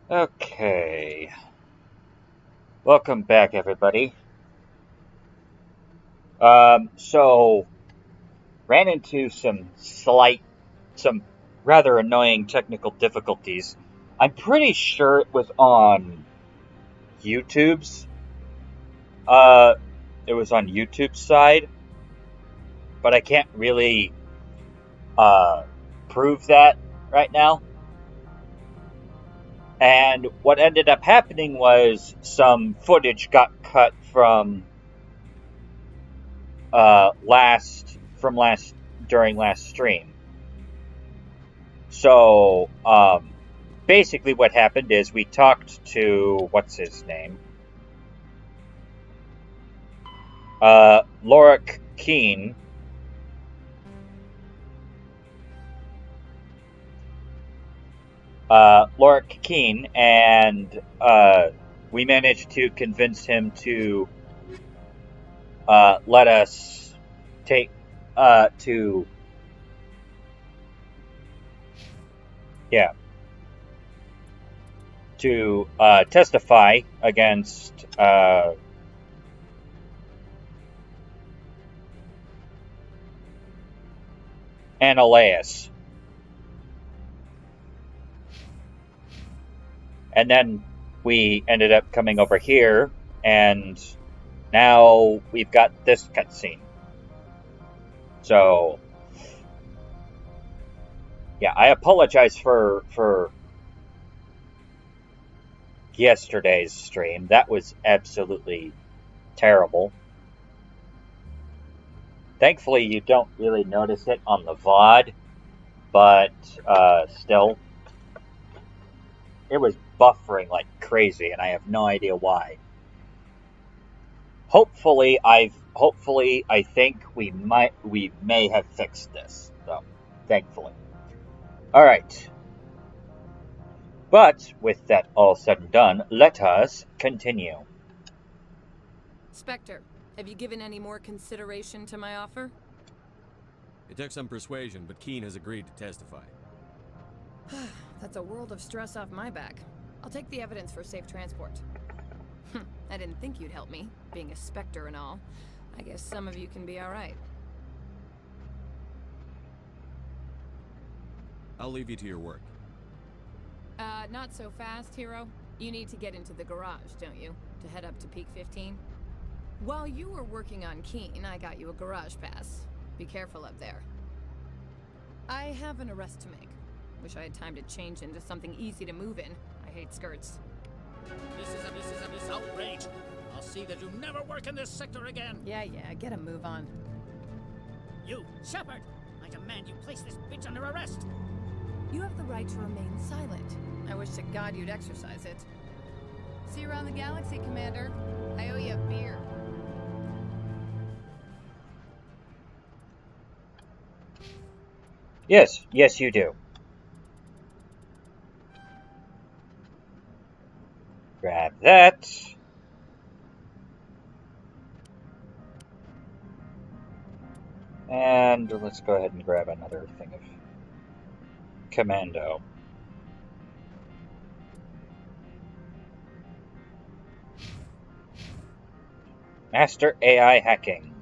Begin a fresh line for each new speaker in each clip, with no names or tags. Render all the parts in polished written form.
Okay, welcome back, everybody. So ran into some rather annoying technical difficulties. I'm pretty sure it was on YouTube's, uh, it was on YouTube's side, but I can't really, uh, prove that right now. And what ended up happening was some footage got cut from last during last stream. So, basically what happened is we talked to, what's his name? Lorik Keene. Lorik Keene, and we managed to convince him to let us take to yeah to testify against Annaleus. And then we ended up coming over here, and now we've got this cutscene. So, yeah, I apologize for yesterday's stream. That was absolutely terrible. Thankfully, you don't really notice it on the VOD, but still, it was buffering like crazy, and I have no idea why. Hopefully, I think we may have fixed this, though. Thankfully. All right. But with that all said and done, let us continue.
Spectre, have you given any more consideration to my offer?
It took some persuasion, but Keene has agreed to testify.
That's a world of stress off my back. I'll take the evidence for safe transport. I didn't think you'd help me, being a Spectre and all. I guess some of you can be alright.
I'll leave you to your work.
Not so fast, hero. You need to get into the garage, don't you? To head up to Peak 15? While you were working on Keene, I got you a garage pass. Be careful up there. I have an arrest to make. Wish I had time to change into something easy to move in. I hate skirts.
This is outrage. I'll see that you never work in this sector again.
Yeah, get a move on.
You, Shepard! I demand you place this bitch under arrest.
You have the right to remain silent. I wish to God you'd exercise it. See you around the galaxy, Commander. I owe you a beer.
Yes, you do. Grab that. And let's go ahead and grab another thing of commando. Master AI hacking.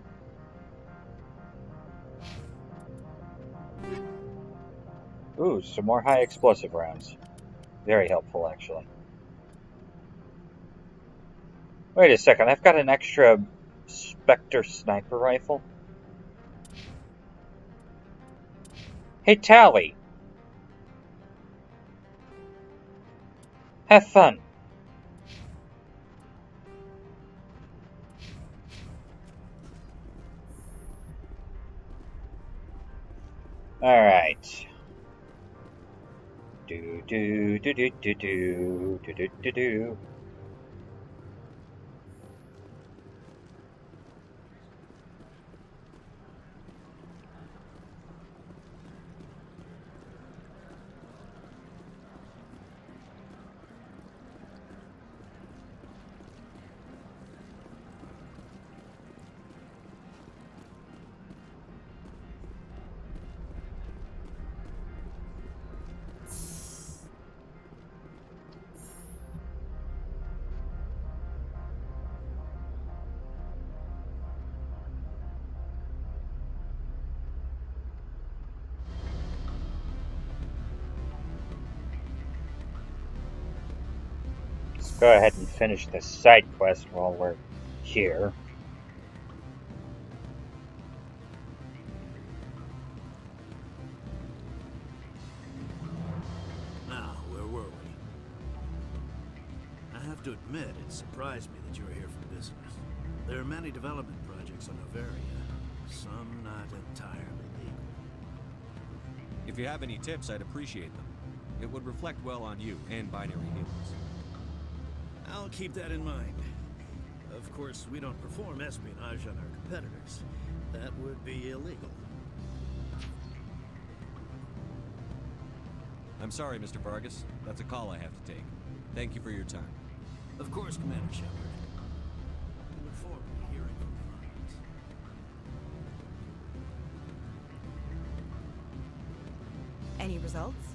Ooh, some more high explosive rounds. Very helpful, actually. Wait a second, I've got an extra Spectre sniper rifle. Hey, Tally! Have fun. Alright. Do. Go ahead and finish this side quest while we're here.
Now, where were we? I have to admit, it surprised me that you were here for business. There are many development projects on Noveria, some not entirely legal.
If you have any tips, I'd appreciate them. It would reflect well on you and binary humans.
I'll keep that in mind. Of course, we don't perform espionage on our competitors. That would be illegal.
I'm sorry, Mr. Vargas. That's a call I have to take. Thank you for your time.
Of course, Commander Shepard. We look forward to hearing from the Alliance.
Any results?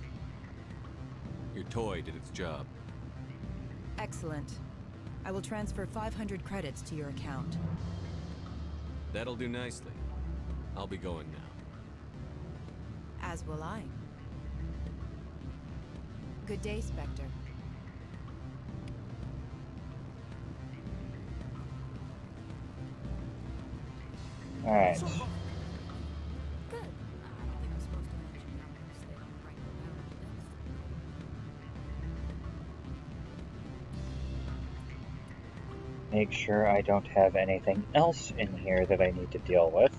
Your toy did its job.
Excellent. I will transfer 500 credits to your account.
That'll do nicely. I'll be going now.
As will I. Good day, Spectre.
Alright.
Good. I don't think I'm supposed to mention numbers. They don't write them down on the
Make sure I don't have anything else in here that I need to deal with.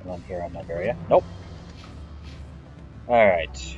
And I'm here on Noveria. Nope. Alright.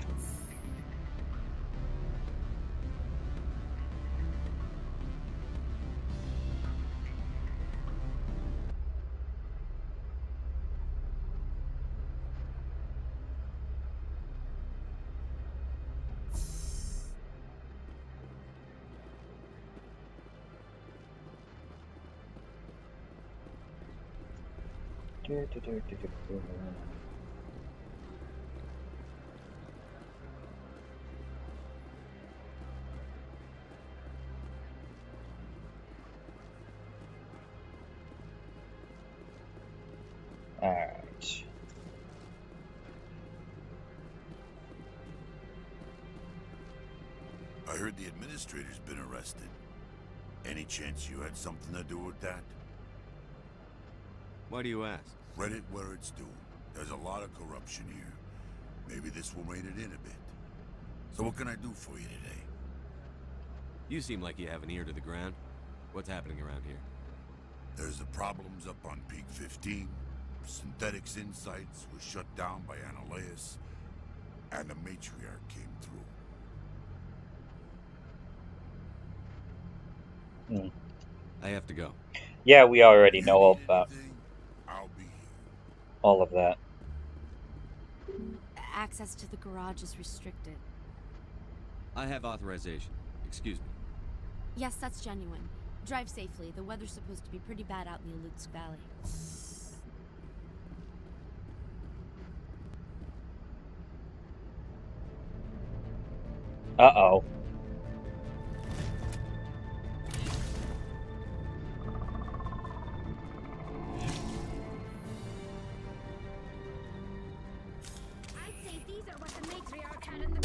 Alright.
I heard the administrator's been arrested. Any chance you had something to do with that?
Why do you ask?
Read it where it's due. There's a lot of corruption here. Maybe this will rein it in a bit. So what can I do for you today?
You seem like you have an ear to the ground. What's happening around here?
There's the problems up on Peak 15. Synthetics Insights was shut down by Annaleus. And the matriarch came through.
I have to go.
Yeah, we already
If you
know
need
about
anything, I'll be here.
all of that.
Access to the garage is restricted.
I have authorization. Excuse me.
Yes, that's genuine. Drive safely. The weather's supposed to be pretty bad out in the Alutsk Valley.
Uh-oh.
I'd say these are what the matriarch had in the...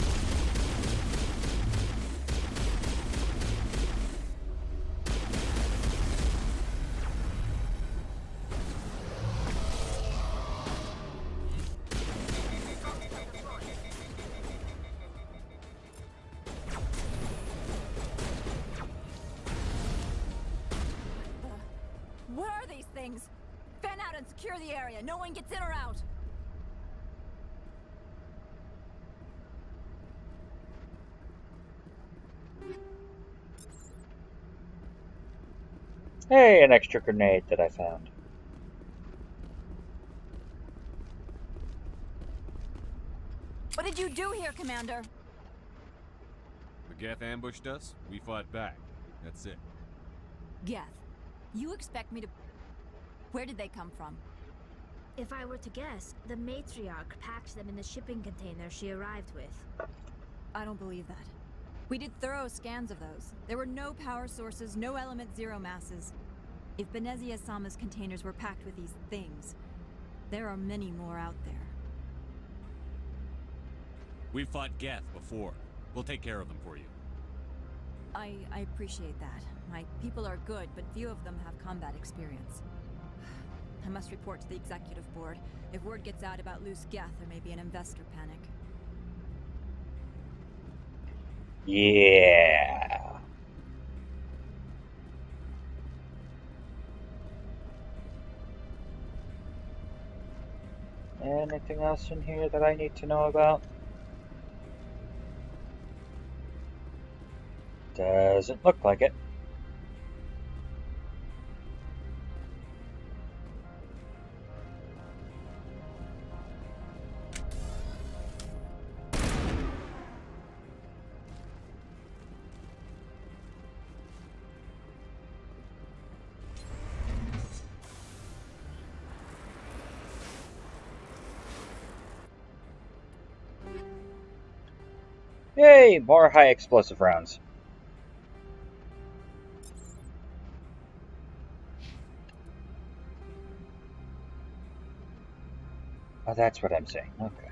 Where are these things? Fan out and secure the area. No one gets in or out.
Hey, an extra grenade that I found.
What did you do here, Commander?
The Geth ambushed us. We fought back. That's it.
Geth, you expect me to... Where did they come from?
If I were to guess, the matriarch packed them in the shipping container she arrived with.
I don't believe that. We did thorough scans of those. There were no power sources, no element zero masses. If Benezia-sama's containers were packed with these things, there are many more out there.
We've fought Geth before. We'll take care of them for you.
I appreciate that. My people are good, but few of them have combat experience. I must report to the executive board. If word gets out about loose Geth, there may be an investor panic.
Yeah. An anything else in here that I need to know about? Doesn't look like it. Yay, more high explosive rounds. Oh, that's what I'm saying. Okay.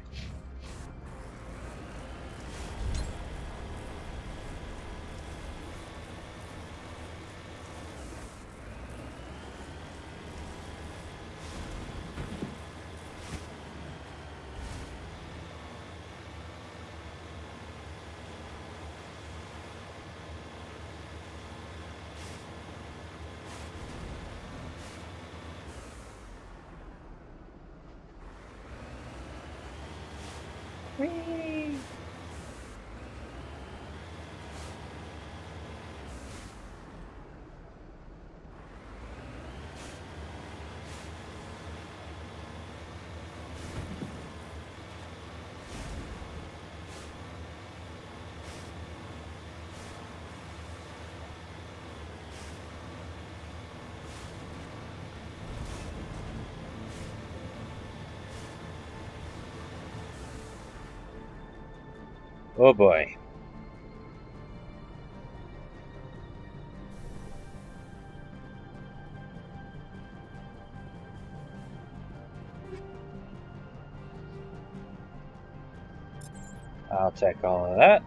Whee! Oh boy. I'll take all of that.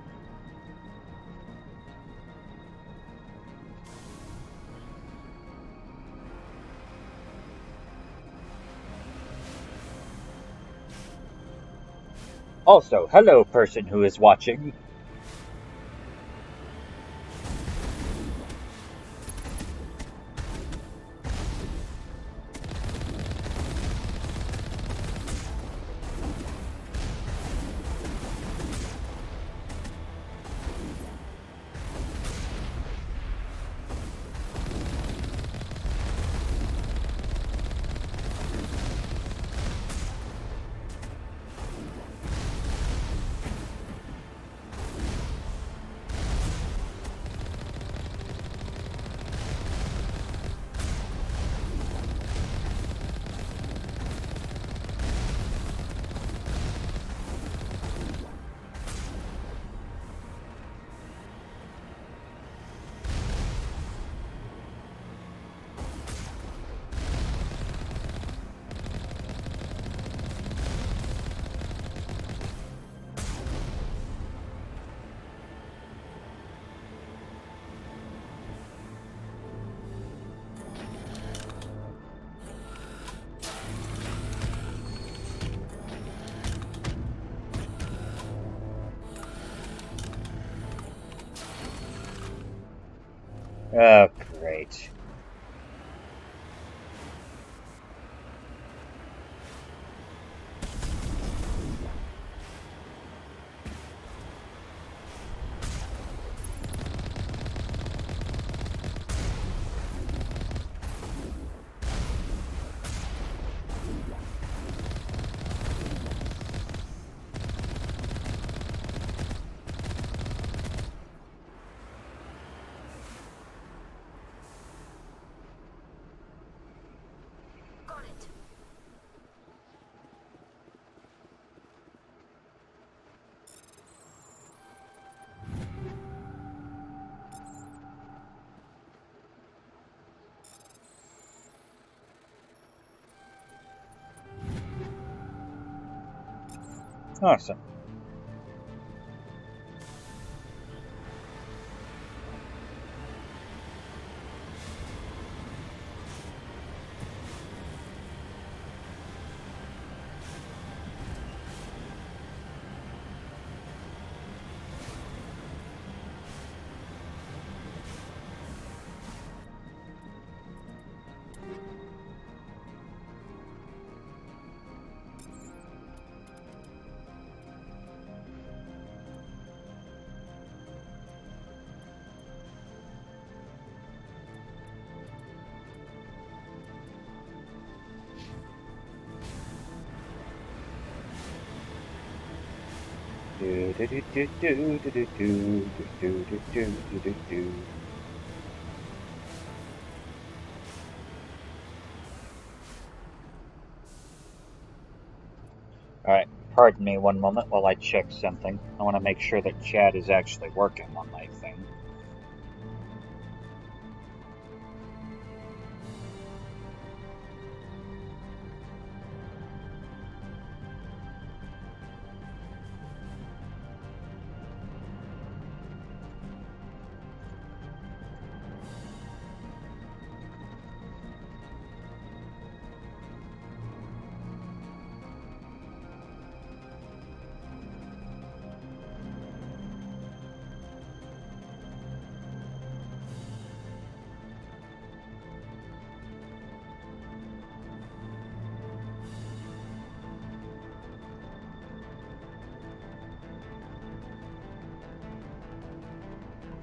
Also, hello, person who is watching. Oh, great.
Got it.
Awesome. Alright, pardon me one moment while I check something. I want to make sure that chat is actually working on my thing.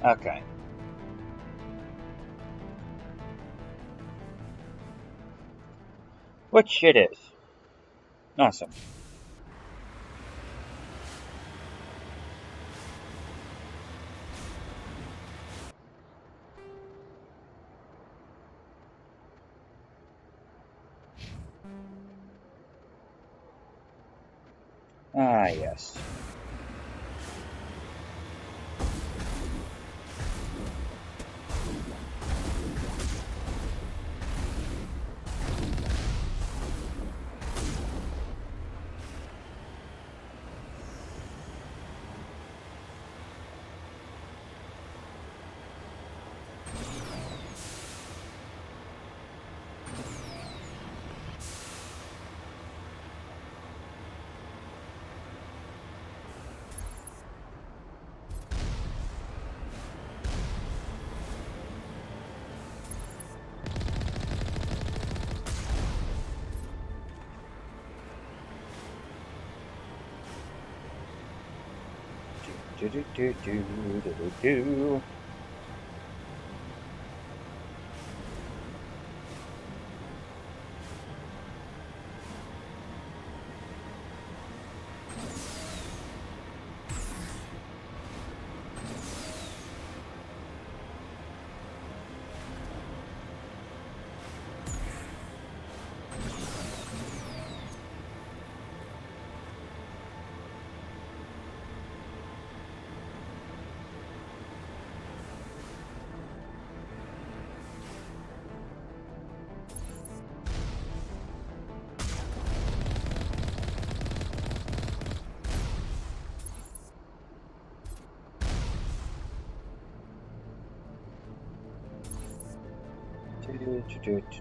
Okay. Which it is. Awesome. Ah, yes.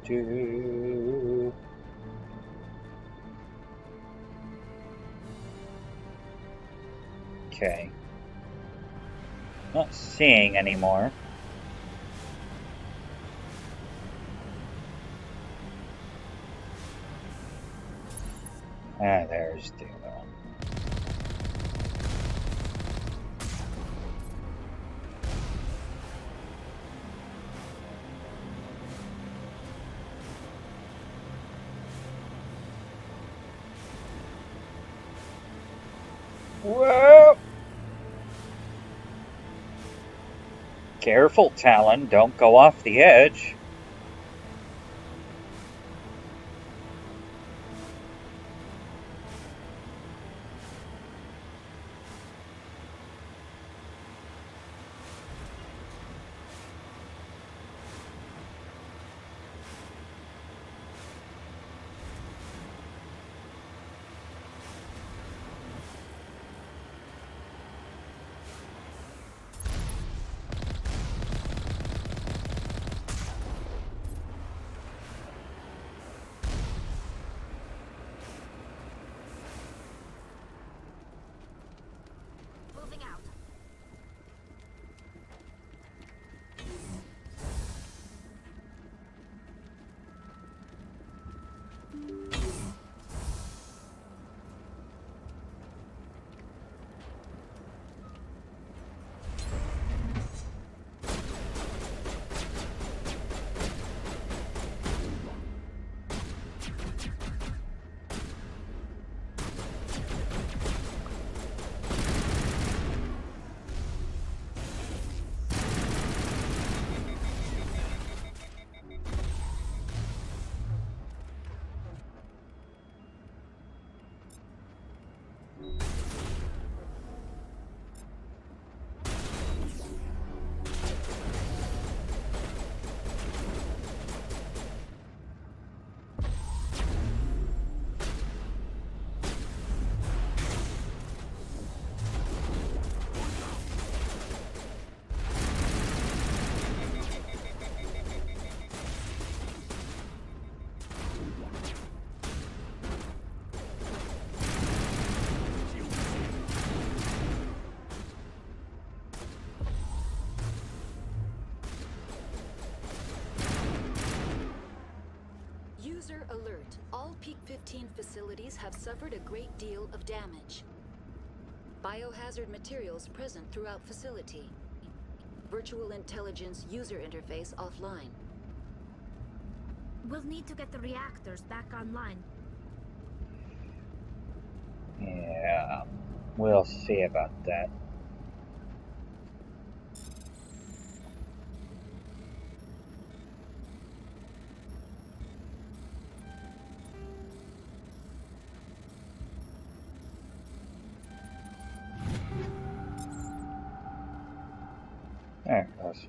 Do. Okay. Not seeing anymore. Ah, there's the other one. Whoa! Careful, Talon. Don't go off the edge.
Peak 15 facilities have suffered a great deal of damage. Biohazard materials present throughout facility. Virtual intelligence user interface offline.
We'll need to get the reactors back online.
Yeah, we'll see about that. There it goes.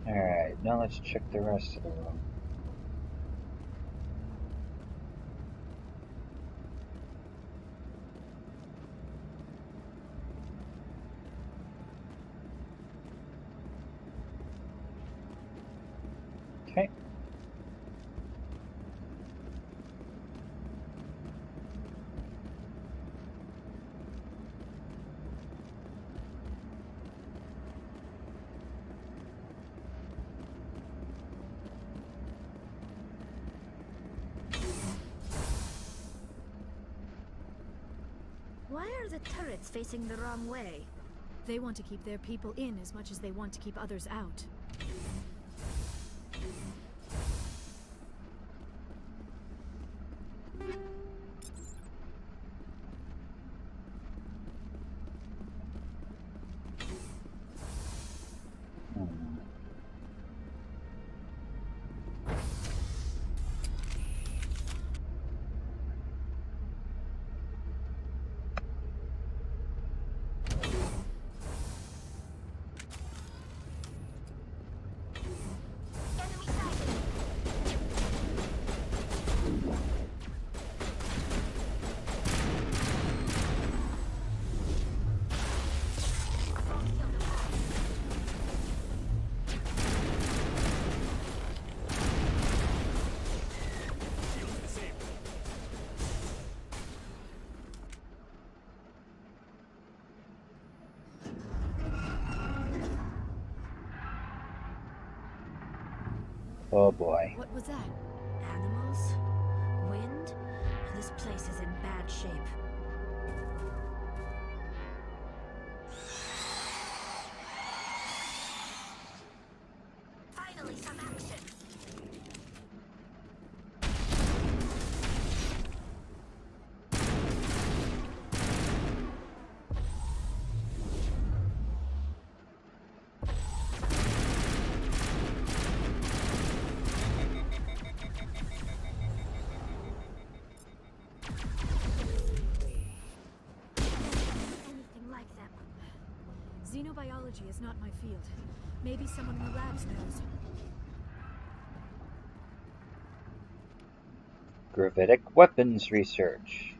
Alright, now let's check the rest of the room. Okay.
Why are the turrets facing the wrong way?
They want to keep their people in as much as they want to keep others out.
Oh boy.
What was that?
Animals? Wind? This place is in bad shape. Finally, some action!
Xenobiology is not my field. Maybe someone in the labs knows.
Gravitic weapons research.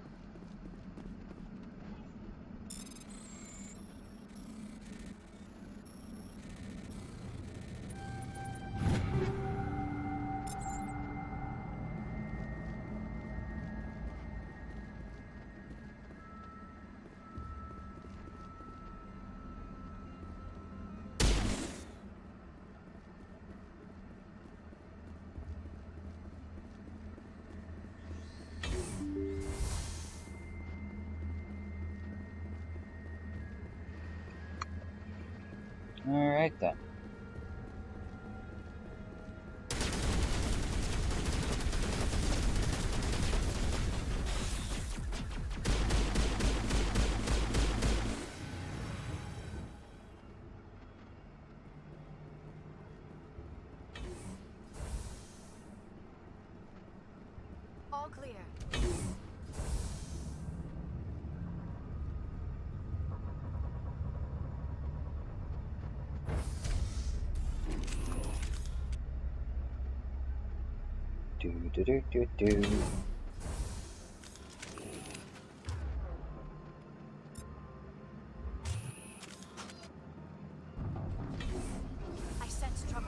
Alright then.
All clear.
Do.
I sense trouble.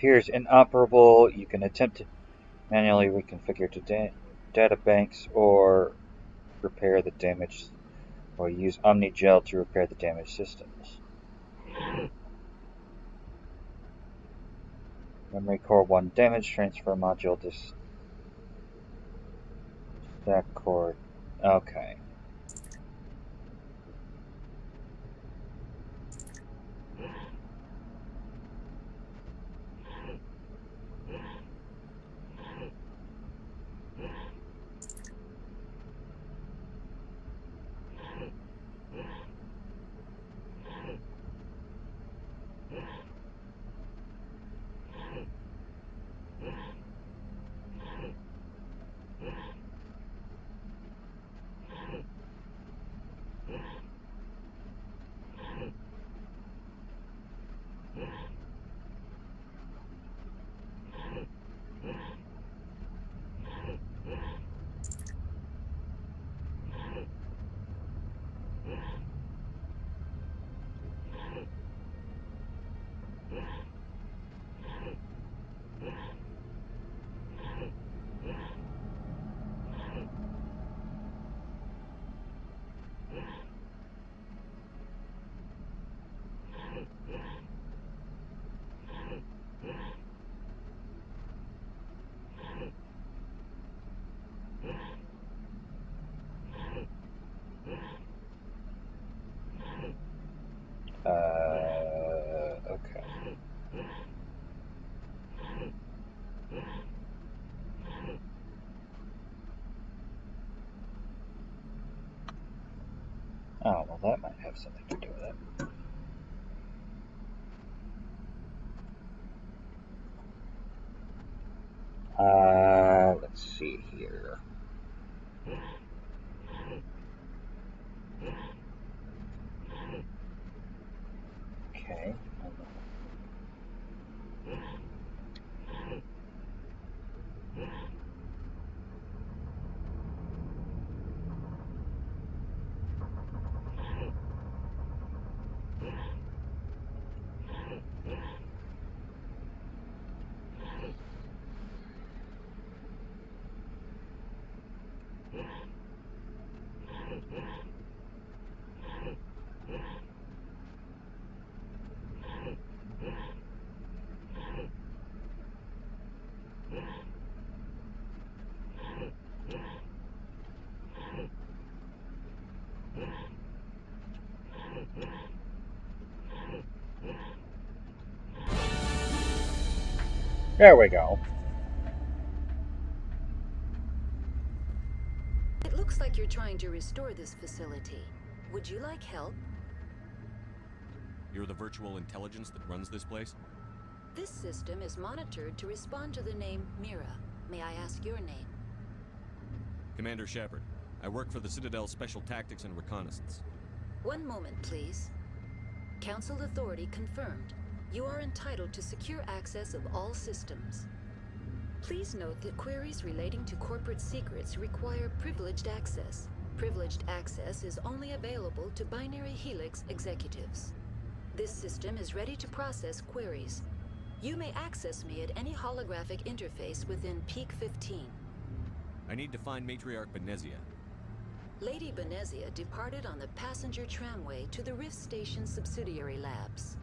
appears inoperable, you can attempt to manually reconfigure data banks or repair the damage, or use Omnigel to repair the damaged systems. Memory core 1 damage, transfer module stack core. Okay. Okay. Oh, well, that might have something to do with it. Let's see here. Okay. There we go.
It looks like you're trying to restore this facility. Would you like help?
You're the virtual intelligence that runs this place?
This system is monitored to respond to the name Mira. May I ask your name?
Commander Shepard. I work for the Citadel Special Tactics and Reconnaissance.
One moment, please. Council authority confirmed. You are entitled to secure access of all systems. Please note that queries relating to corporate secrets require privileged access. Privileged access is only available to Binary Helix executives. This system is ready to process queries. You may access me at any holographic interface within Peak 15.
I need to find Matriarch Benezia.
Lady Benezia departed on the passenger tramway to the Rift Station subsidiary labs.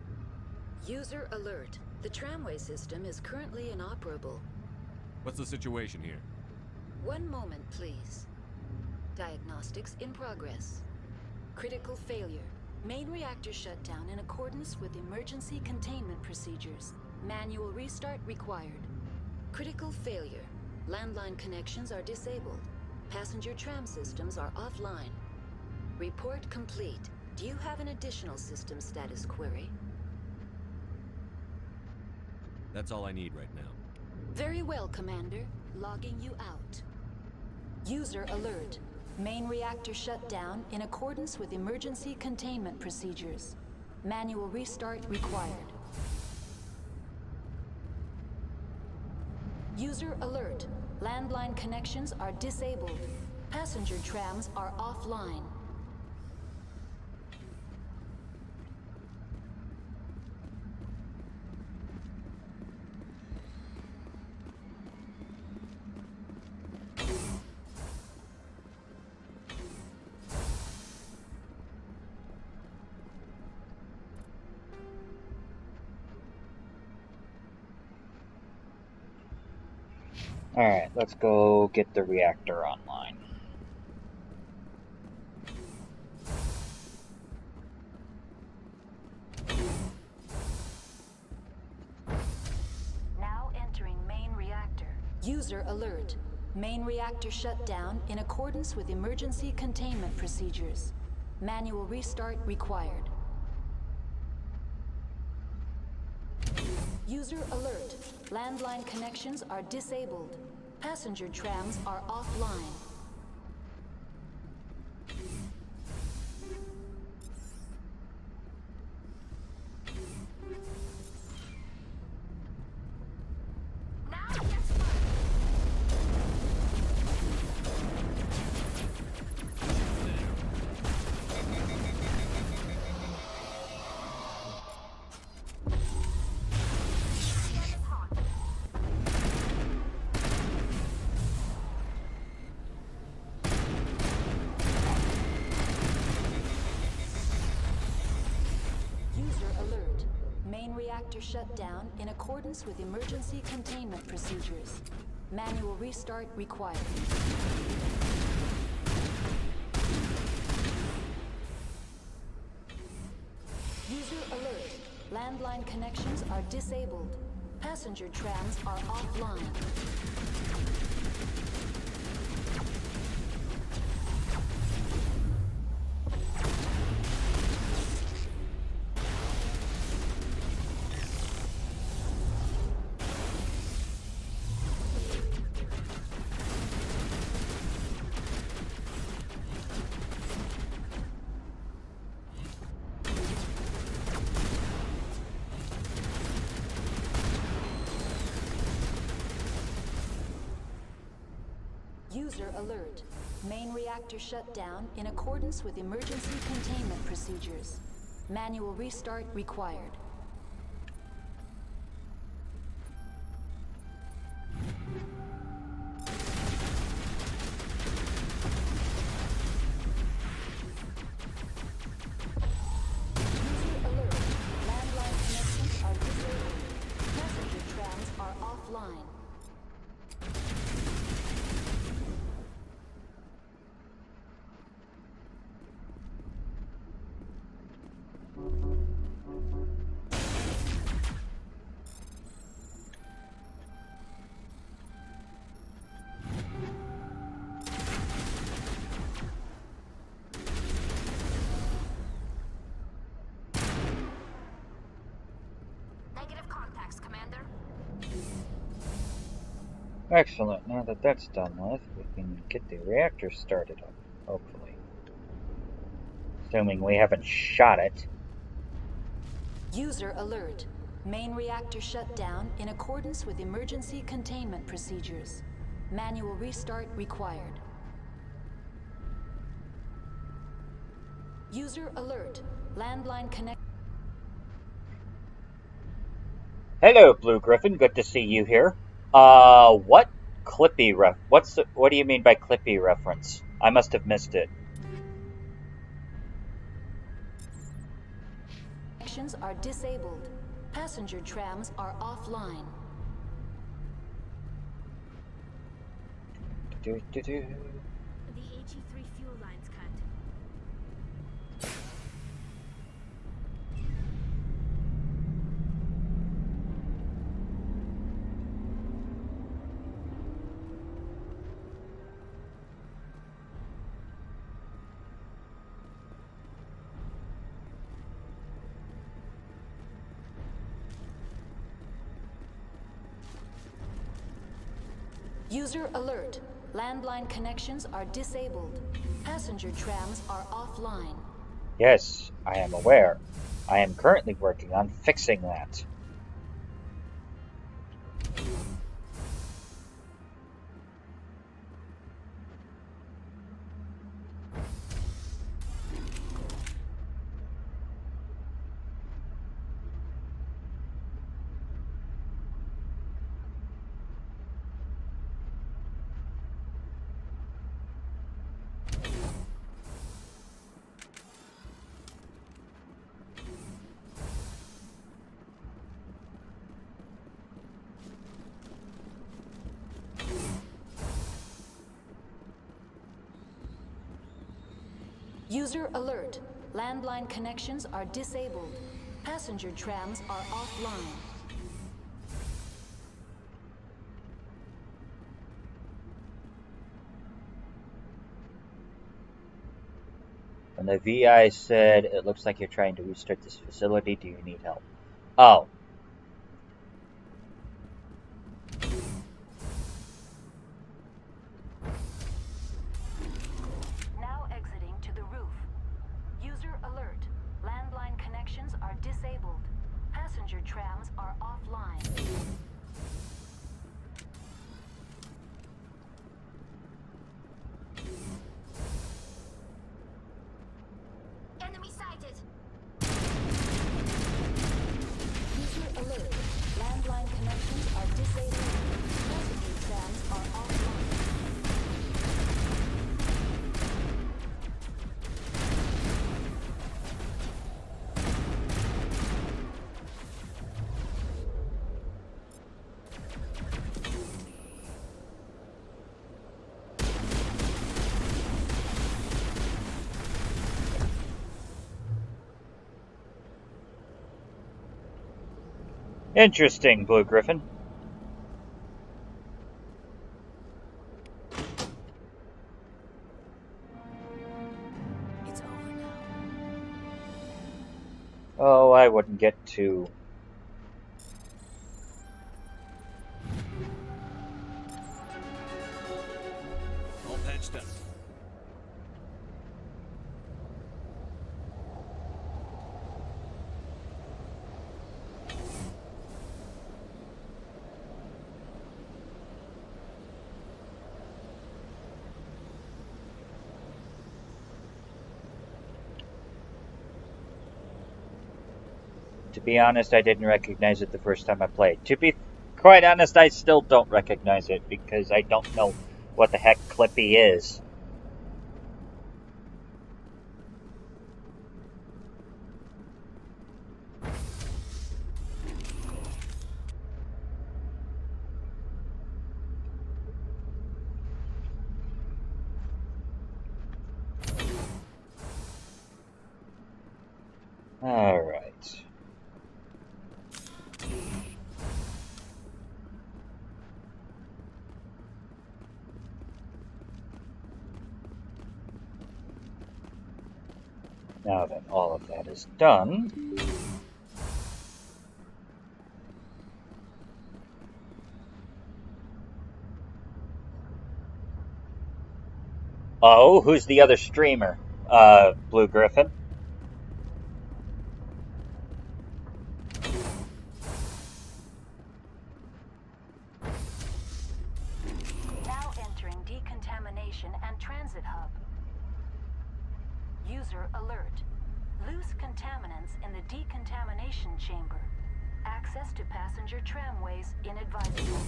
User alert. The tramway system is currently inoperable.
What's the situation here?
One moment, please. Diagnostics in progress. Critical failure. Main reactor shut down in accordance with emergency containment procedures. Manual restart required. Critical failure. Landline connections are disabled. Passenger tram systems are offline. Report complete. Do you have an additional system status query?
That's all I need right now.
Very well, Commander. Logging you out. User alert. Main reactor shut down in accordance with emergency containment procedures. Manual restart required. User alert. Landline connections are disabled. Passenger trams are offline.
Alright, let's go get the reactor online.
Now entering main reactor. User alert. Main reactor shut down in accordance with emergency containment procedures. Manual restart required. User alert. Landline connections are disabled. Passenger trams are offline. Main reactor shut down in accordance with emergency containment procedures. Manual restart required. User alert. Landline connections are disabled. Passenger trams are offline. User alert. Main reactor shut down in accordance with emergency containment procedures. Manual restart required. User alert. Landline connections are disabled. Passenger trams are offline.
Excellent. Now that that's done with, we can get the reactor started up, hopefully. Assuming we haven't shot it.
User alert. Main reactor shut down in accordance with emergency containment procedures. Manual restart required. User alert. Landline connect.
Hello, Blue Griffin. Good to see you here. What what do you mean by Clippy reference? I must have missed it.
Connections are disabled. Passenger trams are offline.
The AG3 fuel line's cut.
User alert. Landline connections are disabled. Passenger trams are offline.
Yes, I am aware. I am currently working on fixing that.
User alert. Landline connections are disabled. Passenger trams are offline.
And the VI said, it looks like you're trying to restart this facility. Do you need help? Oh.
Now exiting to the roof. User alert. Landline connections are disabled. Passenger trams are offline.
Enemy sighted.
User alert. Landline connections are disabled. Passenger trams are offline.
Interesting, Blue Griffin.
It's over now.
Oh, I wouldn't get too...
All patched up.
To be honest, I didn't recognize it the first time I played. To be quite honest, I still don't recognize it because I don't know what the heck Clippy is. Alright. Now that all of that is done, oh, who's the other streamer? Blue Griffin?
Now entering decontamination and transit hub. User alert. Loose contaminants in the decontamination chamber. Access to passenger tramways inadvisable.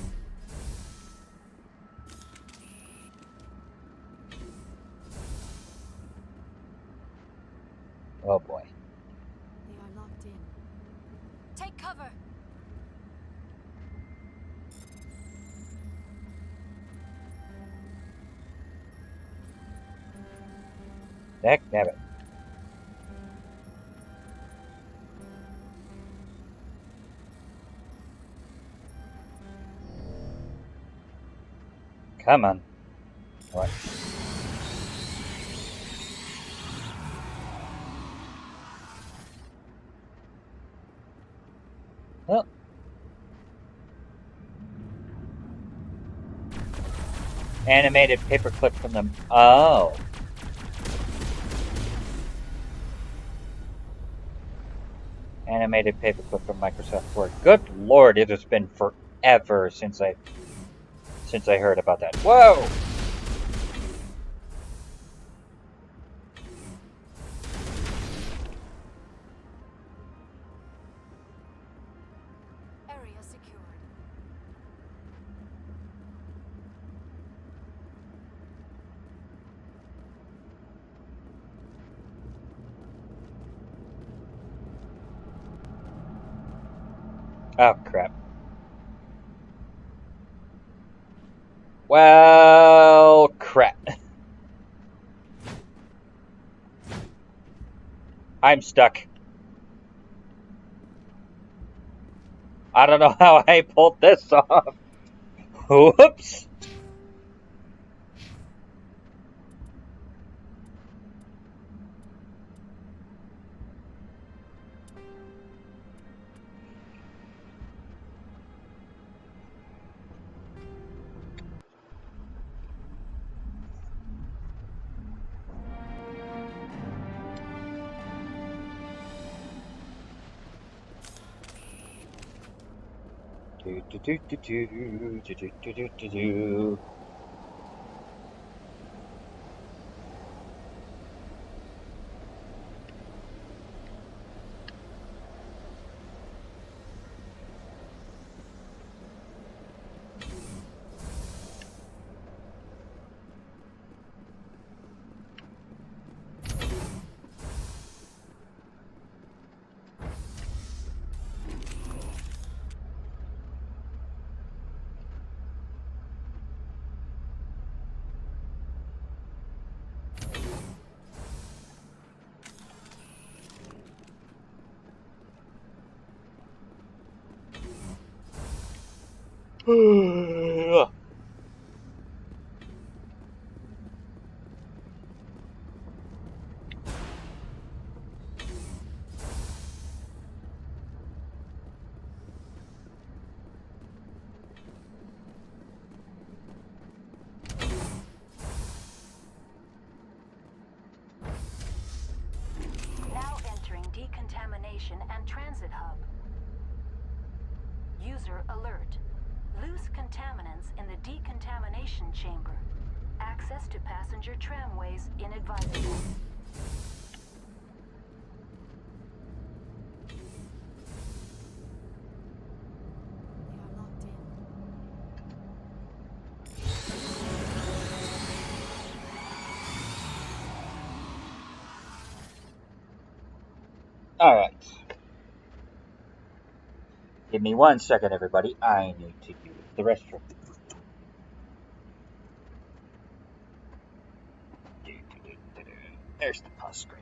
Oh boy.
They are locked in. Take cover!
Heck, damn it. Come on. What? Oh. Animated paperclip from them. Oh. Animated paperclip from Microsoft Word. Good lord, it has been forever since I heard about that. Whoa!
Area secured.
Oh, crap. Well, crap. I'm stuck. I don't know how I pulled this off. Whoops. Do.
Now entering decontamination and transit hub. User alert. Loose contaminants in the decontamination chamber. Access to passenger tramways inadvisable.
They are locked in.
Alright. Give me 1 second, everybody. I need to use the restroom. There's the pause screen.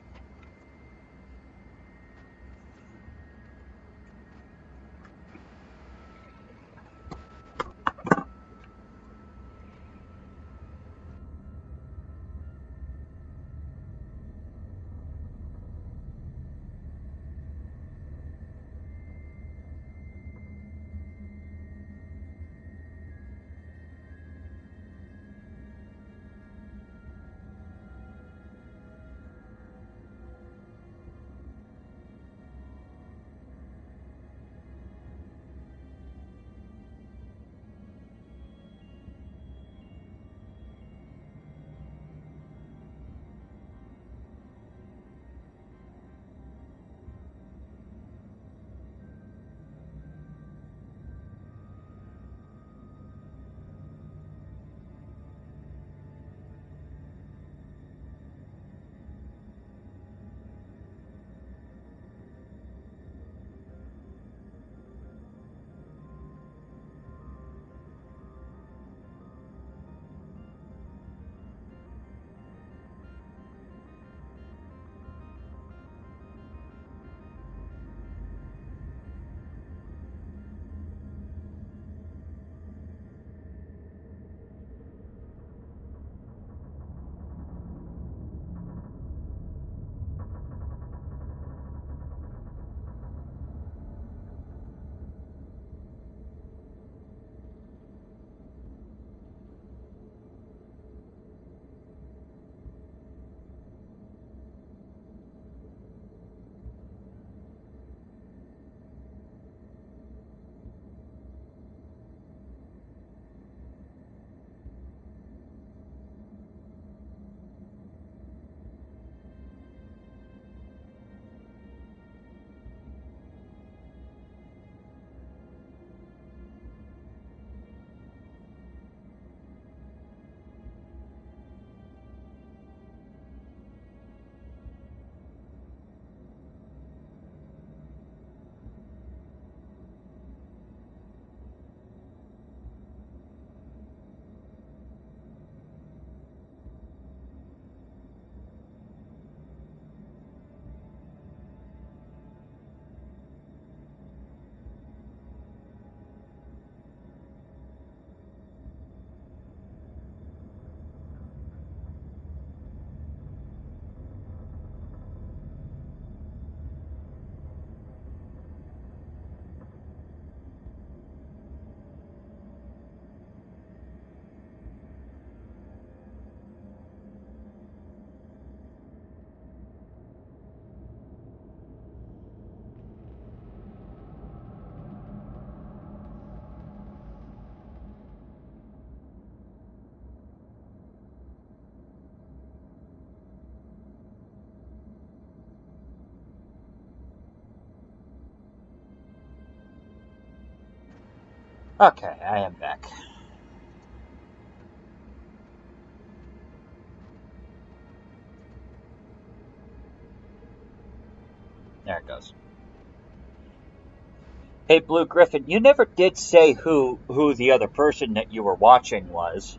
Okay, I am back. There it goes. Hey, Blue Griffin, you never did say who the other person that you were watching was.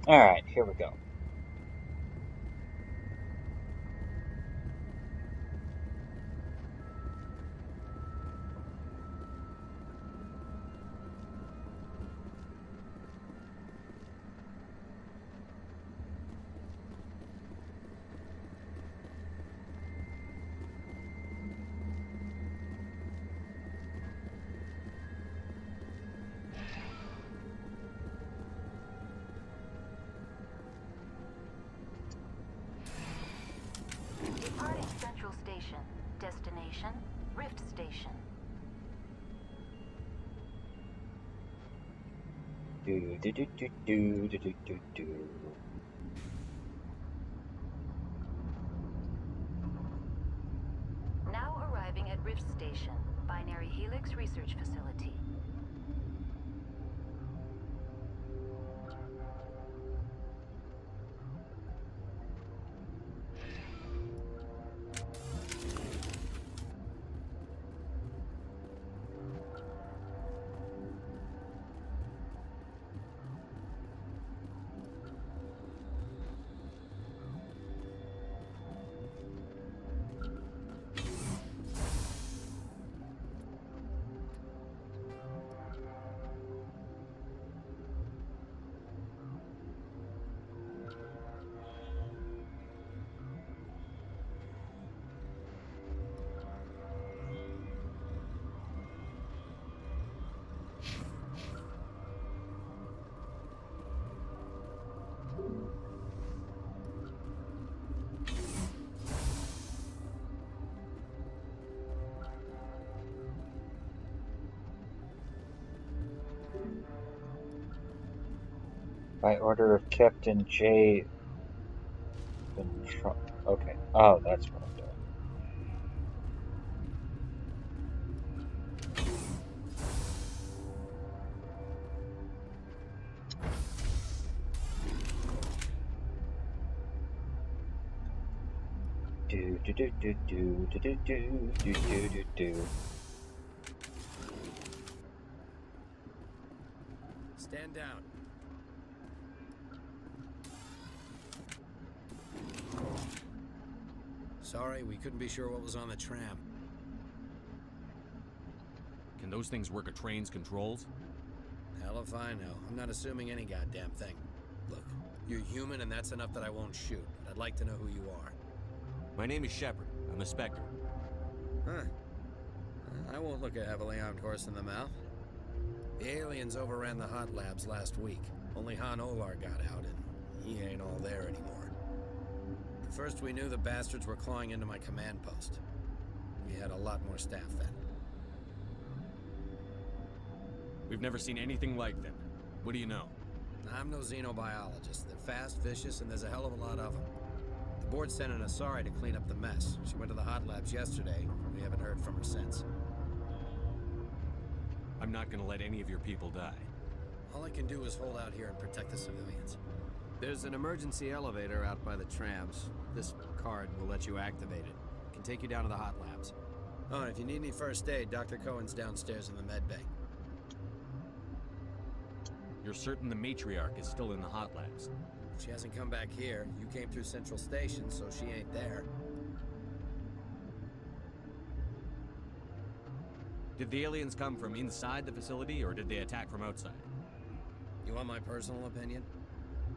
Alright, here we go.
Departing Central Station. Destination, Rift Station.
Do do do do do do do do do.
Now arriving at Rift Station, Binary Helix Research Facility.
By order of Captain J. Okay. Oh, that's what I'm doing. Do do do do do do do do do do do do.
Stand down. Sorry, we couldn't be sure what was on the tram.
Can those things work a train's controls?
Hell if I know. I'm not assuming any goddamn thing. Look, you're human and that's enough that I won't shoot. But I'd like to know who you are.
My name is Shepard. I'm a Spectre.
Huh. I won't look a heavily armed horse in the mouth. The aliens overran the hot labs last week. Only Han Olar got out, and he ain't all there anymore. At first we knew the bastards were clawing into my command post. We had a lot more staff then.
We've never seen anything like them. What do you know?
I'm no xenobiologist. They're fast, vicious, and there's a hell of a lot of them. The board sent an Asari to clean up the mess. She went to the hot labs yesterday. We haven't heard from her since.
I'm not gonna let any of your people die.
All I can do is hold out here and protect the civilians. There's an emergency elevator out by the trams. This card will let you activate it. It can take you down to the hot labs. Oh, and if you need any first aid, Dr. Cohen's downstairs in the med bay.
You're certain the matriarch is still in the hot labs?
She hasn't come back here. You came through Central Station, so she ain't there.
Did the aliens come from inside the facility, or did they attack from outside?
You want my personal opinion?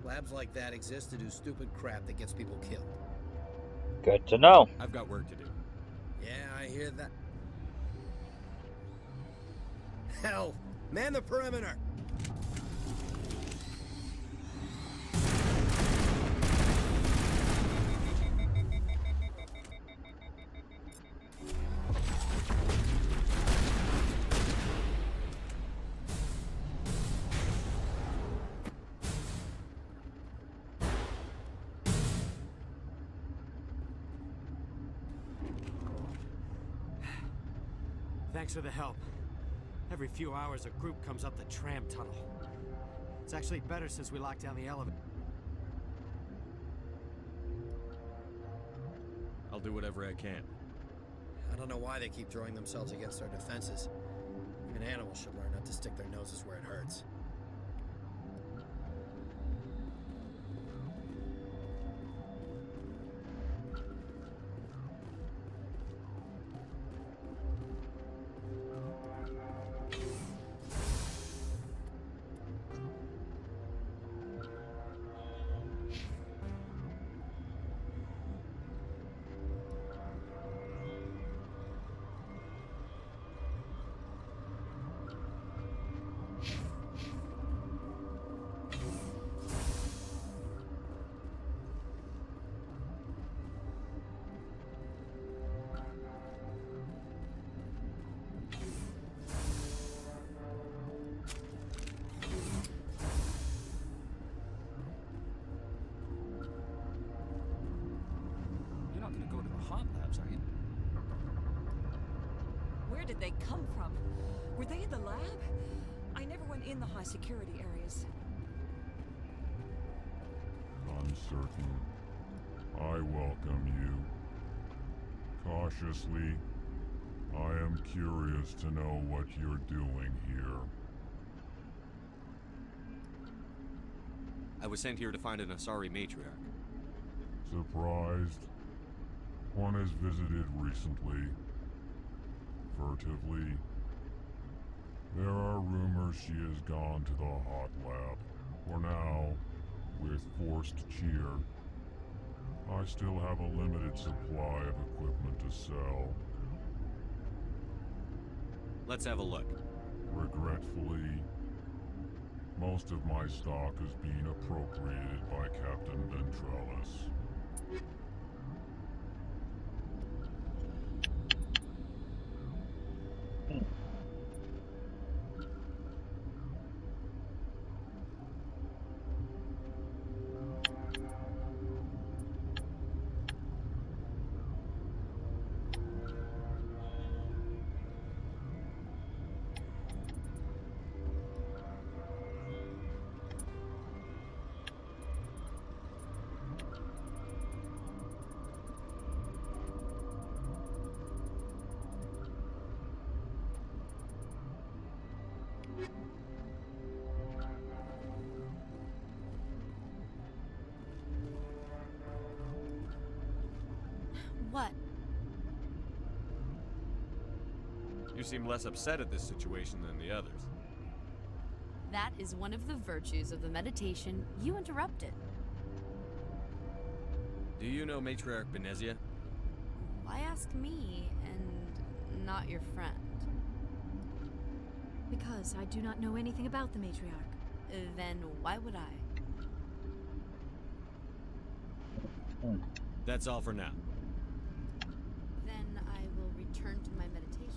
Labs like that exist to do stupid crap that gets people killed.
Good to know.
I've got work to do.
Yeah, I hear that. Hell! Man the perimeter!
Thanks for the help. Every few hours, a group comes up the tram tunnel. It's actually better since we locked down the elevator.
I'll do whatever I can.
I don't know why they keep throwing themselves against our defenses. Even animals should learn not to stick their noses where it hurts.
Where did they come from? Were they in the lab? I never went in the high security areas.
Uncertain. I welcome you. Cautiously, I am curious to know what you're doing here.
I was sent here to find an Asari matriarch.
Surprised? One has visited recently. Furtively. There are rumors she has gone to the hot lab. For now, with forced cheer. I still have a limited supply of equipment to sell.
Let's have a look.
Regretfully, most of my stock is being appropriated by Captain Ventrellis.
What?
You seem less upset at this situation than the others.
That is one of the virtues of the meditation you interrupted.
Do you know Matriarch Benezia?
Why ask me and not your friend?
Because I do not know anything about the matriarch.
Then why would I?
That's all for now.
Then I will return to my meditations.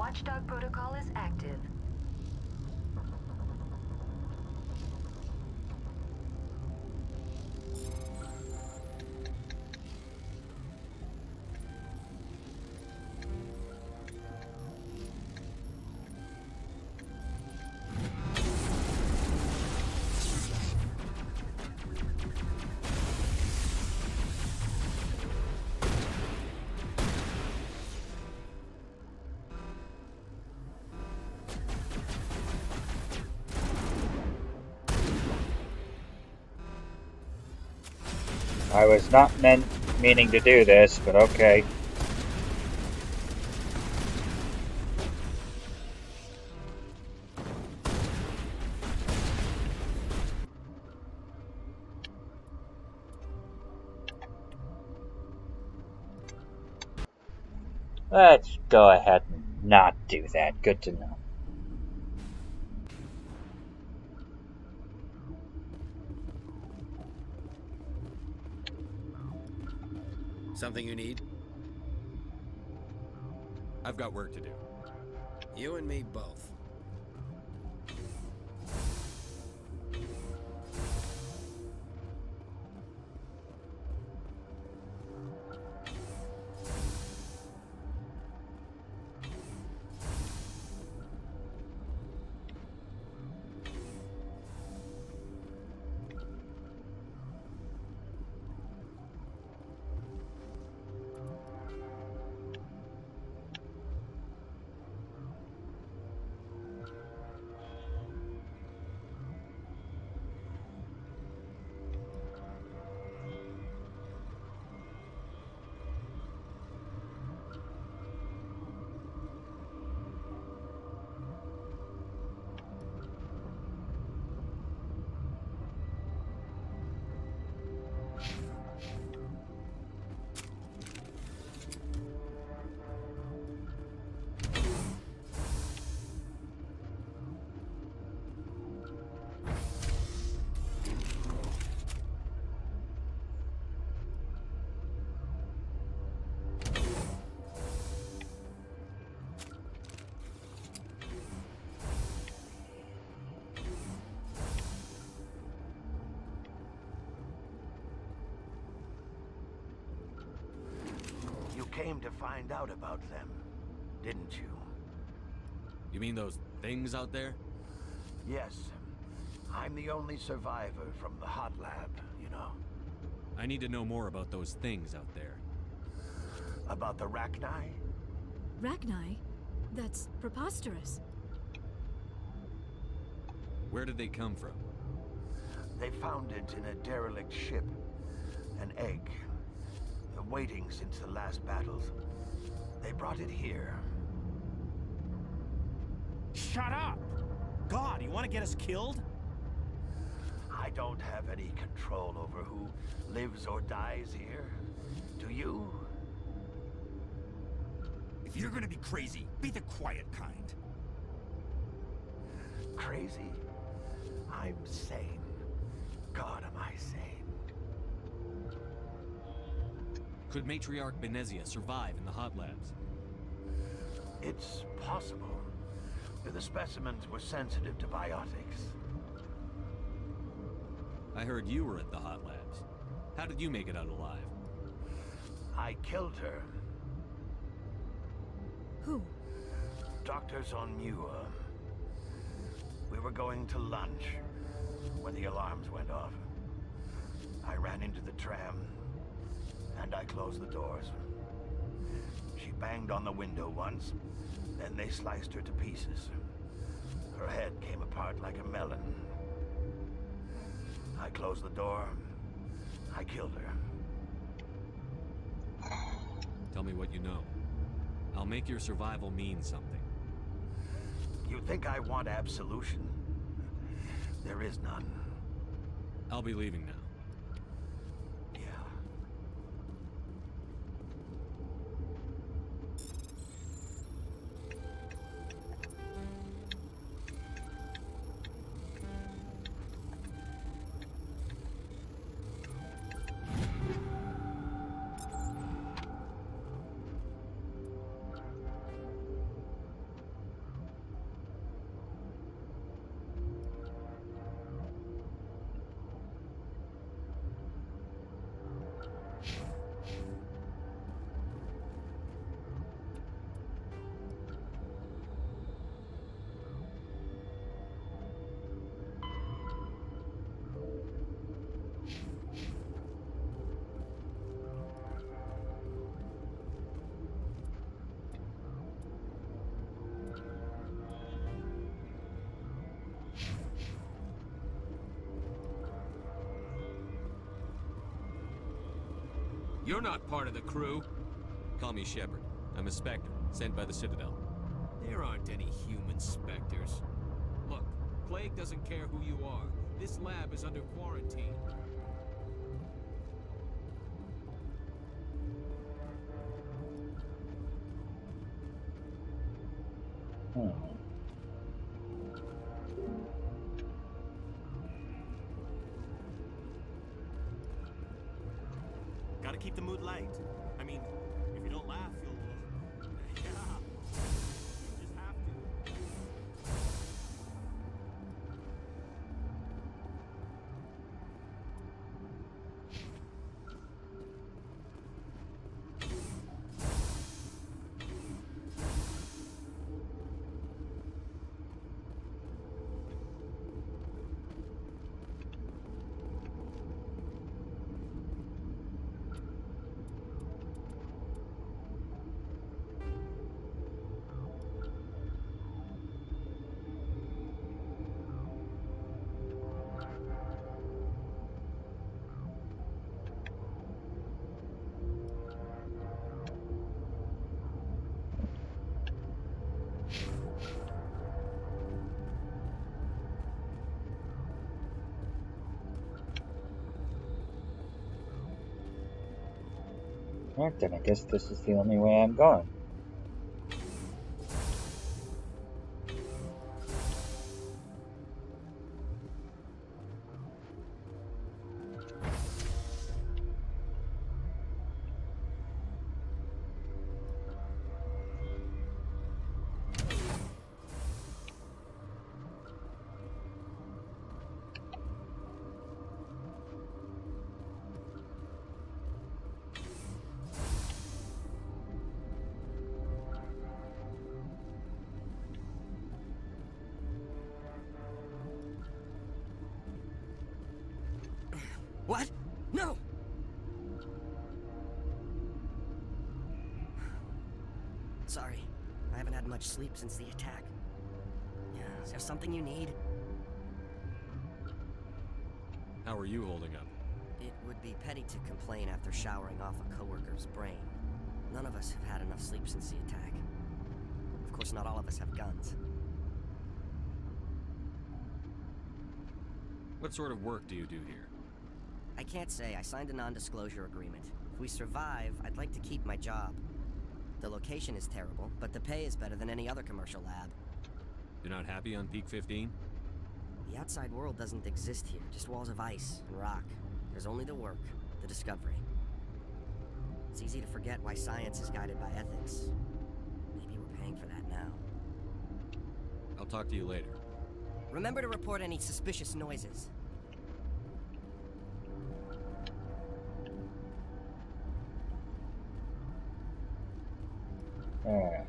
Watchdog protocol is active.
I was not meaning to do this, but okay. Let's go ahead and not do that. Good to know.
Something you need?
I've got work to do.
You and me both.
You came to find out about them, didn't you?
You mean those things out there?
Yes. I'm the only survivor from the hot lab, you know.
I need to know more about those things out there.
About the Rachni?
Rachni? That's preposterous.
Where did they come from?
They found it in a derelict ship. An egg. Waiting since the last battles. They brought it here.
Shut up! God, you want to get us killed?
I don't have any control over who lives or dies here. Do you?
If you're gonna be crazy, be the quiet kind.
Crazy? I'm sane. God, am I sane.
Could Matriarch Benezia survive in the hot labs?
It's possible. The specimens were sensitive to biotics.
I heard you were at the hot labs. How did you make it out alive?
I killed her.
Who?
Dr. Zonmua. We were going to lunch when the alarms went off. I ran into the tram, and I closed the doors. She banged on the window once, then they sliced her to pieces. Her head came apart like a melon. I closed the door. I killed her.
Tell me what you know. I'll make your survival mean something.
You think I want absolution? There is none.
I'll be leaving now. You're not part of the crew.
Call me Shepard. I'm a Spectre, sent by the Citadel.
There aren't any human specters. Look, Plague doesn't care who you are. This lab is under quarantine.
Gotta keep the mood light. I mean, if you don't laugh, you'll... Yeah. You just have to.
Alright then, I guess this is the only way I'm going.
What? No! Sorry, I haven't had much sleep since the attack. Yeah, is there something you need?
How are you holding up?
It would be petty to complain after showering off a coworker's brain. None of us have had enough sleep since the attack. Of course, not all of us have guns.
What sort of work do you do here?
I can't say. I signed a non-disclosure agreement. If we survive, I'd like to keep my job. The location is terrible, but the pay is better than any other commercial lab.
You're not happy on Peak 15?
The outside world doesn't exist here, just walls of ice and rock. There's only the work, the discovery. It's easy to forget why science is guided by ethics. Maybe we're paying for that now.
I'll talk to you later.
Remember to report any suspicious noises.
Alright.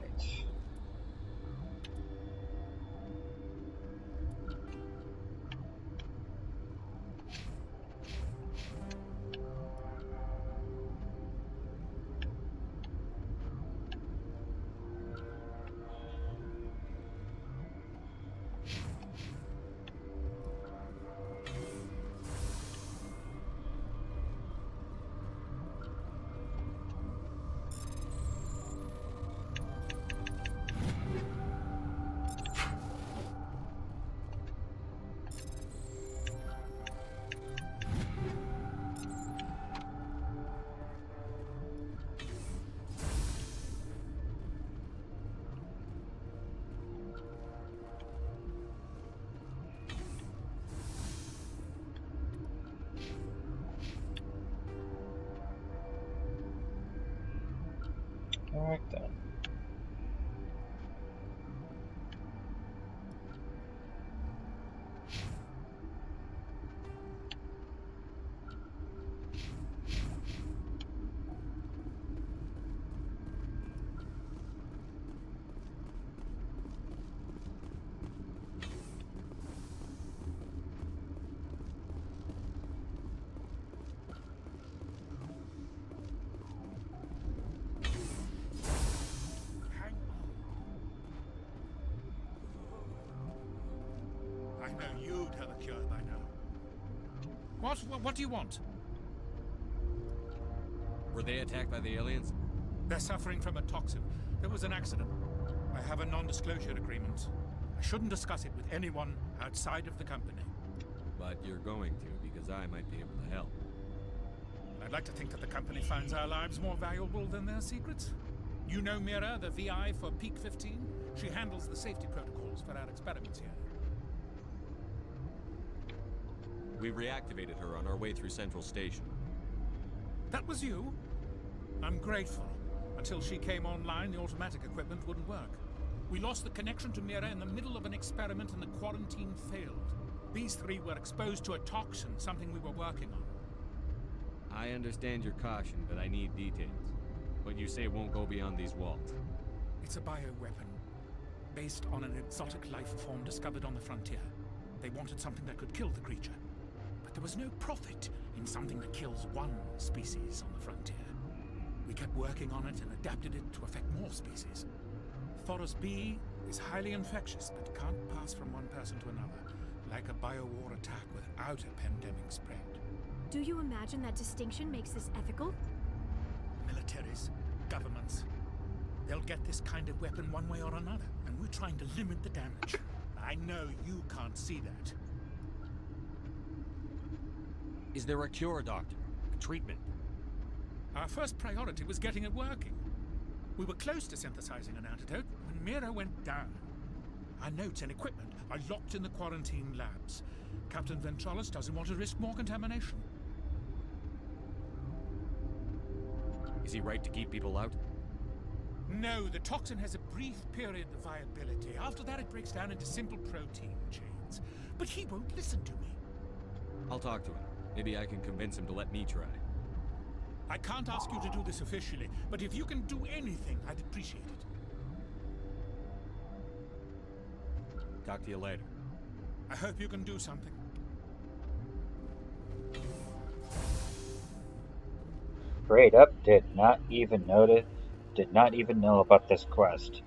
Alright then.
I know you'd have a cure by now. What do you want?
Were they attacked by the aliens?
They're suffering from a toxin. There was an accident. I have a non-disclosure agreement. I shouldn't discuss it with anyone outside of the company.
But you're going to, because I might be able to help.
I'd like to think that the company finds our lives more valuable than their secrets. You know Mira, the VI for Peak 15? She handles the safety protocols for our experiments here.
We reactivated her on our way through Central Station.
That was you? I'm grateful. Until she came online, the automatic equipment wouldn't work. We lost the connection to Mira in the middle of an experiment and the quarantine failed. These three were exposed to a toxin, something we were working on.
I understand your caution, but I need details. What you say won't go beyond these walls.
It's a bioweapon, based on an exotic life form discovered on the frontier. They wanted something that could kill the creature. But there was no profit in something that kills one species on the frontier. We kept working on it and adapted it to affect more species. Thoros B is highly infectious, but can't pass from one person to another, like a biowar attack without a pandemic spread.
Do you imagine that distinction makes this ethical?
Militaries, governments, they'll get this kind of weapon one way or another, and we're trying to limit the damage. I know you can't see that.
Is there a cure, Doctor? A treatment?
Our first priority was getting it working. We were close to synthesizing an antidote when Mira went down. Our notes and equipment are locked in the quarantine labs. Captain Ventralis doesn't want to risk more contamination.
Is he right to keep people out?
No, the toxin has a brief period of viability. After that, it breaks down into simple protein chains. But he won't listen to me.
I'll talk to him. Maybe I can convince him to let me try.
I can't ask you to do this officially, but if you can do anything, I'd appreciate it.
Talk to you later.
I hope you can do something.
Straight up, did not even know about this quest.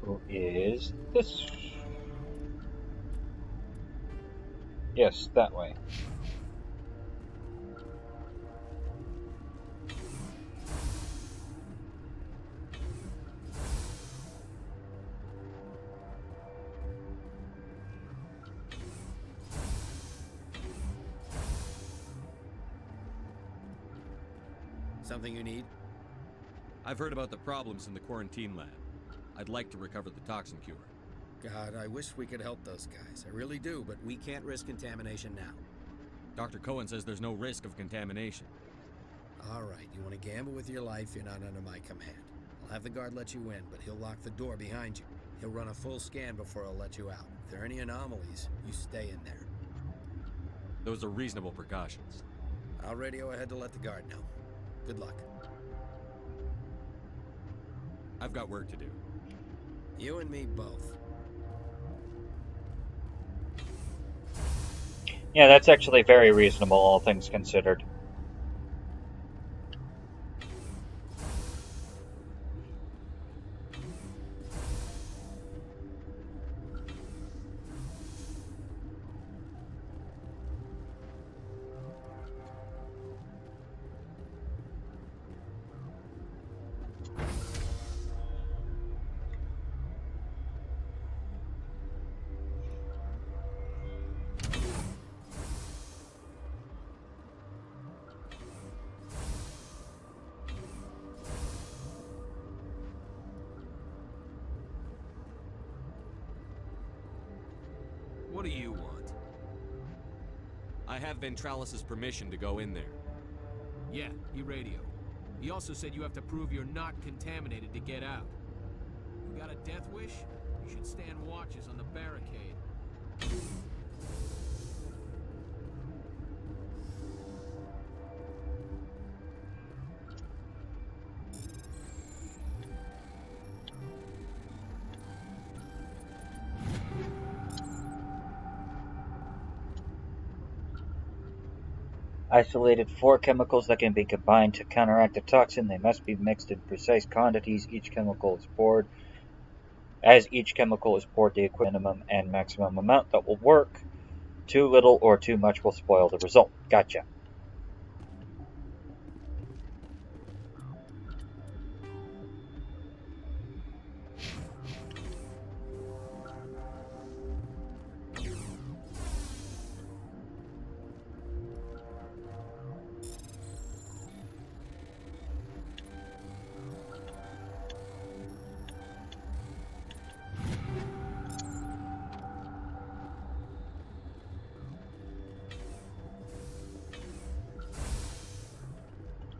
Who is this? Yes, that way.
Something you need?
I've heard about the problems in the quarantine lab. I'd like to recover the toxin cure.
God, I wish we could help those guys. I really do, but we can't risk contamination now.
Dr. Cohen says there's no risk of contamination.
All right, you want to gamble with your life, you're not under my command. I'll have the guard let you in, but he'll lock the door behind you. He'll run a full scan before he'll let you out. If there are any anomalies, you stay in there.
Those are reasonable precautions.
I'll radio ahead to let the guard know. Good luck.
I've got work to do.
You and me both.
Yeah, that's actually very reasonable, all things considered.
What do you want? I have Ventralis' permission to go in there.
Yeah, he radioed. He also said you have to prove you're not contaminated to get out. You got a death wish? You should stand watches on the barricade.
Isolated 4 chemicals that can be combined to counteract the toxin. They must be mixed in precise quantities. Each chemical is poured. As each chemical is poured, the equivalent minimum and maximum amount that will work. Too little or too much will spoil the result. Gotcha.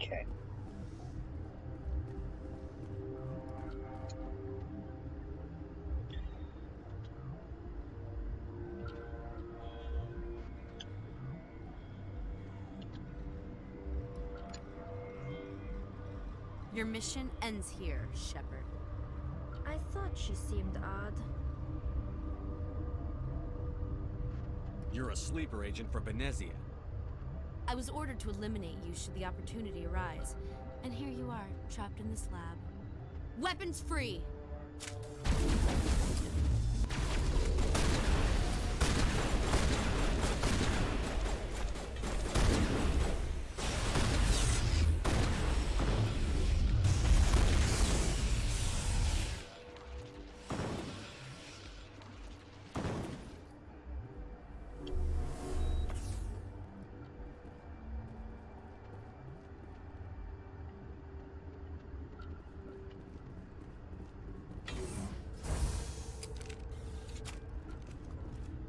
Okay.
Your mission ends here, Shepard.
I thought she seemed odd.
You're a sleeper agent for Venezia.
I was ordered to eliminate you should the opportunity arise. And here you are, trapped in this lab. Weapons free!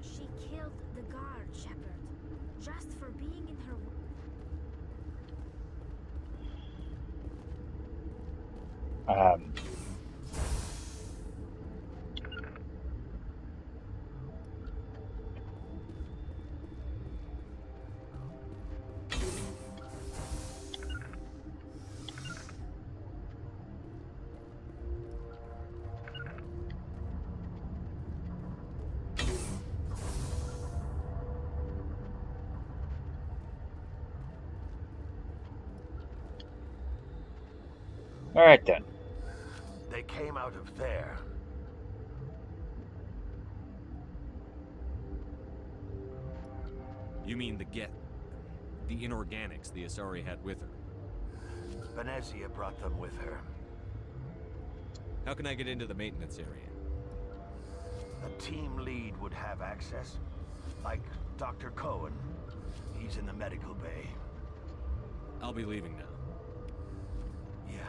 She killed the guard, Shepard, just for being in her.
Alright then.
They came out of there.
You mean the inorganics the Asari had with her?
Venezia brought them with her.
How can I get into the maintenance area?
A team lead would have access. Like Dr. Cohen. He's in the medical bay.
I'll be leaving now.
Yeah.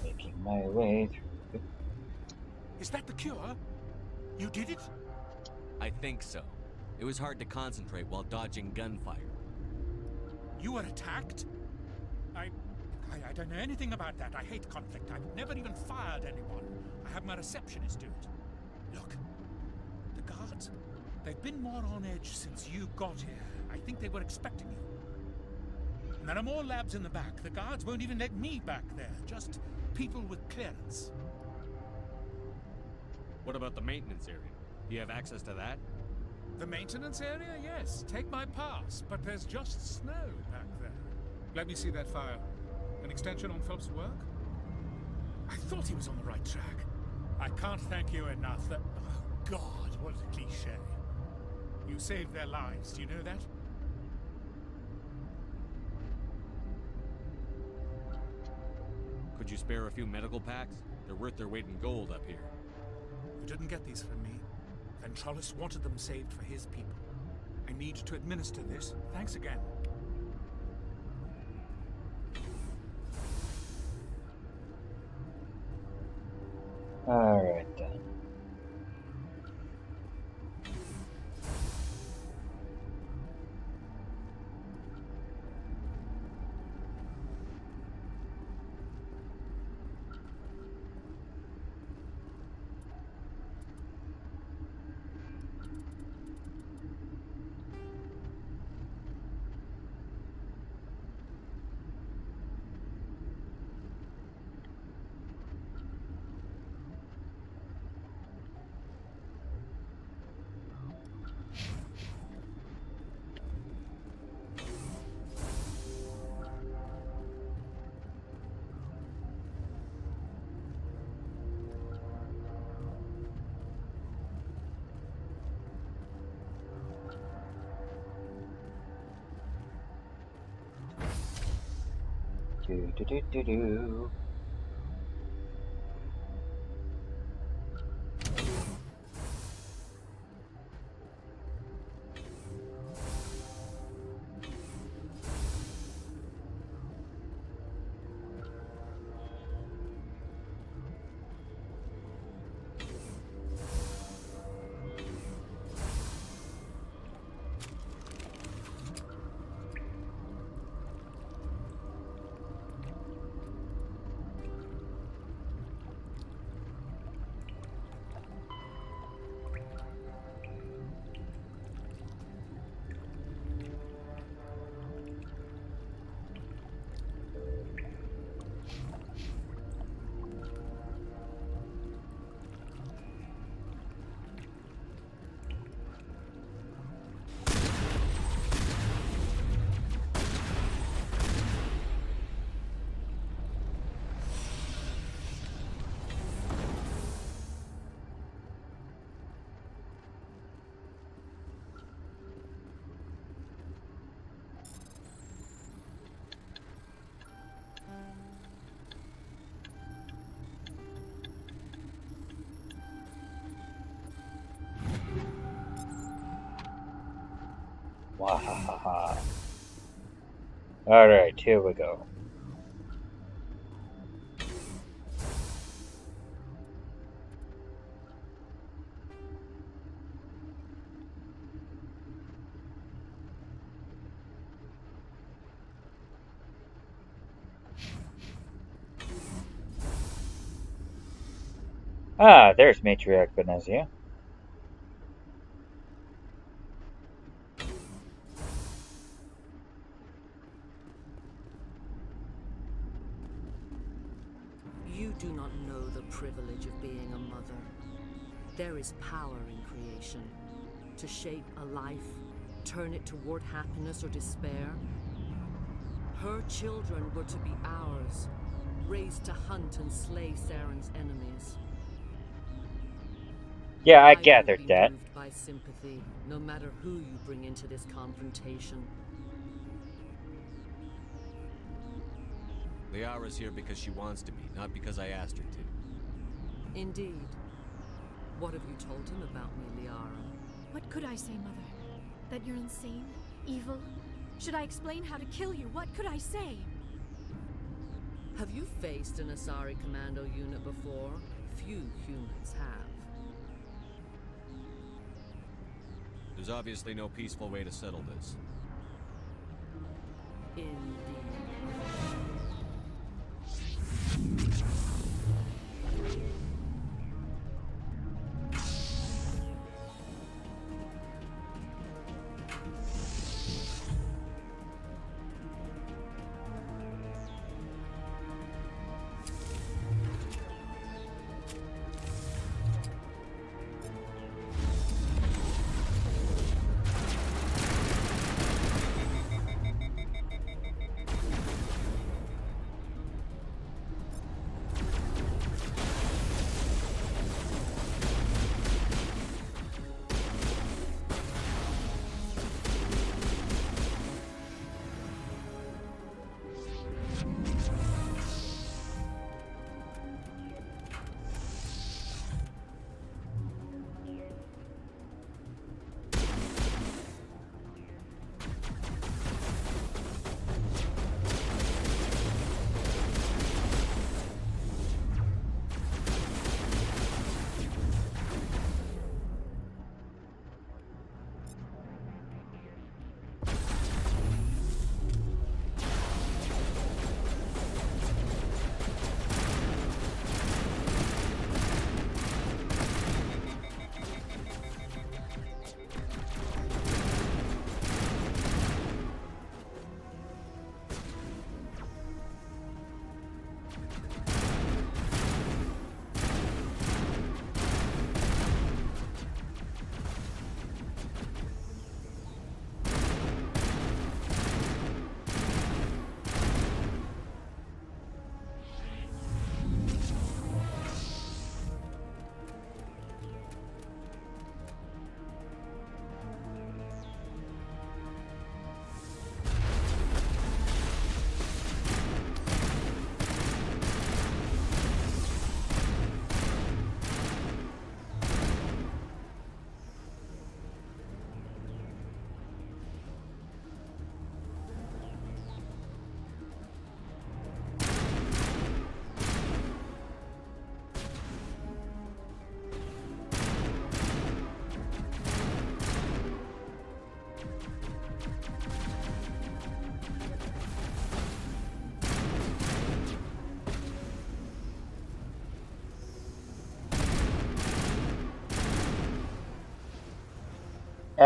Making my way through.
Is that the cure? You did it?
I think so. It was hard to concentrate while dodging gunfire.
You were attacked? I don't know anything about that. I hate conflict. I've never even fired anyone. I have my receptionist do it. Look, the guards, they've been more on edge since you got here. I think they were expecting you. And there are more labs in the back. The guards won't even let me back there. Just people with clearance.
What about the maintenance area? Do you have access to that?
The maintenance area? Yes. Take my pass. But there's just snow back there. Let me see that file. An extension on Phelps' work? I thought he was on the right track. I can't thank you enough that... Oh, God, what a cliche. You saved their lives. Do you know that?
Could you spare a few medical packs? They're worth their weight in gold up here.
You didn't get these from me. Ventrolus wanted them saved for his people. I need to administer this. Thanks again.
Alright then. Do do do do do. Wahahaha. Alright, here we go. Ah, there's Matriarch Benezia.
You do not know the privilege of being a mother. There is power in creation. To shape a life, turn it toward happiness or despair. Her children were to be ours, raised to hunt and slay Saren's enemies.
Yeah, I
I
gathered
won't be
that.
moved by sympathy, no matter who you bring into this confrontation.
Liara's here because she wants to be, not because I asked her to.
Indeed. What have you told him about me, Liara?
What could I say, Mother? That you're insane? Evil? Should I explain how to kill you? What could I say?
Have you faced an Asari commando unit before? Few humans have.
There's obviously no peaceful way to settle this.
Indeed.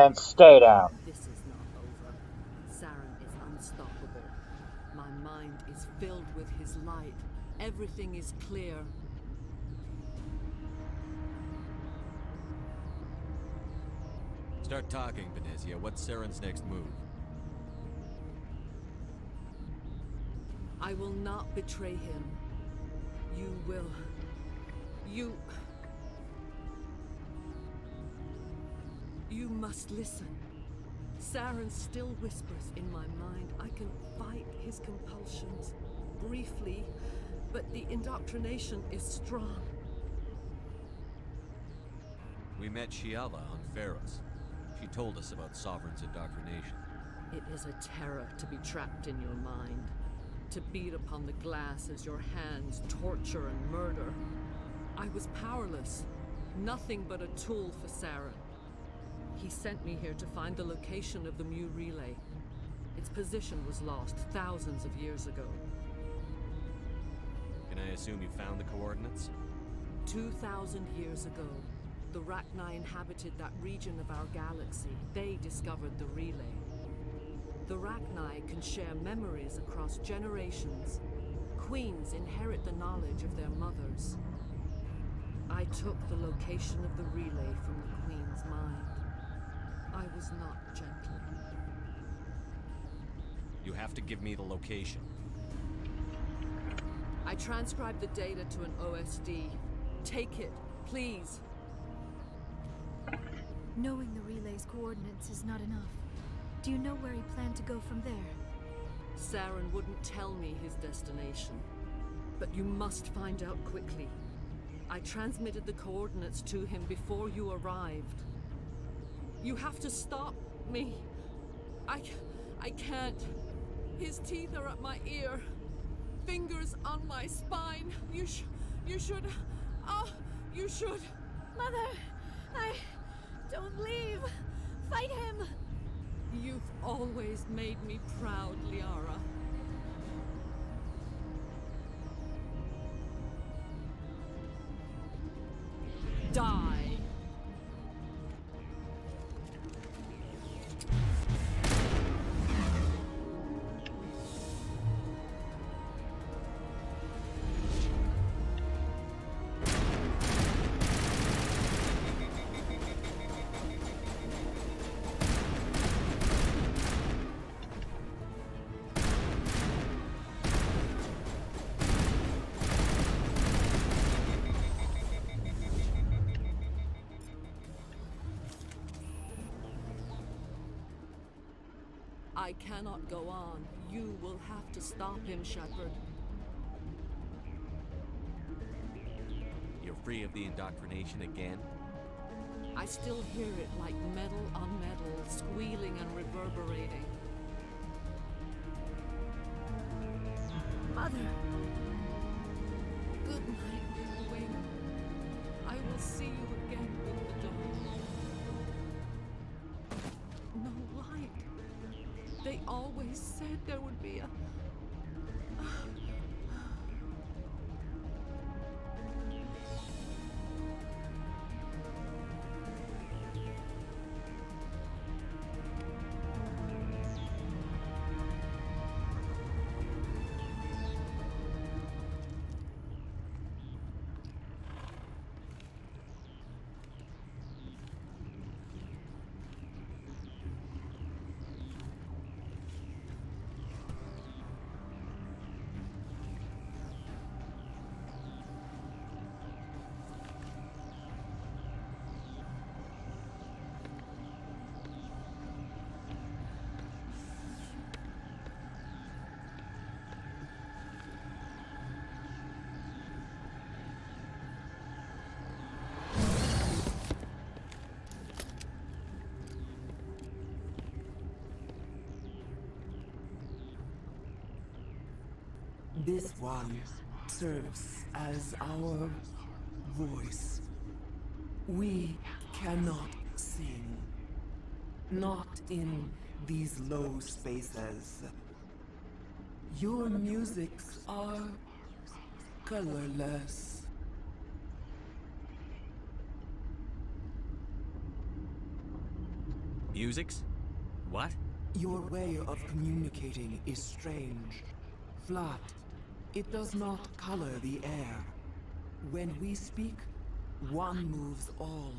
And stay down.
This is not over. Saren is unstoppable. My mind is filled with his light. Everything is clear.
Start talking, Venezia. What's Saren's next move?
I will not betray him. You will. You must listen. Saren still whispers in my mind. I can fight his compulsions briefly, but the indoctrination is strong.
We met Shiala on Pharos. She told us about Sovereign's indoctrination.
It is a terror to be trapped in your mind. To beat upon the glass as your hands torture and murder. I was powerless. Nothing but a tool for Saren. He sent me here to find the location of the Mu relay. Its position was lost thousands of years ago.
Can I assume you found the coordinates?
2,000 years ago, the Rachni inhabited that region of our galaxy. They discovered the relay. The Rachni can share memories across generations. Queens inherit the knowledge of their mothers. I took the location of the relay from the Queen's mind. I was not gentle.
You have to give me the location.
I transcribed the data to an OSD. Take it, please.
Knowing the relay's coordinates is not enough. Do you know where he planned to go from there?
Saren wouldn't tell me his destination. But you must find out quickly. I transmitted the coordinates to him before you arrived. You have to stop me. I can't. His teeth are at my ear. Fingers on my spine. You should. Oh, you should.
Mother, don't leave. Fight him.
You've always made me proud, Liara. Die. I cannot go on. You will have to stop him, Shepard.
You're free of the indoctrination again?
I still hear it like metal on metal, squealing and reverberating.
Mother.
Good night, little wing. I will see you again with the dawn. No light. They always said there would be a...
This one serves as our voice. We cannot sing. Not in these low spaces. Your musics are colorless.
Musics? What?
Your way of communicating is strange. Flat. It does not color the air. When we speak, one moves all.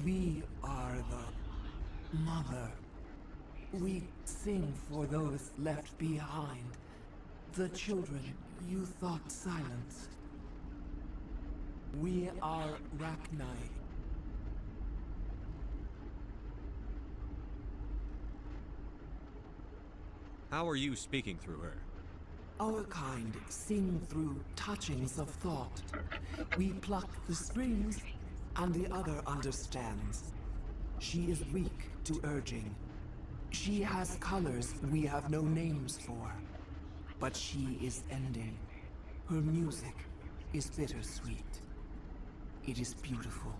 We are the mother. We sing for those left behind. The children you thought silenced. We are Rachni.
How are you speaking through her?
Our kind sing through touchings of thought. We pluck the strings, and the other understands. She is weak to urging. She has colors we have no names for. But she is ending. Her music is bittersweet. It is beautiful.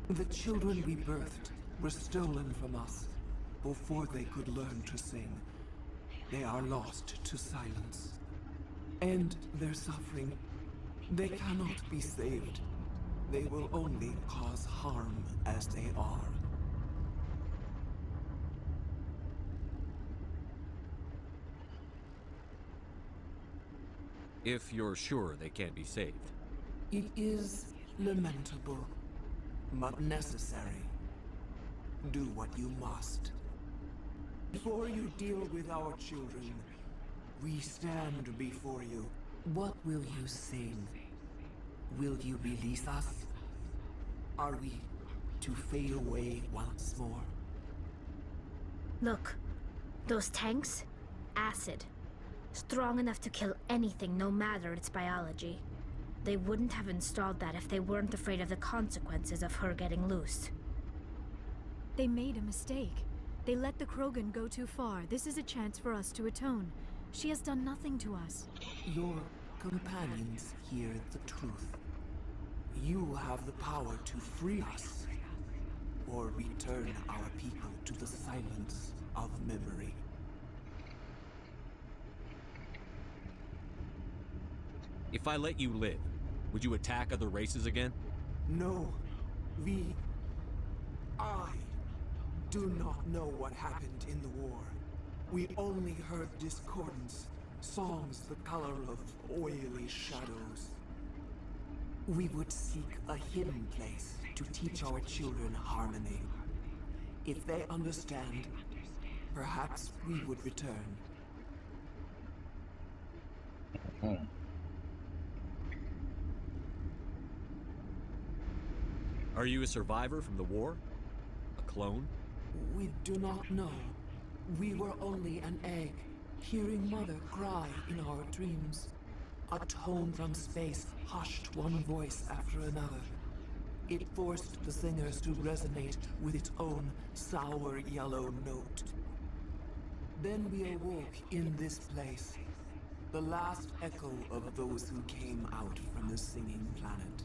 The children we birthed were stolen from us before they could learn to sing. They are lost to silence. And their suffering, they cannot be saved. They will only cause harm as they are.
If you're sure they can't be saved.
It is lamentable, but necessary. Do what you must. Before you deal with our children, we stand before you. What will you sing? Will you release us? Are we to fade away once more?
Look, those tanks? Acid. Strong enough to kill anything, no matter its biology. They wouldn't have installed that if they weren't afraid of the consequences of her getting loose.
They made a mistake. They let the Krogan go too far. This is a chance for us to atone. She has done nothing to us.
Your companions hear the truth. You have the power to free us, or return our people to the silence of memory.
If I let you live, would you attack other races again?
No, I do not know what happened in the war. We only heard discordance, songs the color of oily shadows. We would seek a hidden place to teach our children harmony. If they understand, perhaps we would return.
Are you a survivor from the war? A clone?
We do not know. We were only an egg, hearing Mother cry in our dreams. A tone from space hushed one voice after another. It forced the singers to resonate with its own sour yellow note. Then we awoke in this place, the last echo of those who came out from the singing planet.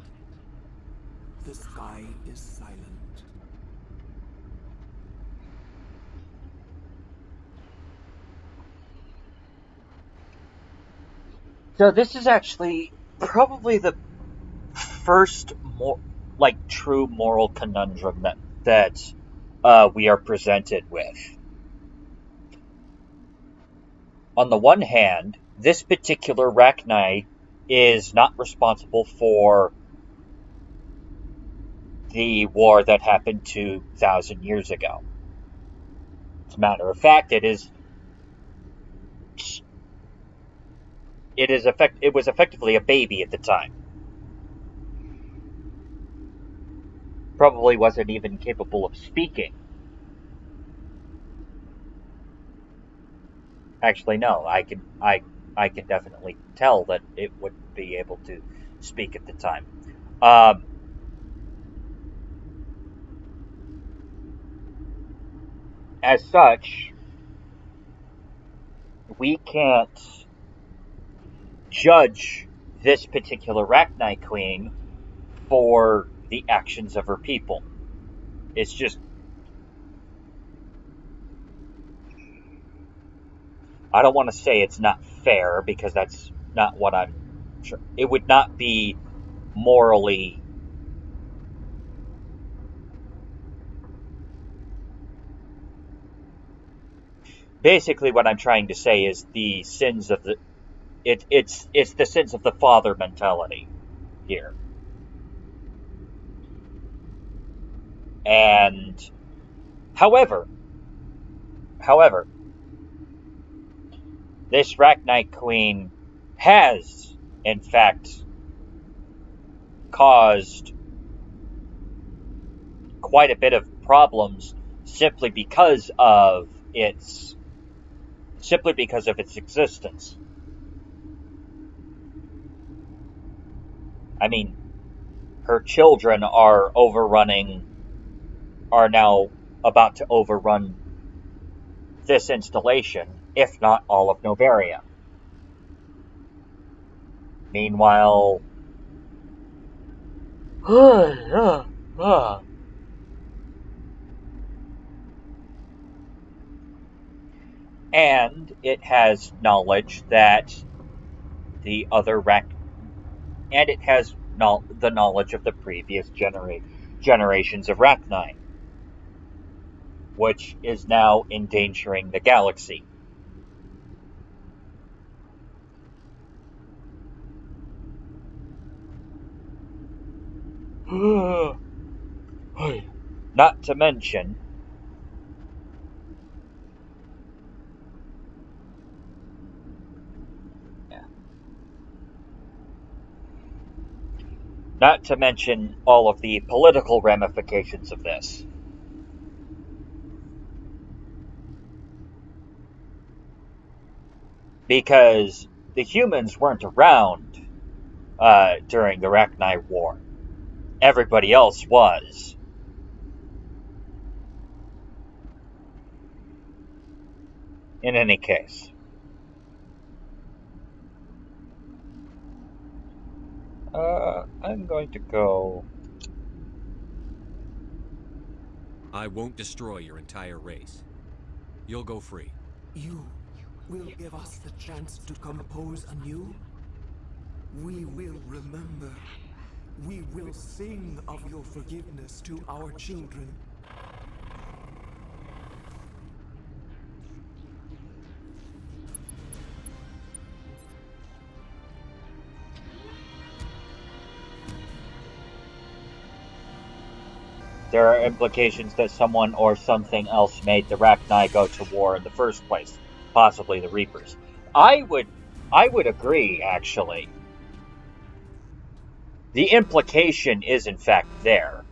The sky is silent.
So this is actually probably the first true moral conundrum that we are presented with. On the one hand, this particular Rachni is not responsible for the war that happened 2,000 years ago. As a matter of fact, it was effectively a baby at the time. Probably wasn't even capable of speaking. Actually, no. I can definitely tell that it wouldn't be able to speak at the time. As such, we can't judge this particular Rachni queen for the actions of her people. It's just, I don't want to say it's not fair, because that's not what I'm sure. It would not be morally basically what I'm trying to say is the sins of the it's the sins of the father mentality here. And however, this Arachnite Queen has, in fact, caused quite a bit of problems simply because of its existence. I mean, her children are now about to overrun this installation, if not all of Noveria. Meanwhile, and it has knowledge that the the knowledge of the previous generations of Rachni, which is now endangering the galaxy. Not to mention, all of the political ramifications of this. Because the humans weren't around during the Rachni War. Everybody else was. In any case. I'm going to go...
I won't destroy your entire race. You'll go free.
You will give us the chance to compose anew? We will remember. We will sing of your forgiveness to our children.
There are implications that someone or something else made the Rachni go to war in the first place, possibly the Reapers. I would agree, actually. The implication is in fact there.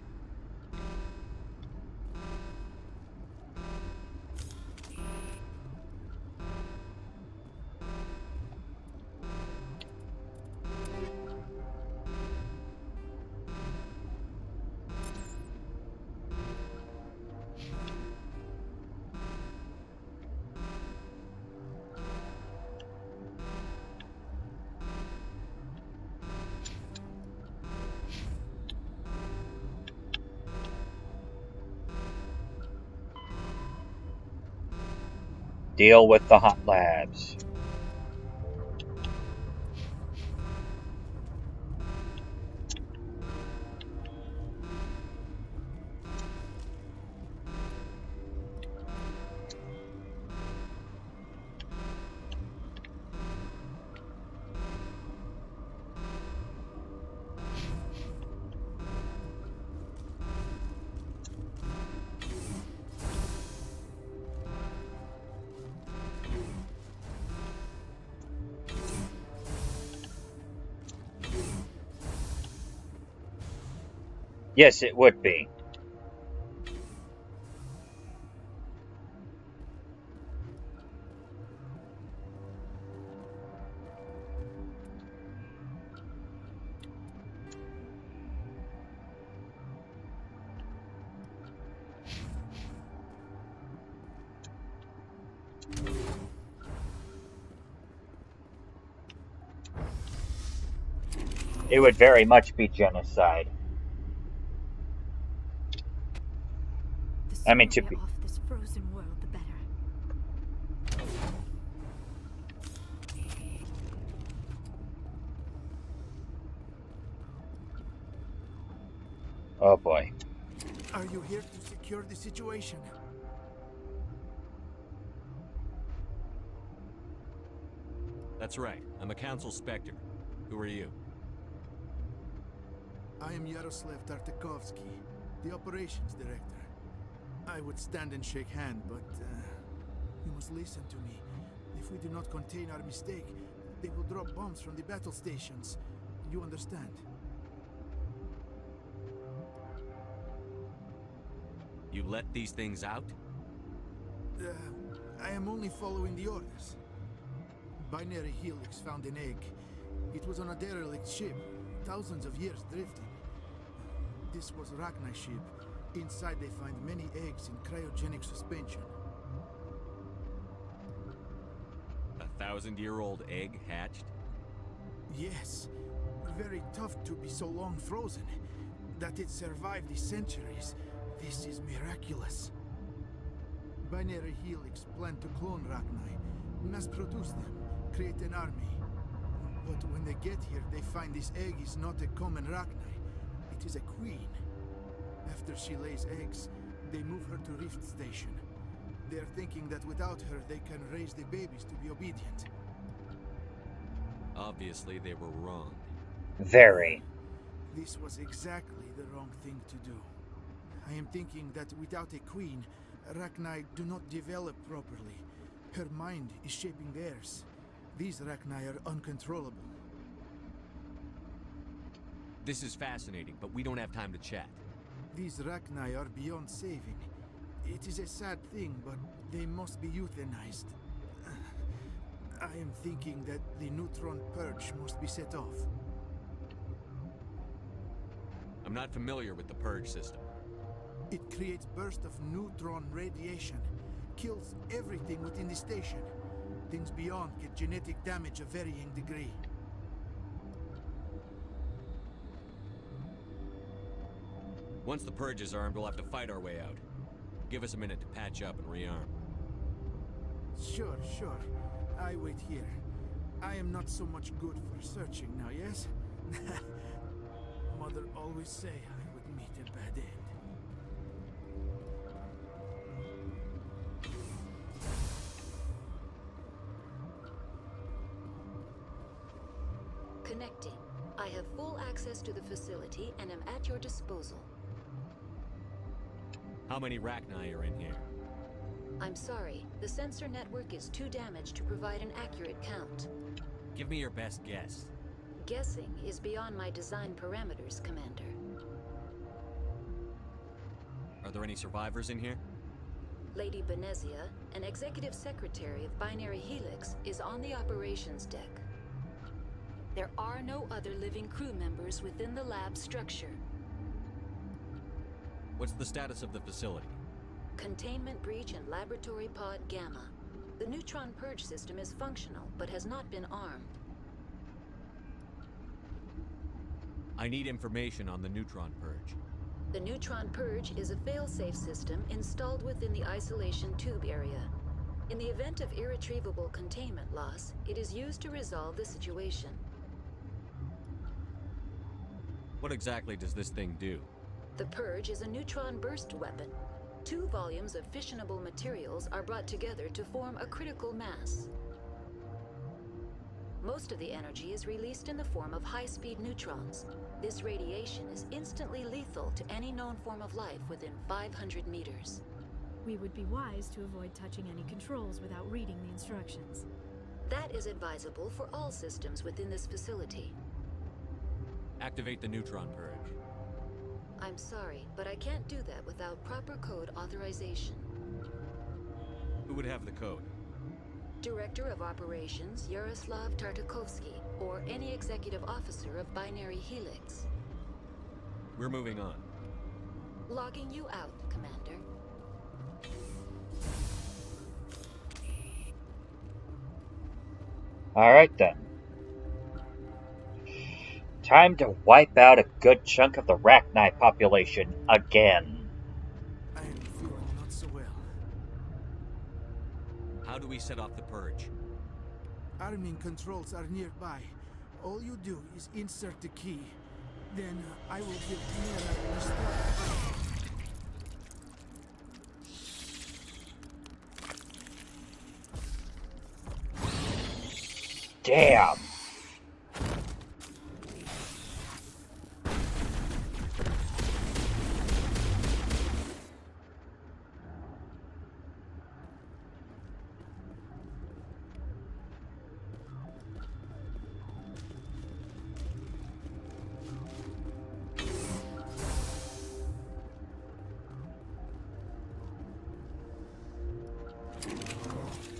Deal with the hot labs. Yes, it would be. It would very much be genocide. I mean, to be...
off this frozen world, the better.
Oh boy.
Are you here to secure the situation?
That's right. I'm a Council Spectre. Who are you?
I am Yaroslav Tartakovsky, the operations director. I would stand and shake hand, but you must listen to me. If we do not contain our mistake, they will drop bombs from the battle stations. You understand?
You let these things out?
I am only following the orders. Binary Helix found an egg. It was on a derelict ship, thousands of years drifting. This was Rachni ship. Inside they find many eggs in cryogenic suspension.
1,000-year-old egg hatched?
Yes. Very tough to be so long frozen. That it survived the centuries. This is miraculous. Binary Helix planned to clone Rachni, mass produce them, create an army. But when they get here, they find this egg is not a common Rachni. It is a queen. After she lays eggs, they move her to Rift Station. They are thinking that without her, they can raise the babies to be obedient.
Obviously, they were wrong.
Very.
This was exactly the wrong thing to do. I am thinking that without a queen, Rachni do not develop properly. Her mind is shaping theirs. These Rachni are uncontrollable.
This is fascinating, but we don't have time to chat.
These Rachni are beyond saving. It is a sad thing, but they must be euthanized. I am thinking that the neutron purge must be set off.
I'm not familiar with the purge system.
It creates bursts of neutron radiation, kills everything within the station. Things beyond get genetic damage of varying degree.
Once the purge is armed, we'll have to fight our way out. Give us a minute to patch up and rearm.
Sure. I wait here. I am not so much good for searching now, yes? Mother always say I would meet a bad end.
Connecting. I have full access to the facility and am at your disposal.
How many Rachni are in here?
I'm sorry, the sensor network is too damaged to provide an accurate count.
Give me your best guess.
Guessing is beyond my design parameters, Commander.
Are there any survivors in here?
Lady Benezia, an executive secretary of Binary Helix, is on the operations deck. There are no other living crew members within the lab structure.
What's the status of the facility?
Containment breach in Laboratory Pod Gamma. The neutron purge system is functional, but has not been armed.
I need information on the neutron purge.
The neutron purge is a fail-safe system installed within the isolation tube area. In the event of irretrievable containment loss, it is used to resolve the situation.
What exactly does this thing do?
The purge is a neutron burst weapon. 2 volumes of fissionable materials are brought together to form a critical mass. Most of the energy is released in the form of high-speed neutrons. This radiation is instantly lethal to any known form of life within 500 meters.
We would be wise to avoid touching any controls without reading the instructions.
That is advisable for all systems within this facility.
Activate the neutron purge.
I'm sorry, but I can't do that without proper code authorization.
Who would have the code?
Director of Operations Yaroslav Tartakovsky, or any executive officer of Binary Helix.
We're moving on.
Logging you out, Commander.
Alright then. Time to wipe out a good chunk of the Rachni population again.
I am feeling not so well.
How do we set off the purge?
Arming controls are nearby. All you do is insert the key. Then I will give Mira a start.
Damn!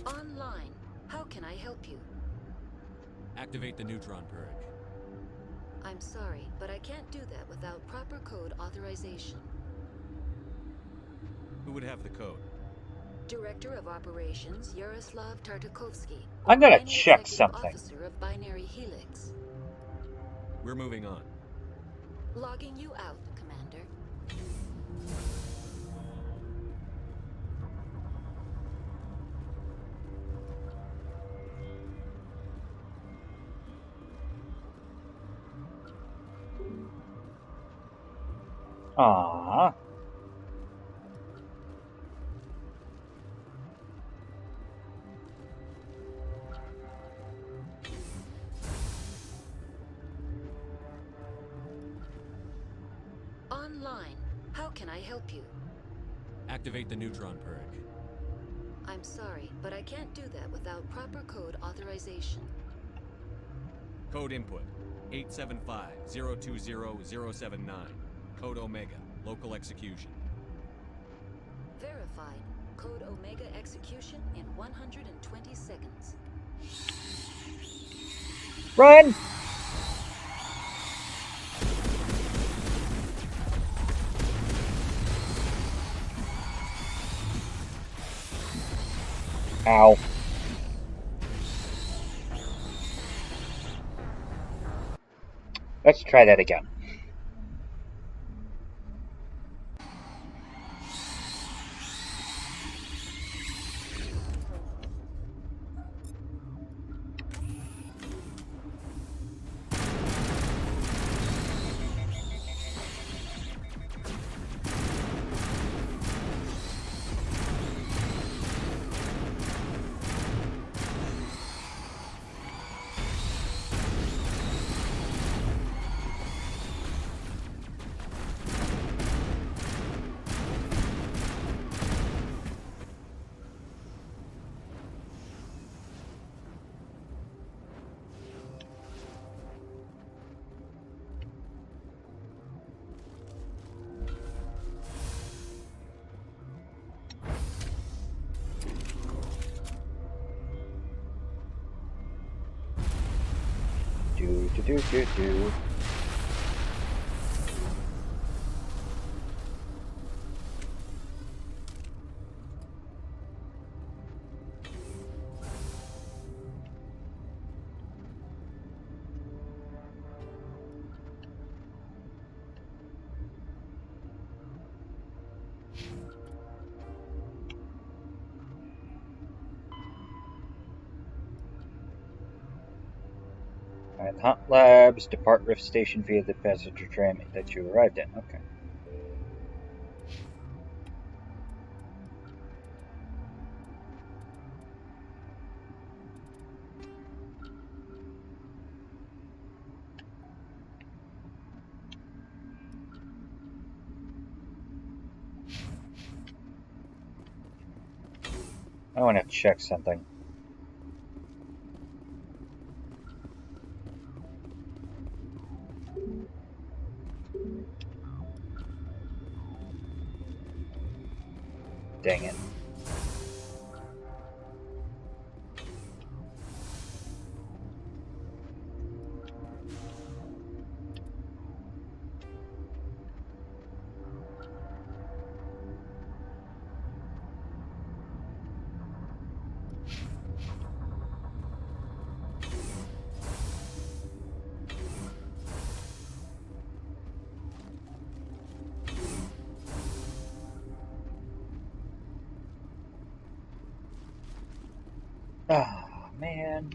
Online. How can I help you?
Activate the neutron purge.
I'm sorry, but I can't do that without proper code authorization.
Who would have the code?
Director of Operations Yaroslav Tartakovsky.
I'm gonna
Any
check
executive
something.
officer of Binary Helix.
We're moving on.
Logging you out, Commander.
Aww.
Online. How can I help you?
Activate the neutron purge.
I'm sorry, but I can't do that without proper code authorization.
Code input 875-020-079. Code Omega. Local execution.
Verified. Code Omega execution in 120 seconds.
Run! Ow. Let's try that again. Do. Alright, Hunt Labs, depart Rift Station via the passenger tram that you arrived in. Okay. I want to check something. Dang it. Ah, man.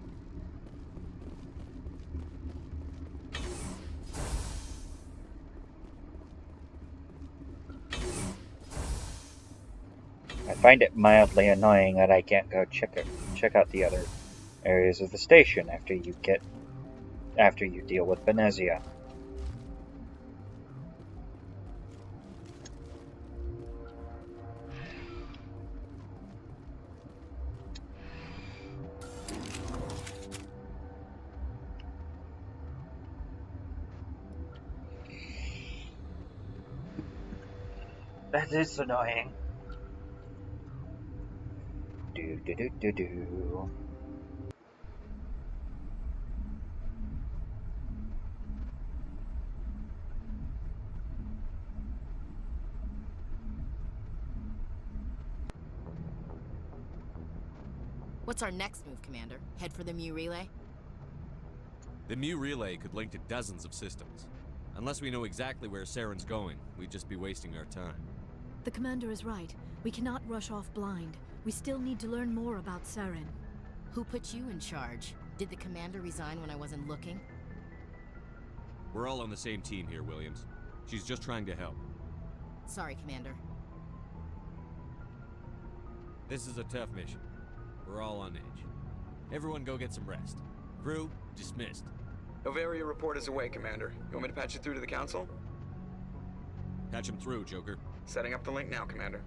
I find it mildly annoying that I can't go check out the other areas of the station after you deal with Venezia. That is annoying. Do.
What's our next move, Commander? Head for the Mu Relay?
The Mu Relay could link to dozens of systems. Unless we know exactly where Saren's going, we'd just be wasting our time.
The commander is right. We cannot rush off blind. We still need to learn more about Saren.
Who put you in charge? Did the commander resign when I wasn't looking?
We're all on the same team here, Williams. She's just trying to help.
Sorry, Commander.
This is a tough mission. We're all on edge. Everyone go get some rest. Crew, dismissed.
Noveria report is away, Commander. You want me to patch you through to the Council?
Patch him through, Joker.
Setting up the link now, Commander.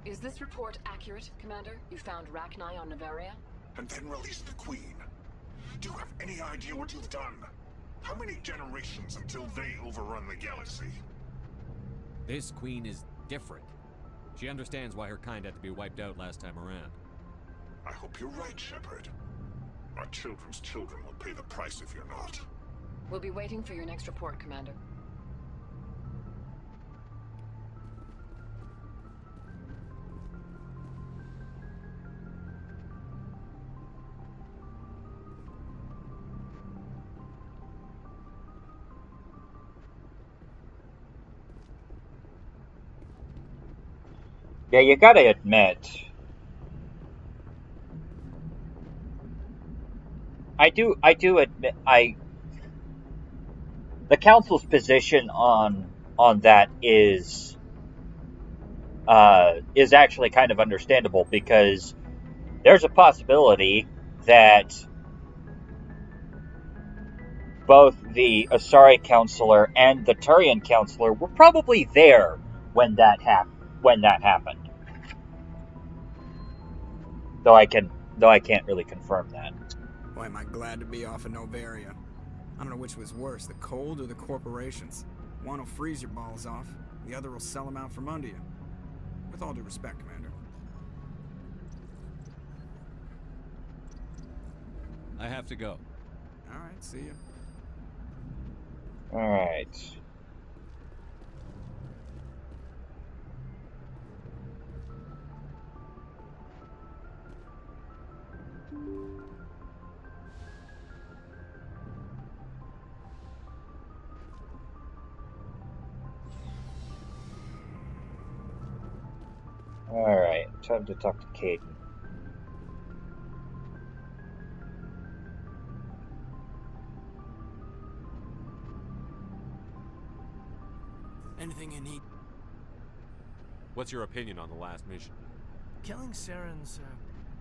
Is this report accurate, Commander? You found Rachni on Noveria?
And then released the Queen. Do you have any idea what you've done? How many generations until they overrun the galaxy?
This Queen is different. She understands why her kind had to be wiped out last time around.
I hope you're right, Shepard. Our children's children will pay the price if you're not.
We'll be waiting for your next report, Commander.
Yeah, you gotta admit, I do admit, the council's position on that is actually kind of understandable, because there's a possibility that both the Asari counselor and the Turian counselor were probably there when that happened. Though I can't really confirm that.
Boy, am I glad to be off of Noveria. I don't know which was worse, the cold or the corporations. One will freeze your balls off, the other will sell them out from under you. With all due respect, Commander.
I have to go.
Alright, see ya.
Alright. Alright, time to talk to Caden.
Anything you need?
What's your opinion on the last mission?
Killing Saren's,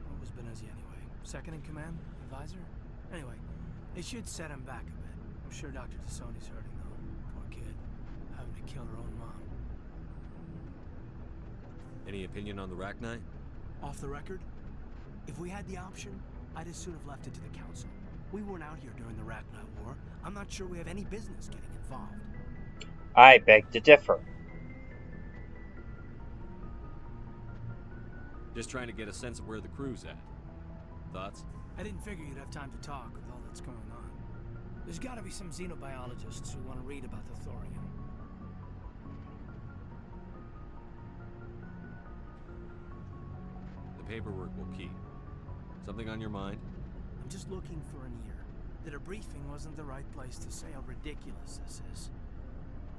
what was Benezi anyway? Second in command? Advisor? Anyway, it should set him back a bit. I'm sure Dr. Tassoni's hurting though. Poor kid. Having to kill her own mom.
Any opinion on the Rachni?
Off the record? If we had the option, I'd as soon have left it to the Council. We weren't out here during the Rachni War. I'm not sure we have any business getting involved.
I beg to differ.
Just trying to get a sense of where the crew's at. Thoughts?
I didn't figure you'd have time to talk with all that's going on. There's gotta be some xenobiologists who want to read about the Thorian.
The paperwork will keep. Something on your mind?
I'm just looking for an ear. That a briefing wasn't the right place to say how ridiculous this is.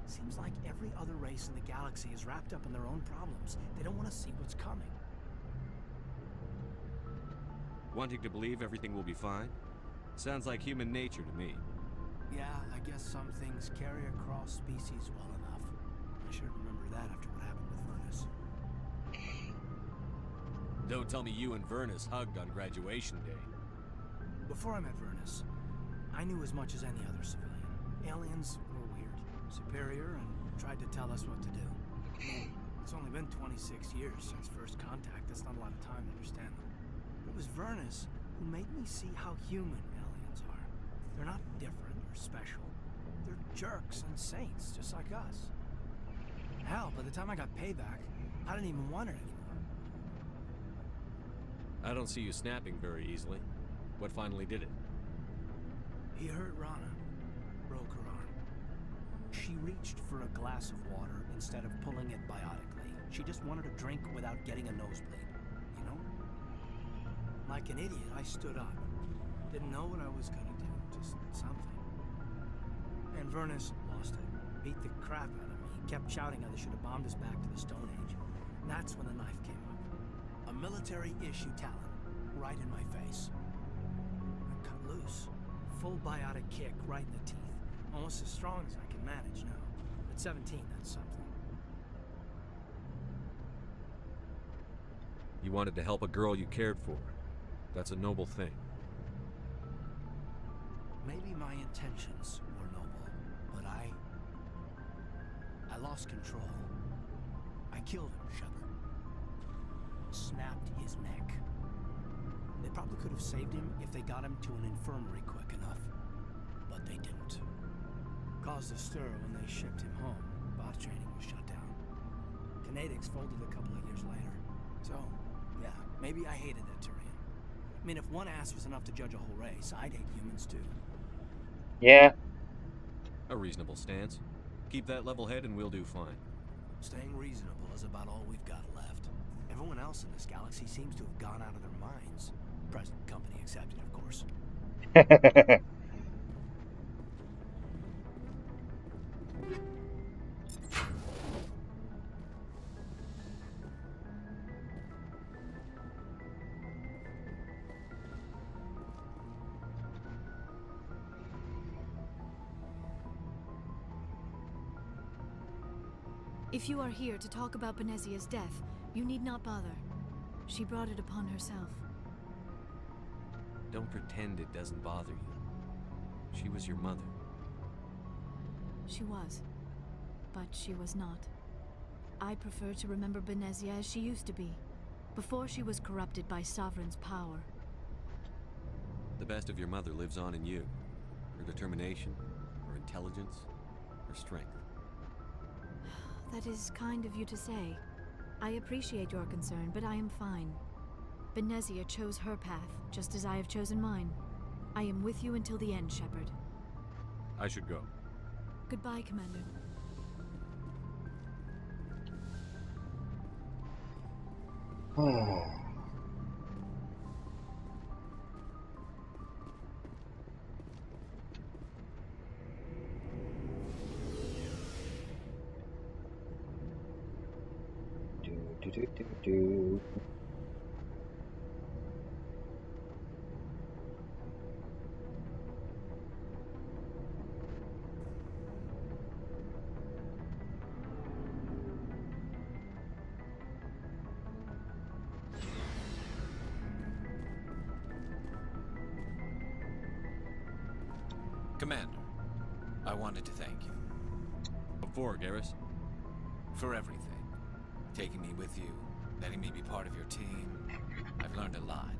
Seems like every other race in the galaxy is wrapped up in their own problems. They don't want to see what's coming.
Wanting to believe everything will be fine? Sounds like human nature to me.
Yeah, I guess some things carry across species well enough. I should remember that after what happened with Vernus.
Don't tell me you and Vernus hugged on graduation day.
Before I met Vernus, I knew as much as any other civilian. Aliens were weird, superior, and tried to tell us what to do. It's only been 26 years since first contact. That's not a lot of time to understand them. It was Vernus who made me see how human aliens are. They're not different or special. They're jerks and saints, just like us. Hell, by the time I got payback, I didn't even want it anymore.
I don't see you snapping very easily. What finally did it?
He hurt Rana. Broke her arm. She reached for a glass of water instead of pulling it biotically. She just wanted a drink without getting a nosebleed, you know? Like an idiot, I stood up. Didn't know what I was gonna do, just something. And Vernus lost it. Beat the crap out of me. Kept shouting how they should have bombed us back to the Stone Age. And that's when the knife came up. A military-issue talon, right in my face. I cut loose. Full biotic kick right in the teeth. Almost as strong as I can manage now. At 17, that's something.
You wanted to help a girl you cared for. That's a noble thing.
Maybe my intentions were noble, but I lost control. I killed him, Shepard. Snapped his neck. They probably could have saved him if they got him to an infirmary quick enough, but they didn't. Caused a stir when they shipped him home. Bot training was shut down. Kinetics folded a couple of years later. So, yeah, maybe I hated that Turian. I mean, if one ass was enough to judge a whole race, I'd hate humans too.
Yeah.
A reasonable stance. Keep that level head and we'll do fine.
Staying reasonable is about all we've got left. Everyone else in this galaxy seems to have gone out of their minds. Present company accepted, of course.
If you are here to talk about Benezia's death, you need not bother. She brought it upon herself.
Don't pretend it doesn't bother you. She was your mother.
She was. But she was not. I prefer to remember Benezia as she used to be, before she was corrupted by Sovereign's power.
The best of your mother lives on in you. Her determination, her intelligence, her strength.
That is kind of you to say. I appreciate your concern, but I am fine. Benezia chose her path, just as I have chosen mine. I am with you until the end, Shepard.
I should go.
Goodbye, Commander.
Do.
Commander, I wanted to thank you.
What for, Garrus?
For everything. Taking me with you, letting me be part of your team. I've learned a lot.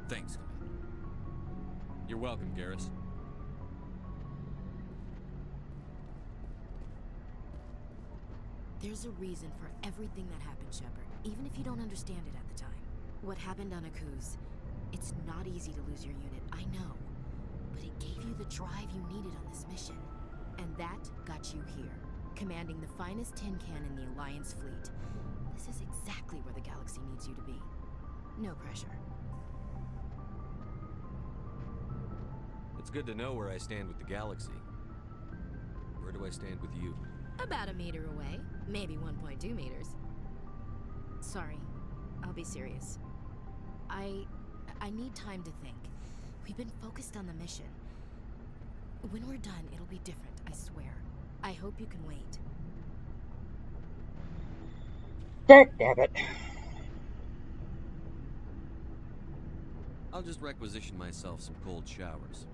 Thanks, Commander.
You're welcome, Garrus.
There's a reason for everything that happened, Shepard, even if you don't understand it at the time. What happened on Akuz, it's not easy to lose your unit, I know. But it gave you the drive you needed on this mission. And that got you here, commanding the finest tin can in the Alliance fleet. This is exactly where the galaxy needs you to be. No pressure.
It's good to know where I stand with the galaxy. Where do I stand with you?
About a meter away, maybe 1.2 meters. Sorry, I'll be serious. I need time to think. We've been focused on the mission. When we're done, it'll be different, I swear. I hope you can wait.
Damn it.
I'll just requisition myself some cold showers.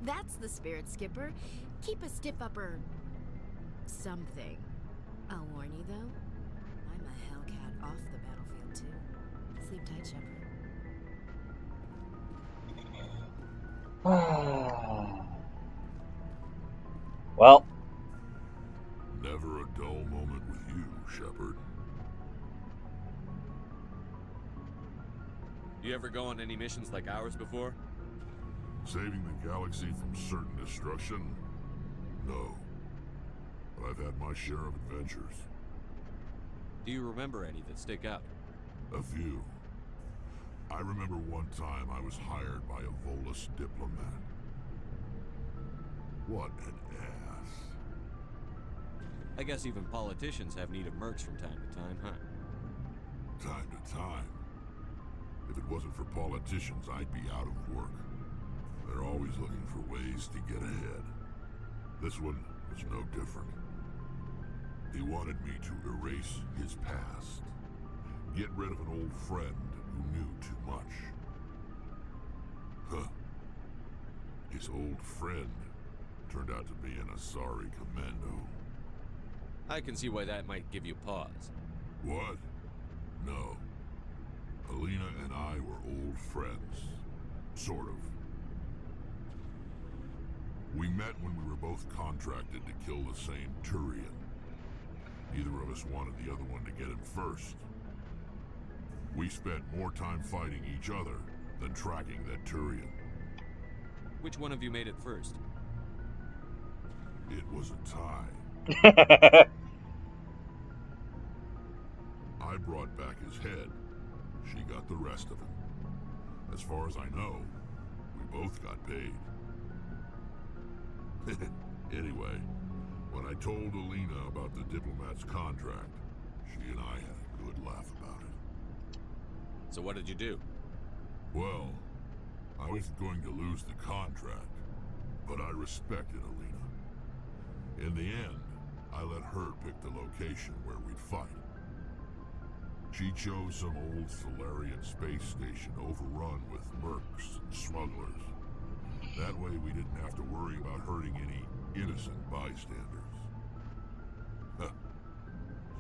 That's the spirit, Skipper. Keep a stiff upper... something. I'll warn you, though. I'm a Hellcat off the battlefield, too. Sleep tight, Shepard.
Well.
Never a dull moment with you, Shepard.
You ever go on any missions like ours before?
Saving the galaxy from certain destruction? No. But I've had my share of adventures.
Do you remember any that stick out?
A few. I remember one time I was hired by a Volus diplomat. What an ass.
I guess even politicians have need of mercs from time to time, huh?
Time to time. If it wasn't for politicians, I'd be out of work. They're always looking for ways to get ahead. This one was no different. He wanted me to erase his past. Get rid of an old friend who knew too much. Huh. His old friend turned out to be an Asari commando.
I can see why that might give you pause.
What? No. Alina and I were old friends. Sort of. We met when we were both contracted to kill the same Turian. Neither of us wanted the other one to get him first. We spent more time fighting each other than tracking that Turian.
Which one of you made it first?
It was a tie. I brought back his head. She got the rest of him. As far as I know, we both got paid. Anyway, when I told Alina about the diplomat's contract, she and I had a good laugh about it.
So what did you do?
Well, I wasn't going to lose the contract, but I respected Alina. In the end, I let her pick the location where we'd fight. She chose some old Solarian space station overrun with mercs and smugglers. That way we didn't have to worry about hurting any innocent bystanders.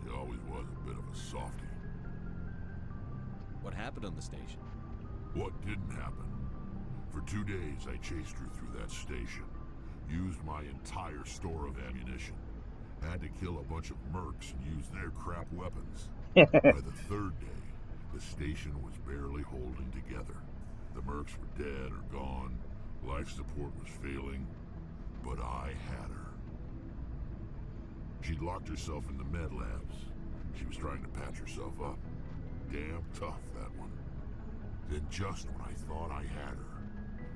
She always was a bit of a softie.
What happened on the station?
What didn't happen? For 2 days I chased her through that station. Used my entire store of ammunition. Had to kill a bunch of mercs and use their crap weapons. By the third day, the station was barely holding together. The mercs were dead or gone. Life support was failing. But I had her. She'd locked herself in the med labs. She was trying to patch herself up. Damn tough, that one. Then just when I thought I had her,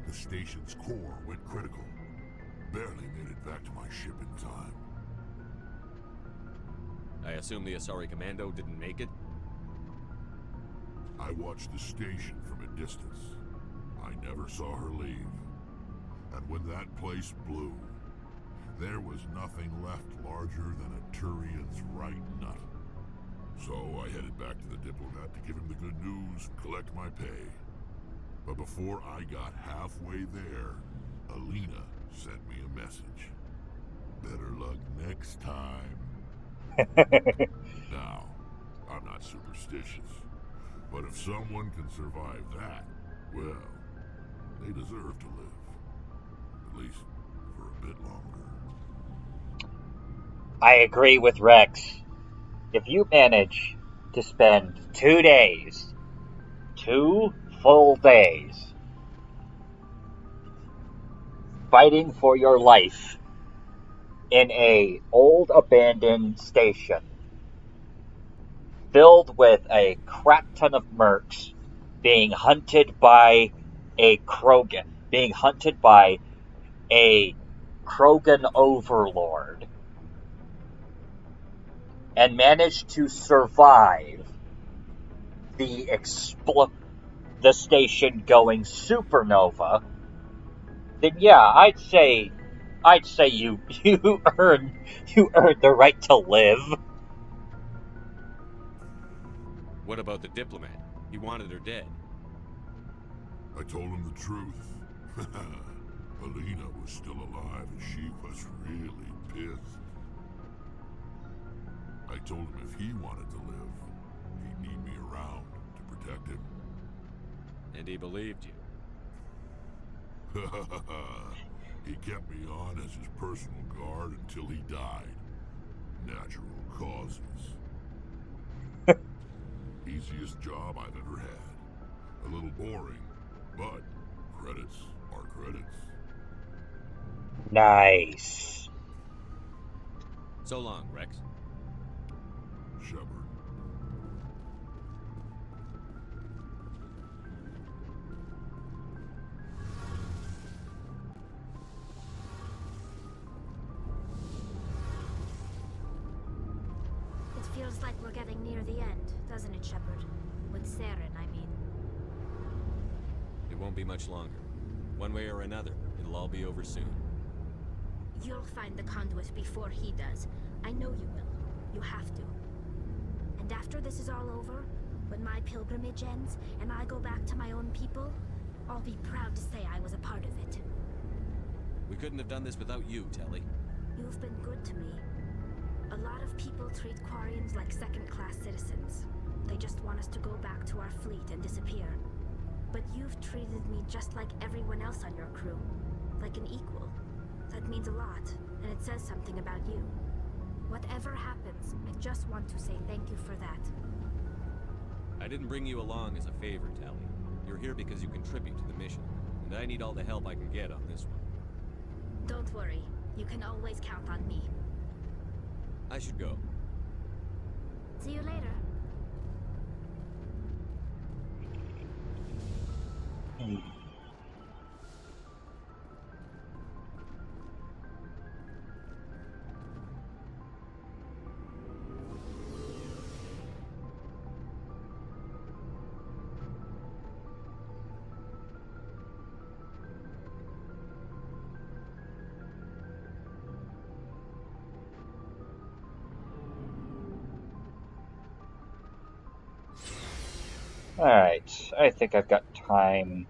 the station's core went critical. Barely made it back to my ship in time.
I assume the Asari Commando didn't make it?
I watched the station from a distance. I never saw her leave. And when that place blew, there was nothing left larger than a Turian's right nut. So I headed back to the diplomat to give him the good news and collect my pay. But before I got halfway there, Alina sent me a message. Better luck next time. Now, I'm not superstitious, but if someone can survive that, well, they deserve to live. At least for a bit longer.
I agree with Rex. If you manage to spend 2 days, 2 full days, fighting for your life in a old abandoned station filled with a crap ton of mercs being hunted by a Krogan, being hunted by a Krogan overlord, and managed to survive the station going supernova, then yeah, I'd say you earned the right to live.
What about the diplomat? He wanted her dead.
I told him the truth. Alina was still alive and she was really pissed. I told him if he wanted to live, he'd need me around to protect him.
And he believed you.
He kept me on as his personal guard until he died. Natural causes. Easiest job I've ever had. A little boring, but credits are credits.
Nice.
So long, Rex.
Shepard.
It feels like we're getting near the end, doesn't it, Shepard? With Saren, I mean.
It won't be much longer. One way or another, it'll all be over soon.
You'll find the conduit before he does. I know you will. You have to. And after this is all over, when my pilgrimage ends, and I go back to my own people, I'll be proud to say I was a part of it.
We couldn't have done this without you, Telly.
You've been good to me. A lot of people treat Quarians like second-class citizens. They just want us to go back to our fleet and disappear. But you've treated me just like everyone else on your crew. Like an equal. That means a lot, and it says something about you. Whatever happens, I just want to say thank you for that.
I didn't bring you along as a favor, Telly. You're here because you contribute to the mission, and I need all the help I can get on this one.
Don't worry. You can always count on me.
I should go.
See you later.
Alright, I think I've got time.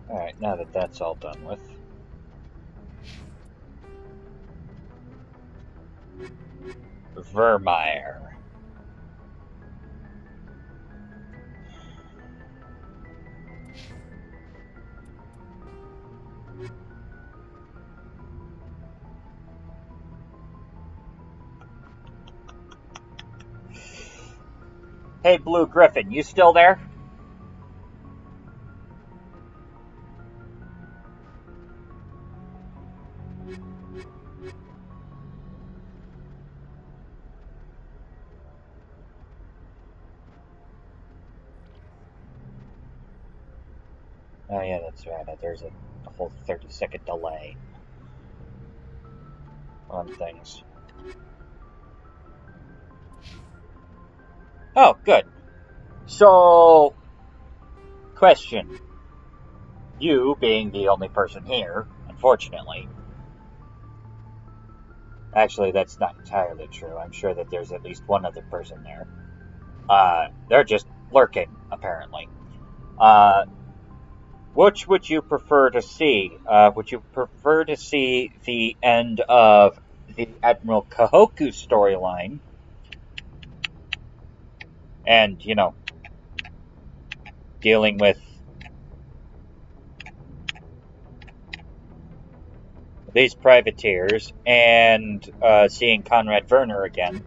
Alright, now that that's all done with. Vermeer. Hey, Blue Griffin, you still there? Oh yeah, that's right. There's a whole 30-second delay on things. Oh, good. So, question. You being the only person here, unfortunately. Actually, that's not entirely true. I'm sure that there's at least one other person there. They're just lurking, apparently. Which would you prefer to see? Would you prefer to see the end of the Admiral Kahoku storyline? And, you know, dealing with these privateers and seeing Conrad Werner again?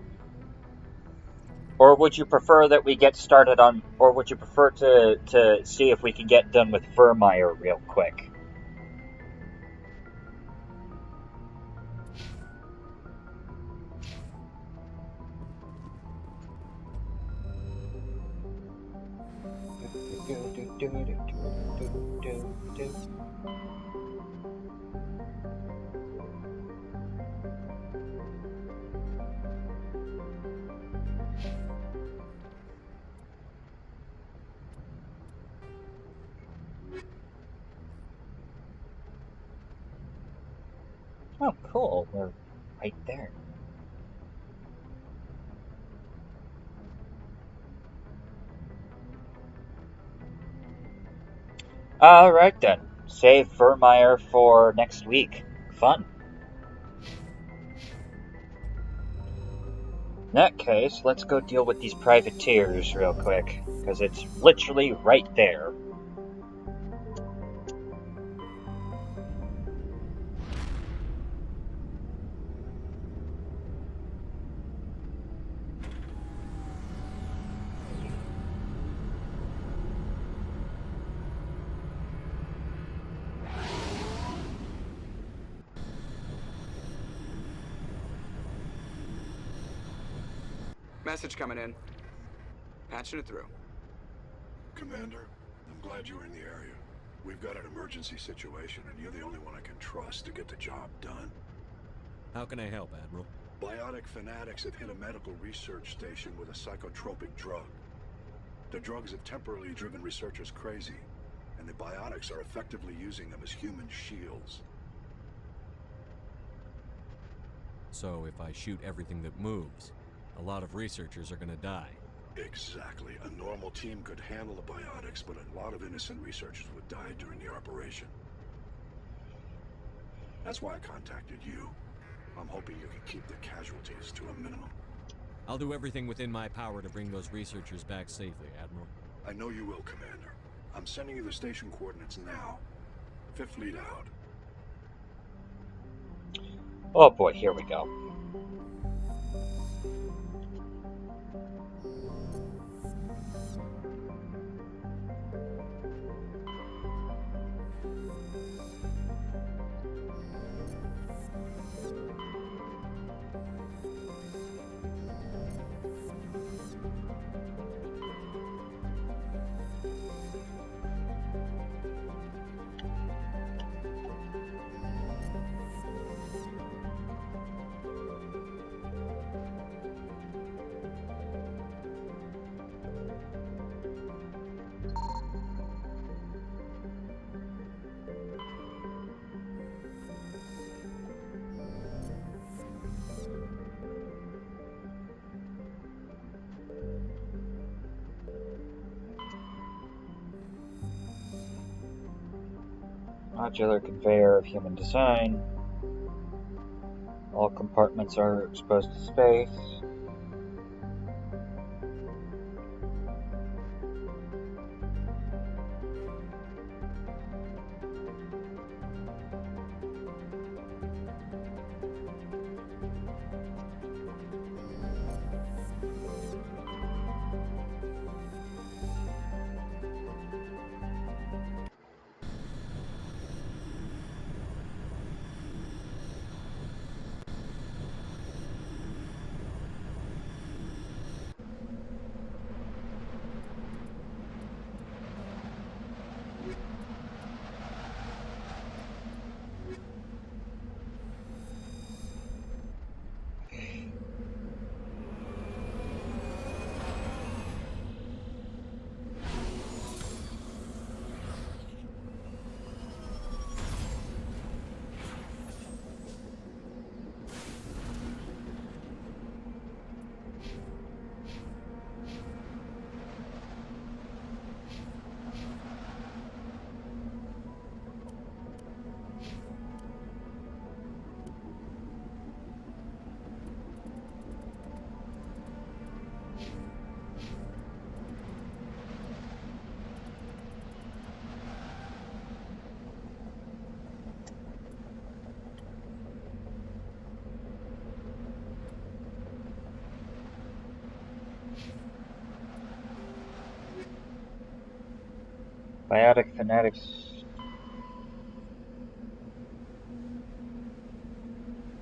Or would you prefer that we get started on, or would you prefer to see if we can get done with Vermeer real quick? Oh, cool. We're right there. Alright then. Save Vermeer for next week. Fun. In that case, let's go deal with these privateers real quick, because it's literally right there.
Message coming in. Patching it through.
Commander, I'm glad you were in the area. We've got an emergency situation, and you're the only one I can trust to get the job done.
How can I help, Admiral?
Biotic fanatics have hit a medical research station with a psychotropic drug. The drugs have temporarily driven researchers crazy, and the biotics are effectively using them as human shields.
So if I shoot everything that moves, a lot of researchers are gonna die.
Exactly. A normal team could handle the biotics, but a lot of innocent researchers would die during the operation. That's why I contacted you. I'm hoping you can keep the casualties to a minimum.
I'll do everything within my power to bring those researchers back safely, Admiral.
I know you will, Commander. I'm sending you the station coordinates now. Fifth Fleet out.
Oh boy, here we go. Modular conveyor of human design. All compartments are exposed to space. Biotic fanatics.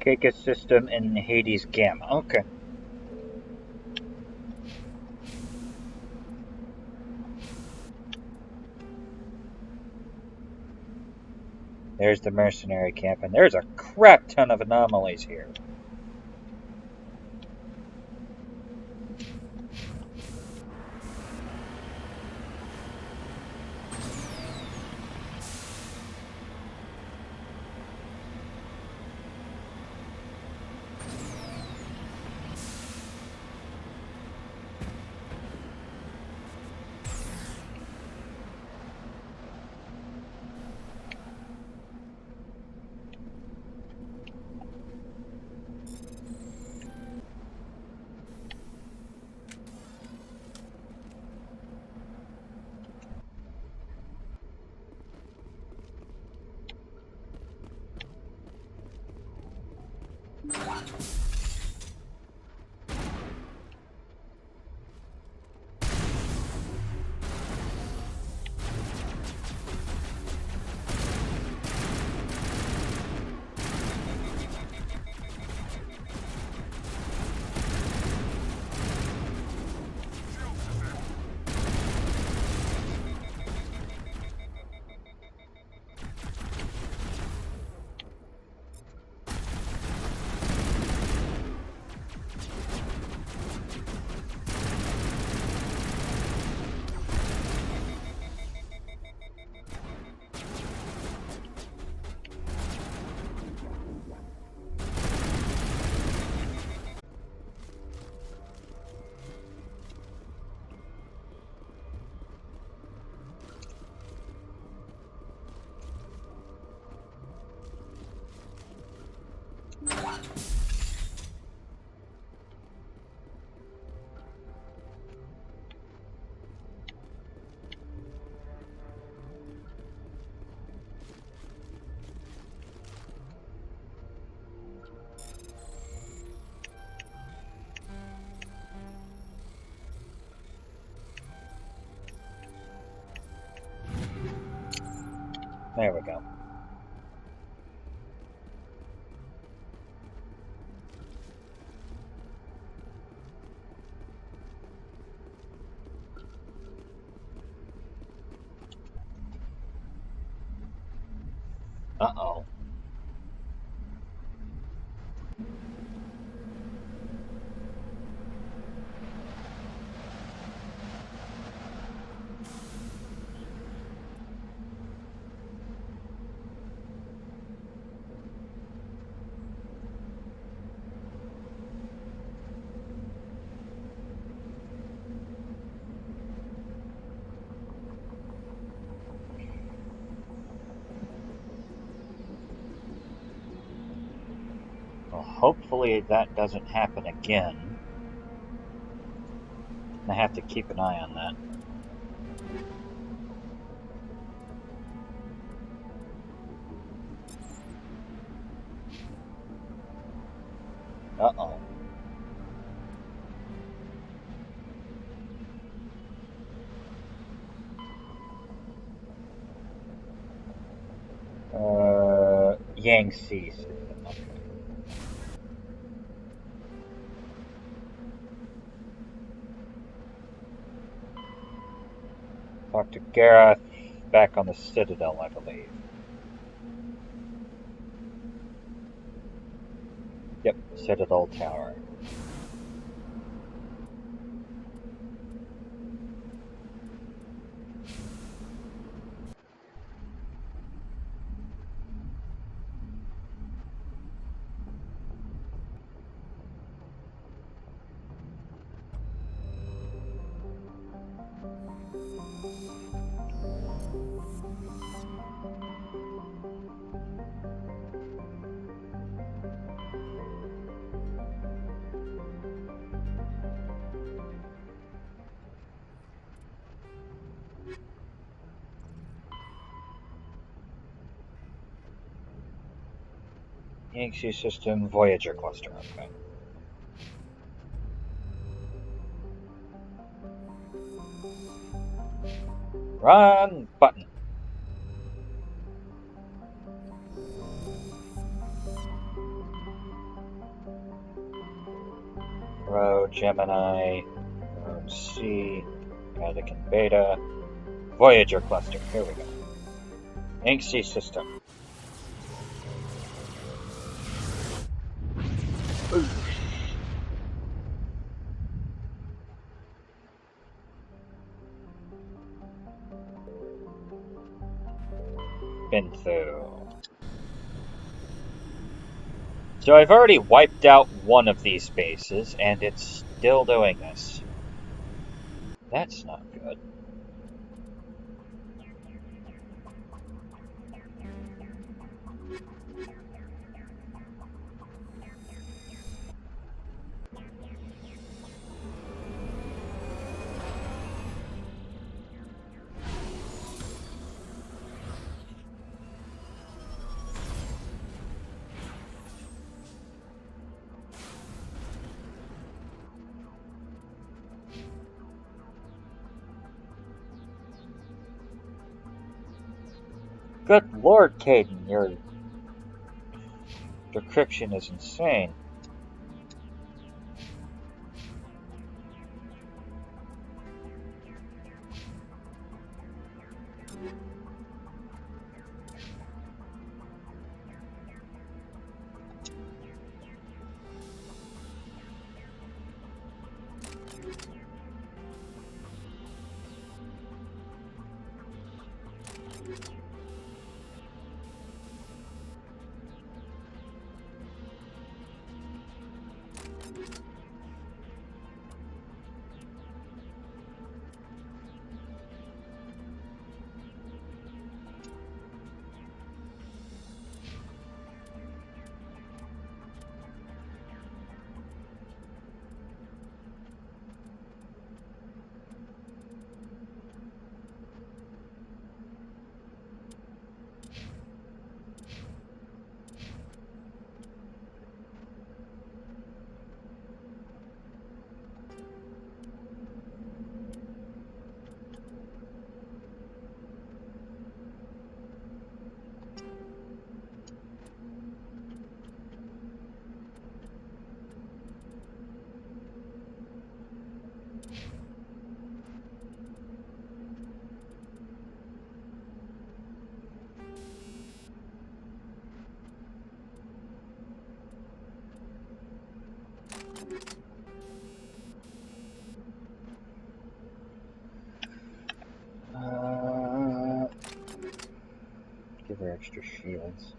Keika system in Hades Gamma. Okay. There's the mercenary camp, and there's a crap ton of anomalies here. There we go. Uh-oh. Well, hopefully that doesn't happen again. I have to keep an eye on that. Uh-oh. Yangtze system. Okay. Dr. Gareth back on the Citadel, I believe. Yep, Citadel Tower. Yangtze system, Voyager cluster, okay. Run button. Rho, Gemini, Rho C, Vatican Beta, Voyager cluster. Here we go. Yangtze system. Been through. So I've already wiped out one of these bases, and it's still doing this. That's not good. Good lord, Caden, your decryption is insane. Give her extra shields.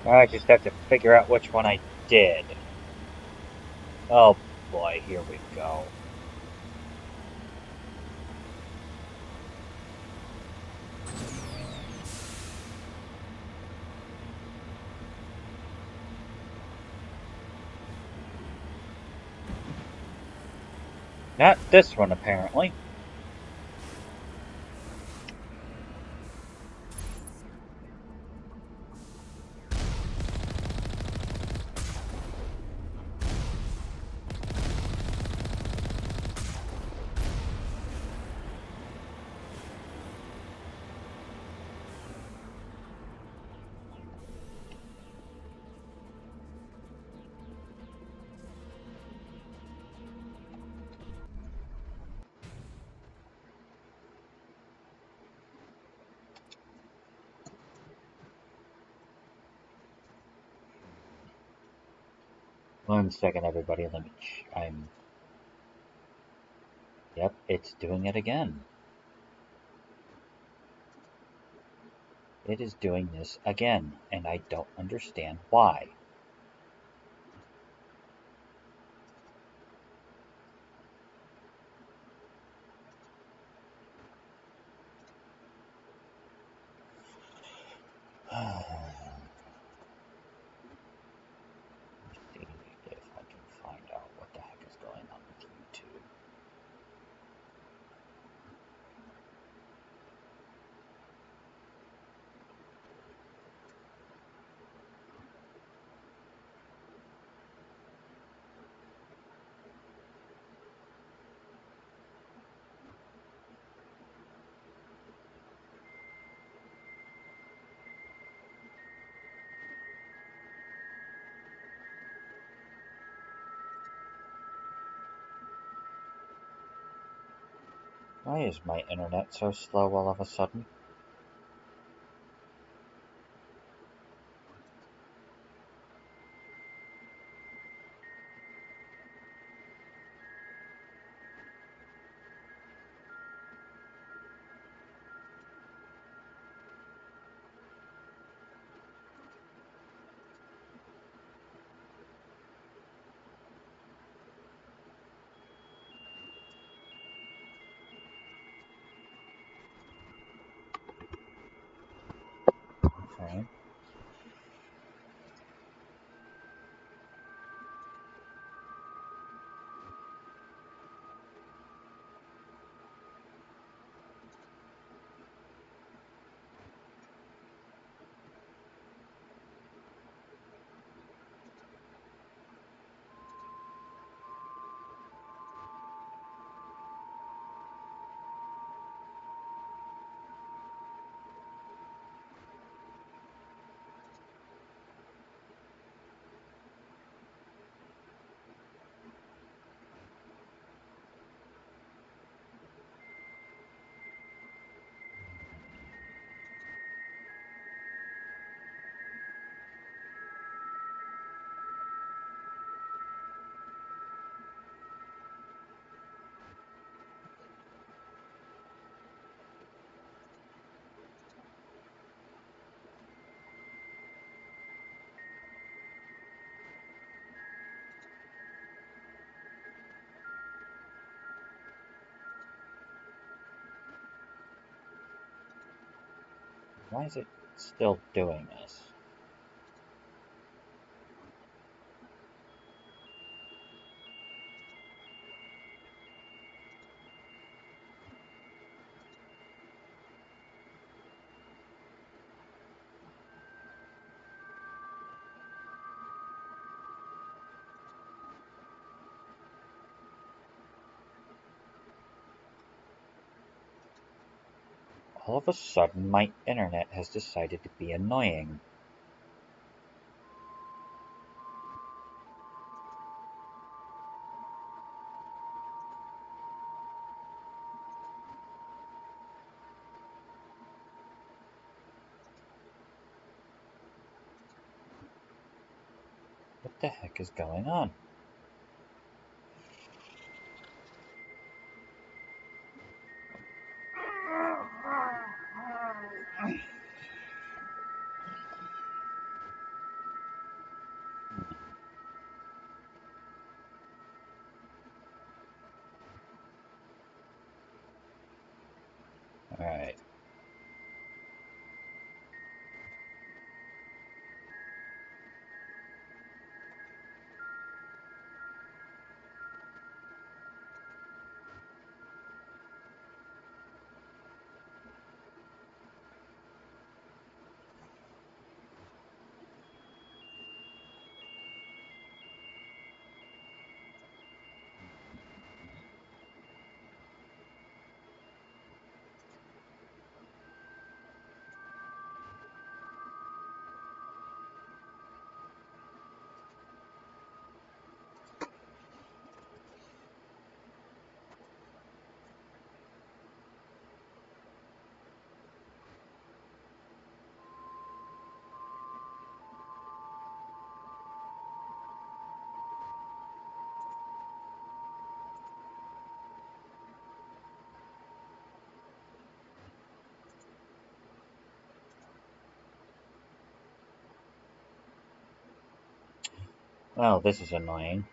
I just have to figure out which one I did. Oh boy, here we go. Not this one, apparently. One second, everybody. Yep, it's doing it again. It is doing this again, and I don't understand why. See if I can find out what the heck is going on with YouTube. Why is my internet so slow all of a sudden? Okay. Why is it still doing this? All of a sudden, my internet has decided to be annoying. What the heck is going on? Alright. Well, this is annoying.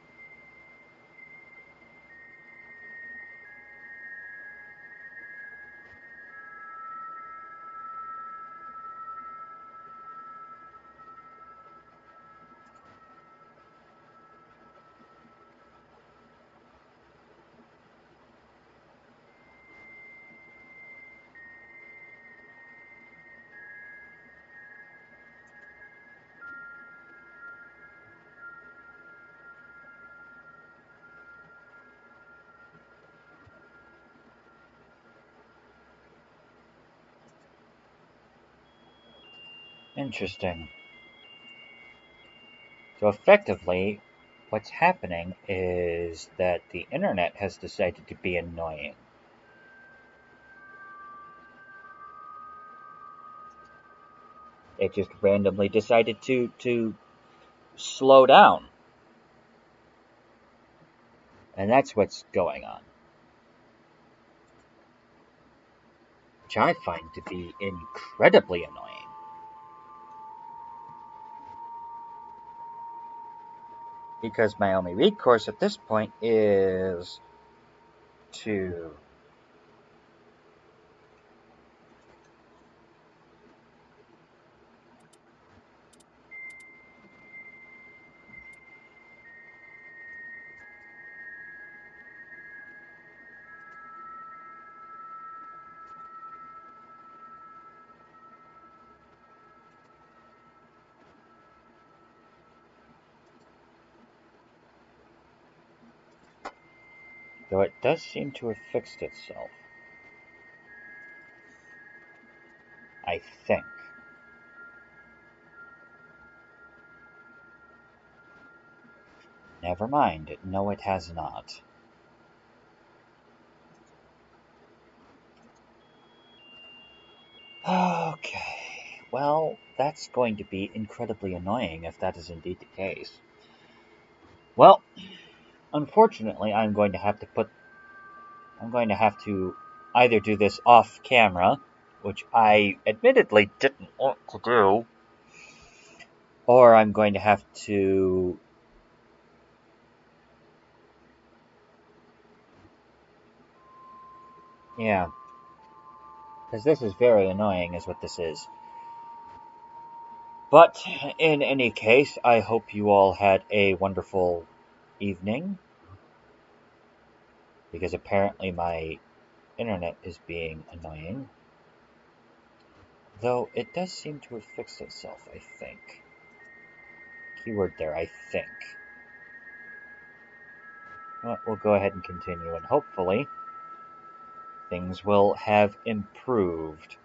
Interesting. So effectively, what's happening is that the internet has decided to be annoying. It just randomly decided to slow down. And that's what's going on. Which I find to be incredibly annoying. Because my only recourse at this point is to though it does seem to have fixed itself. I think. Never mind. No, it has not. Okay. Well, that's going to be incredibly annoying if that is indeed the case. Well, unfortunately, I'm going to have to either do this off camera, which I admittedly didn't want to do, or I'm going to have to yeah, because this is very annoying is what this is. But in any case, I hope you all had a wonderful evening, because apparently my internet is being annoying. Though it does seem to have fixed itself, I think. Keyword there, I think. Well, we'll go ahead and continue, and hopefully things will have improved.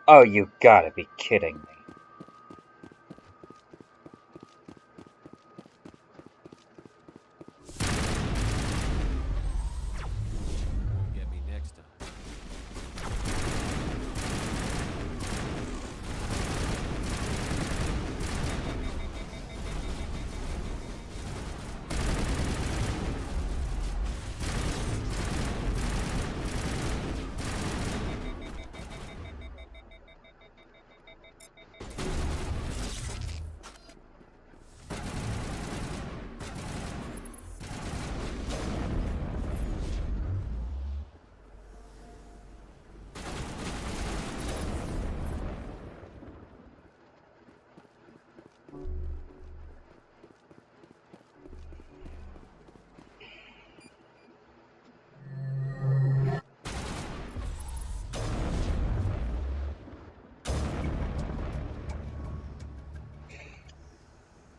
Oh, you gotta be kidding me.
Won't get me next time.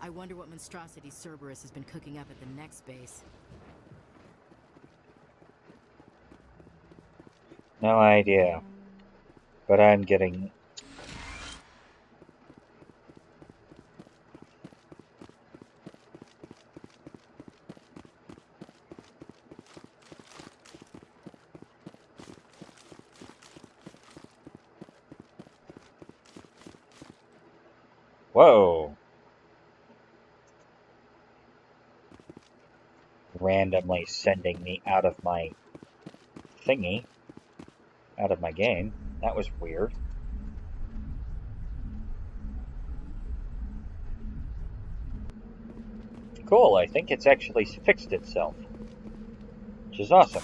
I wonder what monstrosity Cerberus has been cooking up at the next base.
No idea. But I'm getting... Whoa! Randomly sending me out of my thingy. Out of my game. That was weird. Cool, I think it's actually fixed itself. Which is awesome.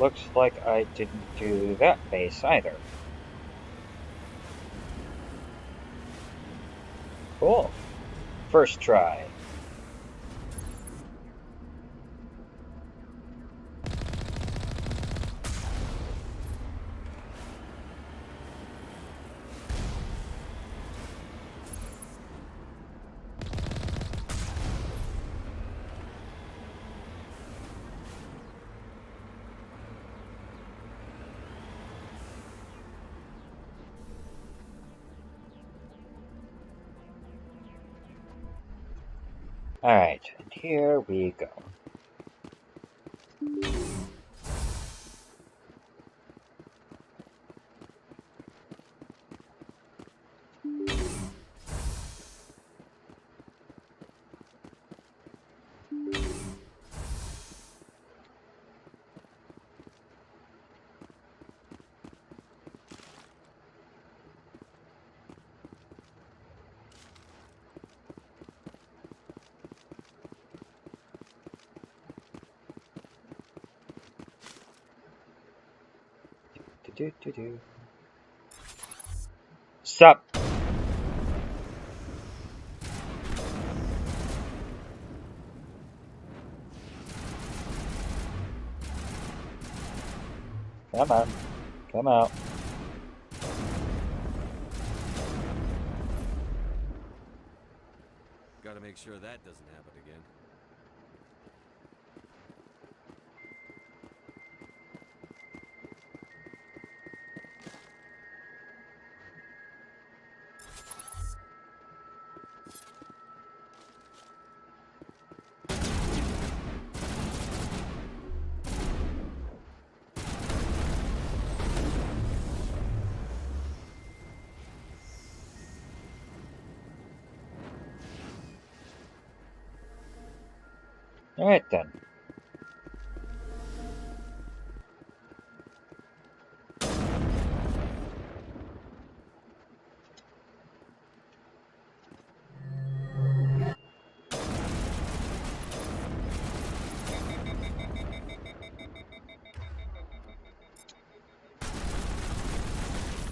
Looks like I didn't do that base either. Cool. First try. Alright, and here we go. Sup? Come on. Come out.
Gotta make sure that doesn't happen again.
Alright then.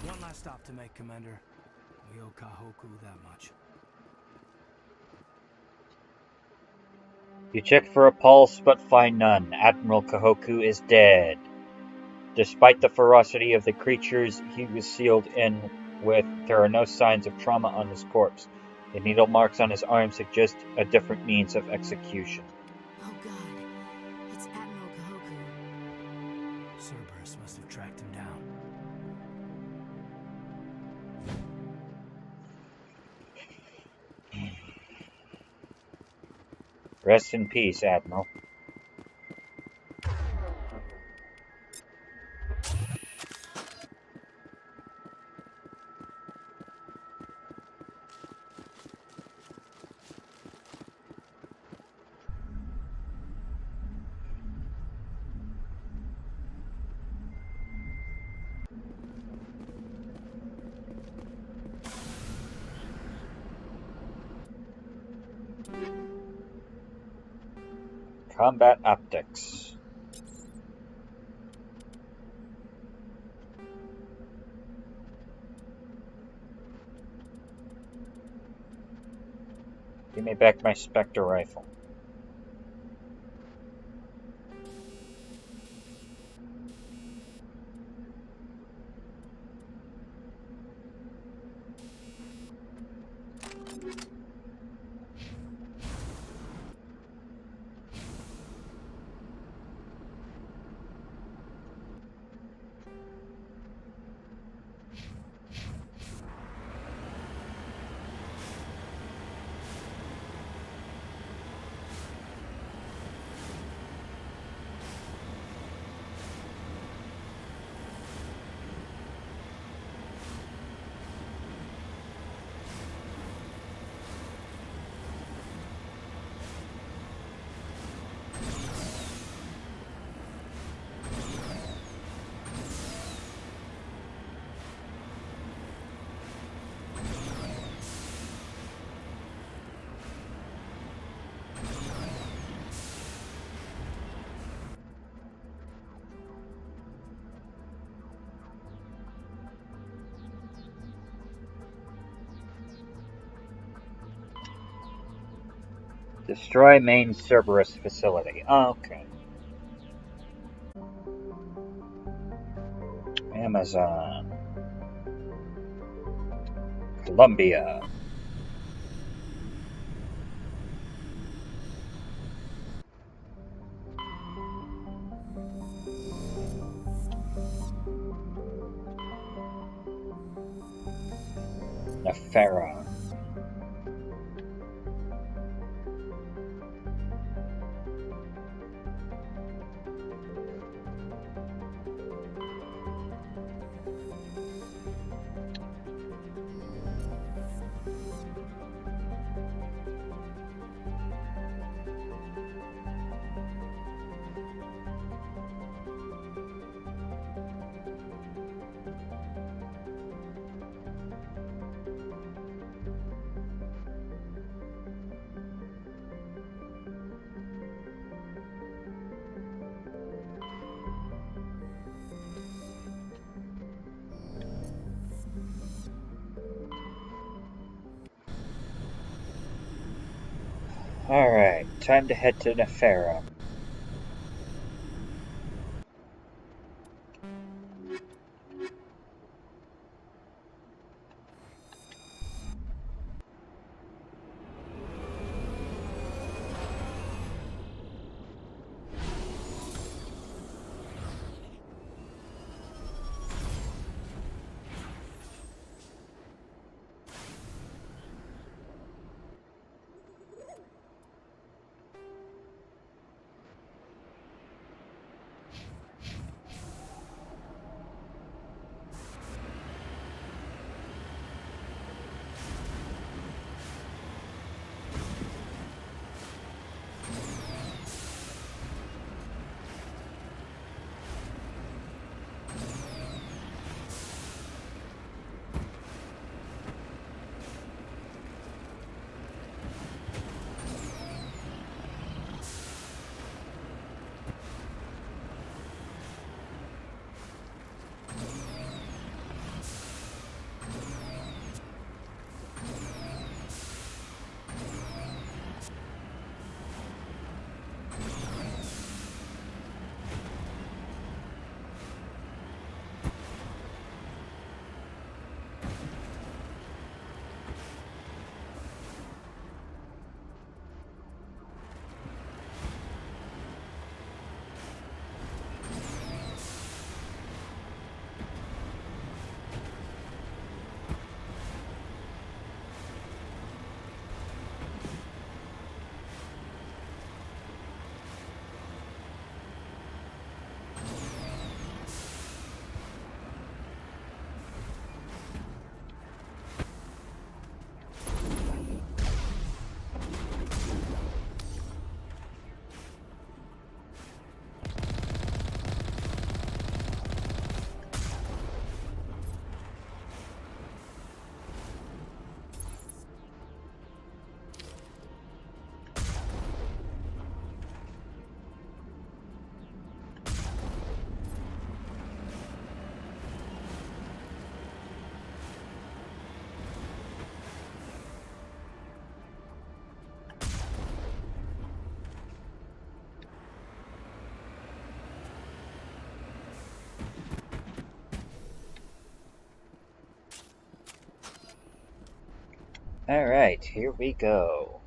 One last stop to make, Commander. We owe Kahoku that much.
You check for a pulse, but find none. Admiral Kahoku is dead. Despite the ferocity of the creatures he was sealed in with, there are no signs of trauma on his corpse. The needle marks on his arm suggest a different means of execution.
Oh god, it's Admiral Kahoku.
Cerberus must have tracked him down.
Rest in peace, Admiral. Combat optics. Give me back my Spectre rifle. Destroy main Cerberus facility. Okay. Amazon. Columbia. Noveria. Alright, time to head to Noveria. Alright, here we go.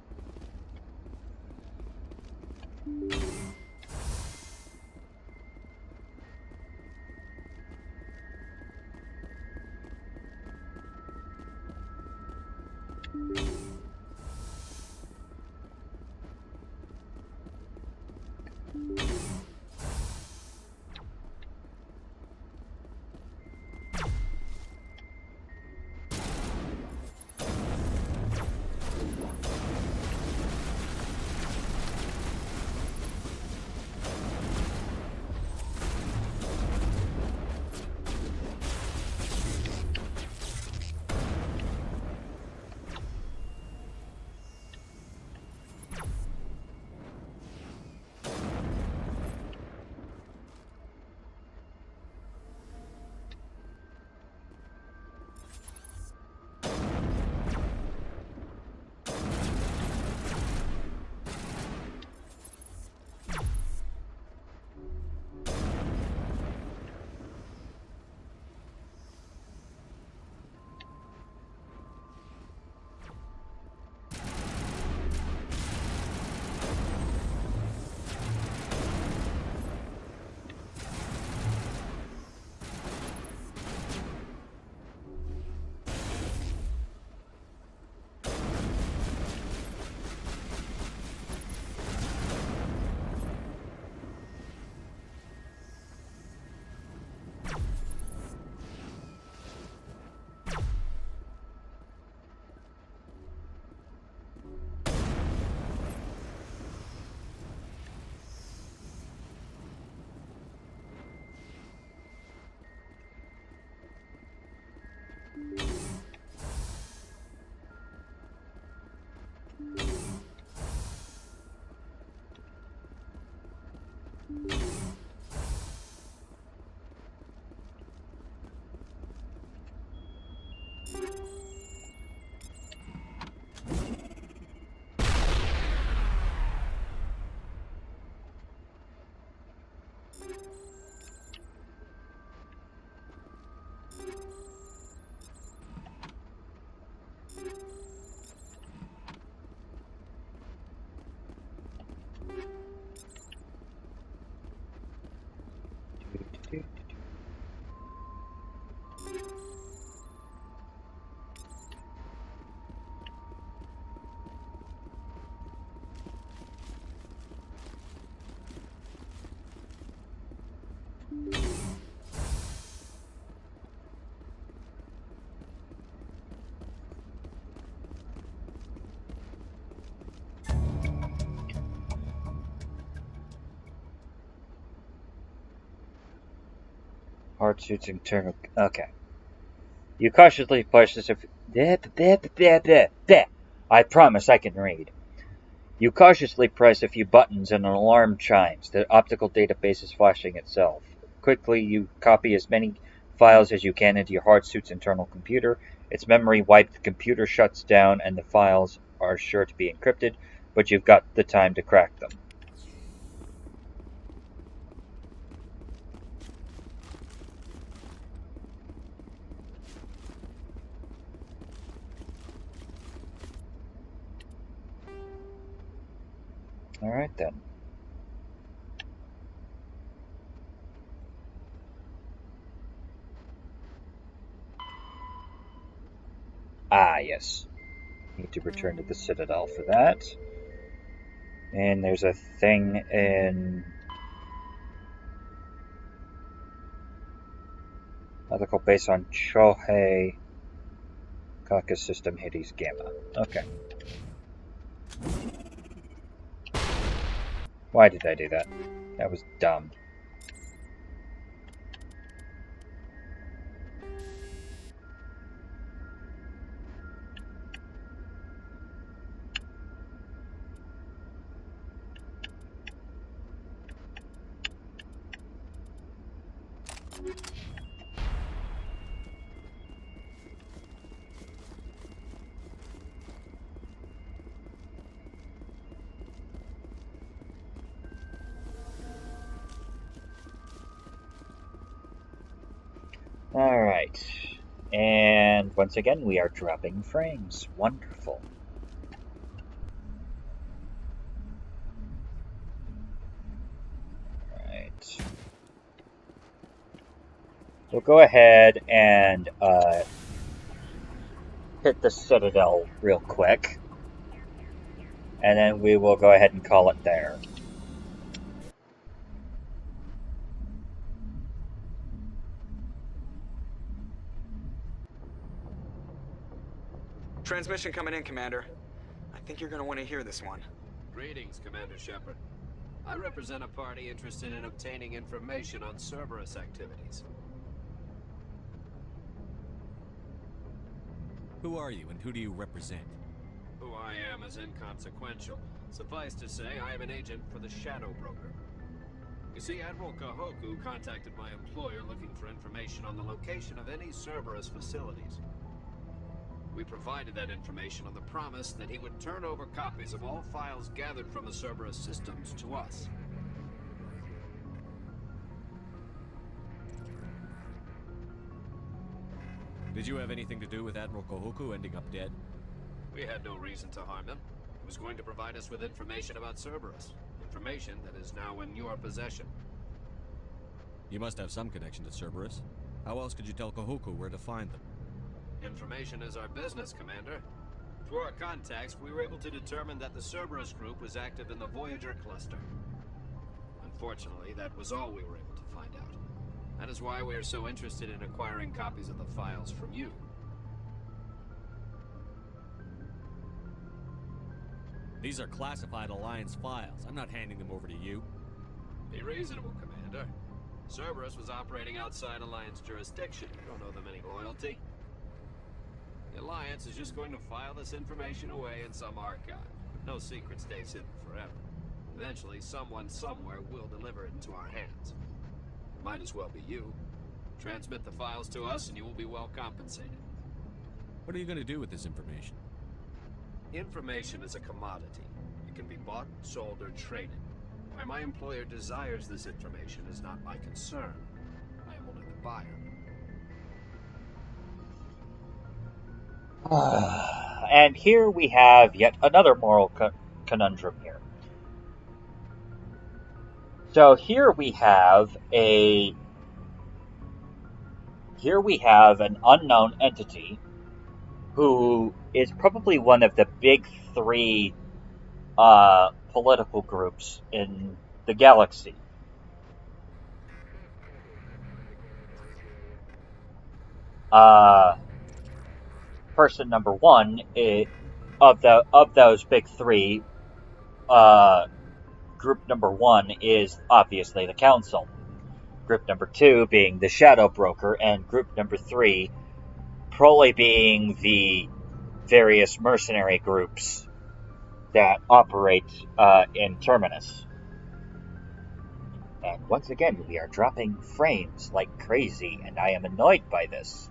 Hard suits internal. Okay. You cautiously push this. I promise I can read. You cautiously press a few buttons and an alarm chimes. The optical database is flashing itself. Quickly, you copy as many files as you can into your hard suit's internal computer. Its memory wiped, the computer shuts down, and the files are sure to be encrypted, but you've got the time to crack them. Alright then. Ah, yes. Need to return to the Citadel for that. And there's a thing in medical base on Chohei Caucus System Hades Gamma. Okay. Why did I do that? That was dumb. Alright. And once again, we are dropping frames. Wonderful. Alright. We'll go ahead and hit the Citadel real quick. And then we will go ahead and call it there.
Transmission coming in, Commander. I think you're gonna want to hear this one.
Greetings, Commander Shepard. I represent a party interested in obtaining information on Cerberus activities.
Who are you and who do you represent?
Who I am is inconsequential. Suffice to say, I am an agent for the Shadow Broker. You see, Admiral Kahoku contacted my employer looking for information on the location of any Cerberus facilities. We provided that information on the promise that he would turn over copies of all files gathered from the Cerberus systems to us.
Did you have anything to do with Admiral Kahoku ending up dead?
We had no reason to harm him. He was going to provide us with information about Cerberus. Information that is now in your possession.
You must have some connection to Cerberus. How else could you tell Kahoku where to find them?
Information is our business, Commander. Through our contacts, we were able to determine that the Cerberus group was active in the Voyager cluster. Unfortunately, that was all we were able to find out. That is why we are so interested in acquiring copies of the files from you.
These are classified Alliance files. I'm not handing them over to you.
Be reasonable, Commander. Cerberus was operating outside Alliance jurisdiction. You don't owe them any loyalty. The Alliance is just going to file this information away in some archive. No secret stays hidden forever. Eventually, someone somewhere will deliver it into our hands. Might as well be you. Transmit the files to us and you will be well compensated.
What are you going to do with this information?
Information is a commodity. It can be bought, sold, or traded. Why my employer desires this information is not my concern. I am only the buyer.
And here we have yet another moral conundrum here. So here we have an unknown entity who is probably one of the big three political groups in the galaxy. Person number one of those big three, group number one is obviously the Council. Group number 2 being the Shadow Broker, and group number 3 probably being the various mercenary groups that operate in Terminus. And once again, we are dropping frames like crazy, and I am annoyed by this.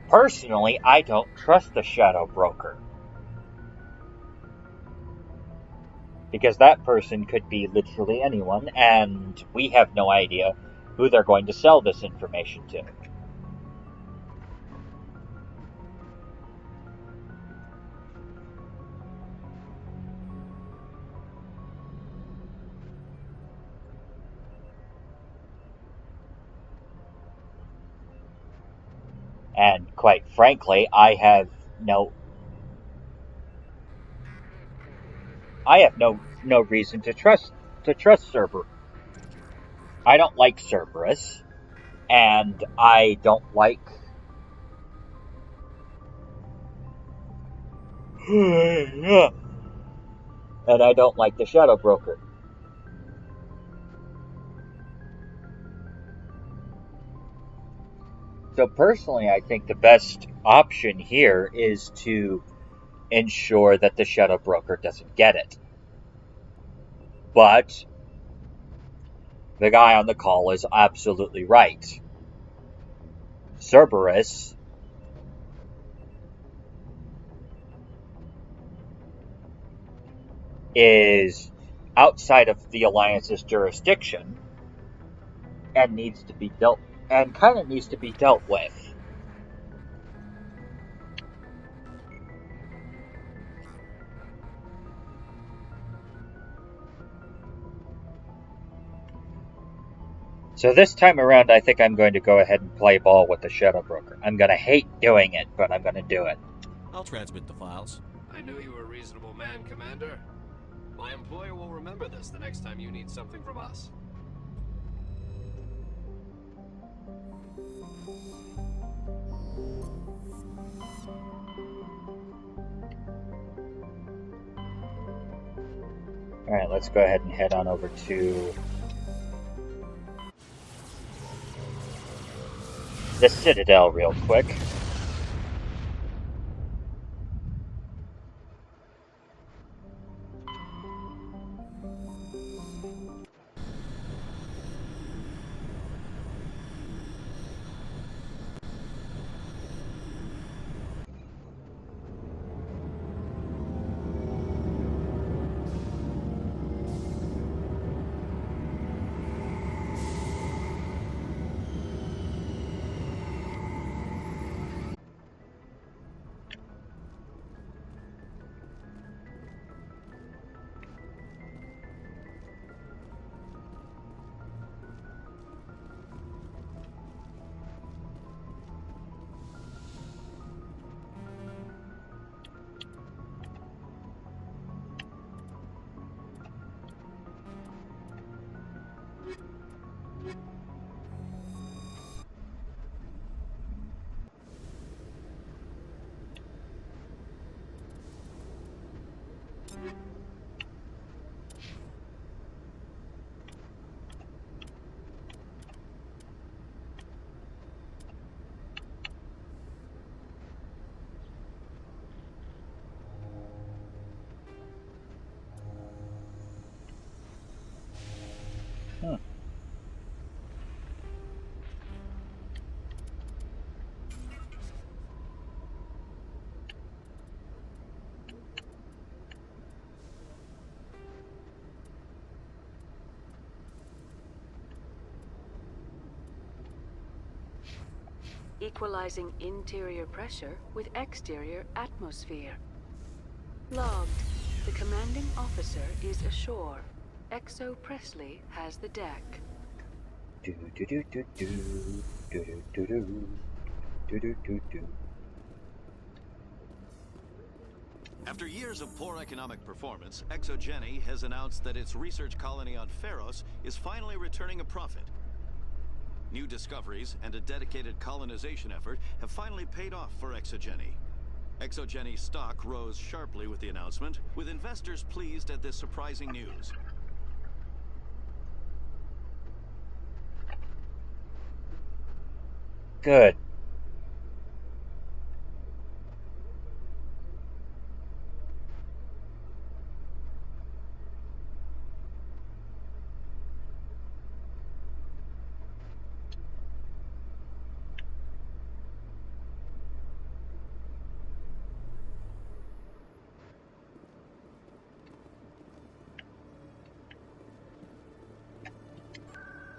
Personally, I don't trust the Shadow Broker. Because that person could be literally anyone, and we have no idea who they're going to sell this information to. And quite frankly, I have no reason to trust Cerberus. I don't like Cerberus, and I don't like and I don't like the Shadow Broker. So personally, I think the best option here is to ensure that the Shadow Broker doesn't get it. But the guy on the call is absolutely right. Cerberus is outside of the Alliance's jurisdiction and needs to be dealt with. So this time around, I think I'm going to go ahead and play ball with the Shadow Broker. I'm going to hate doing it, but I'm going to do it.
I'll transmit the files.
I knew you were a reasonable man, Commander. My employer will remember this the next time you need something from us.
Alright, let's go ahead and head on over to the Citadel real quick.
Equalizing interior pressure with exterior atmosphere. Logged. The commanding officer is ashore. Exo Presley has the deck.
Do do do do do do do do do do do do.
After years of poor economic performance, Exogeny has announced that its research colony on Pharos is finally returning a profit. New discoveries and a dedicated colonization effort have finally paid off for Exogeny. Exogeny stock rose sharply with the announcement, with investors pleased at this surprising news.
Good.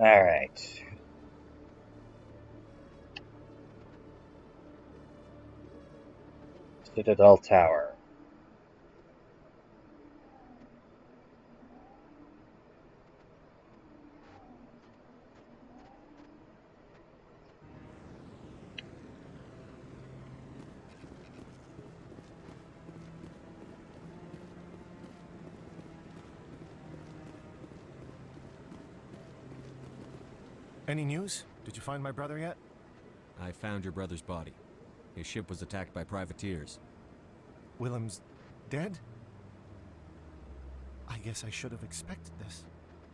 All right. Citadel Tower.
Any news? Did you find my brother yet?
I found your brother's body. His ship was attacked by privateers.
Willem's dead? I guess I should have expected this.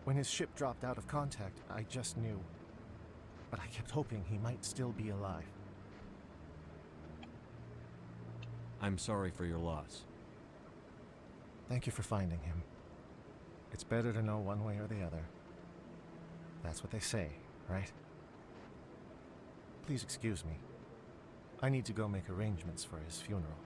When his ship dropped out of contact, I just knew. But I kept hoping he might still be alive.
I'm sorry for your loss.
Thank you for finding him. It's better to know one way or the other. That's what they say, right? Please excuse me. I need to go make arrangements for his funeral.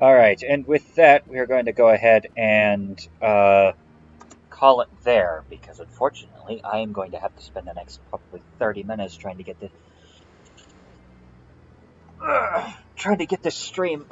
All right, and with that, we are going to go ahead and call it there, because unfortunately, I am going to have to spend the next probably 30 minutes trying to get this stream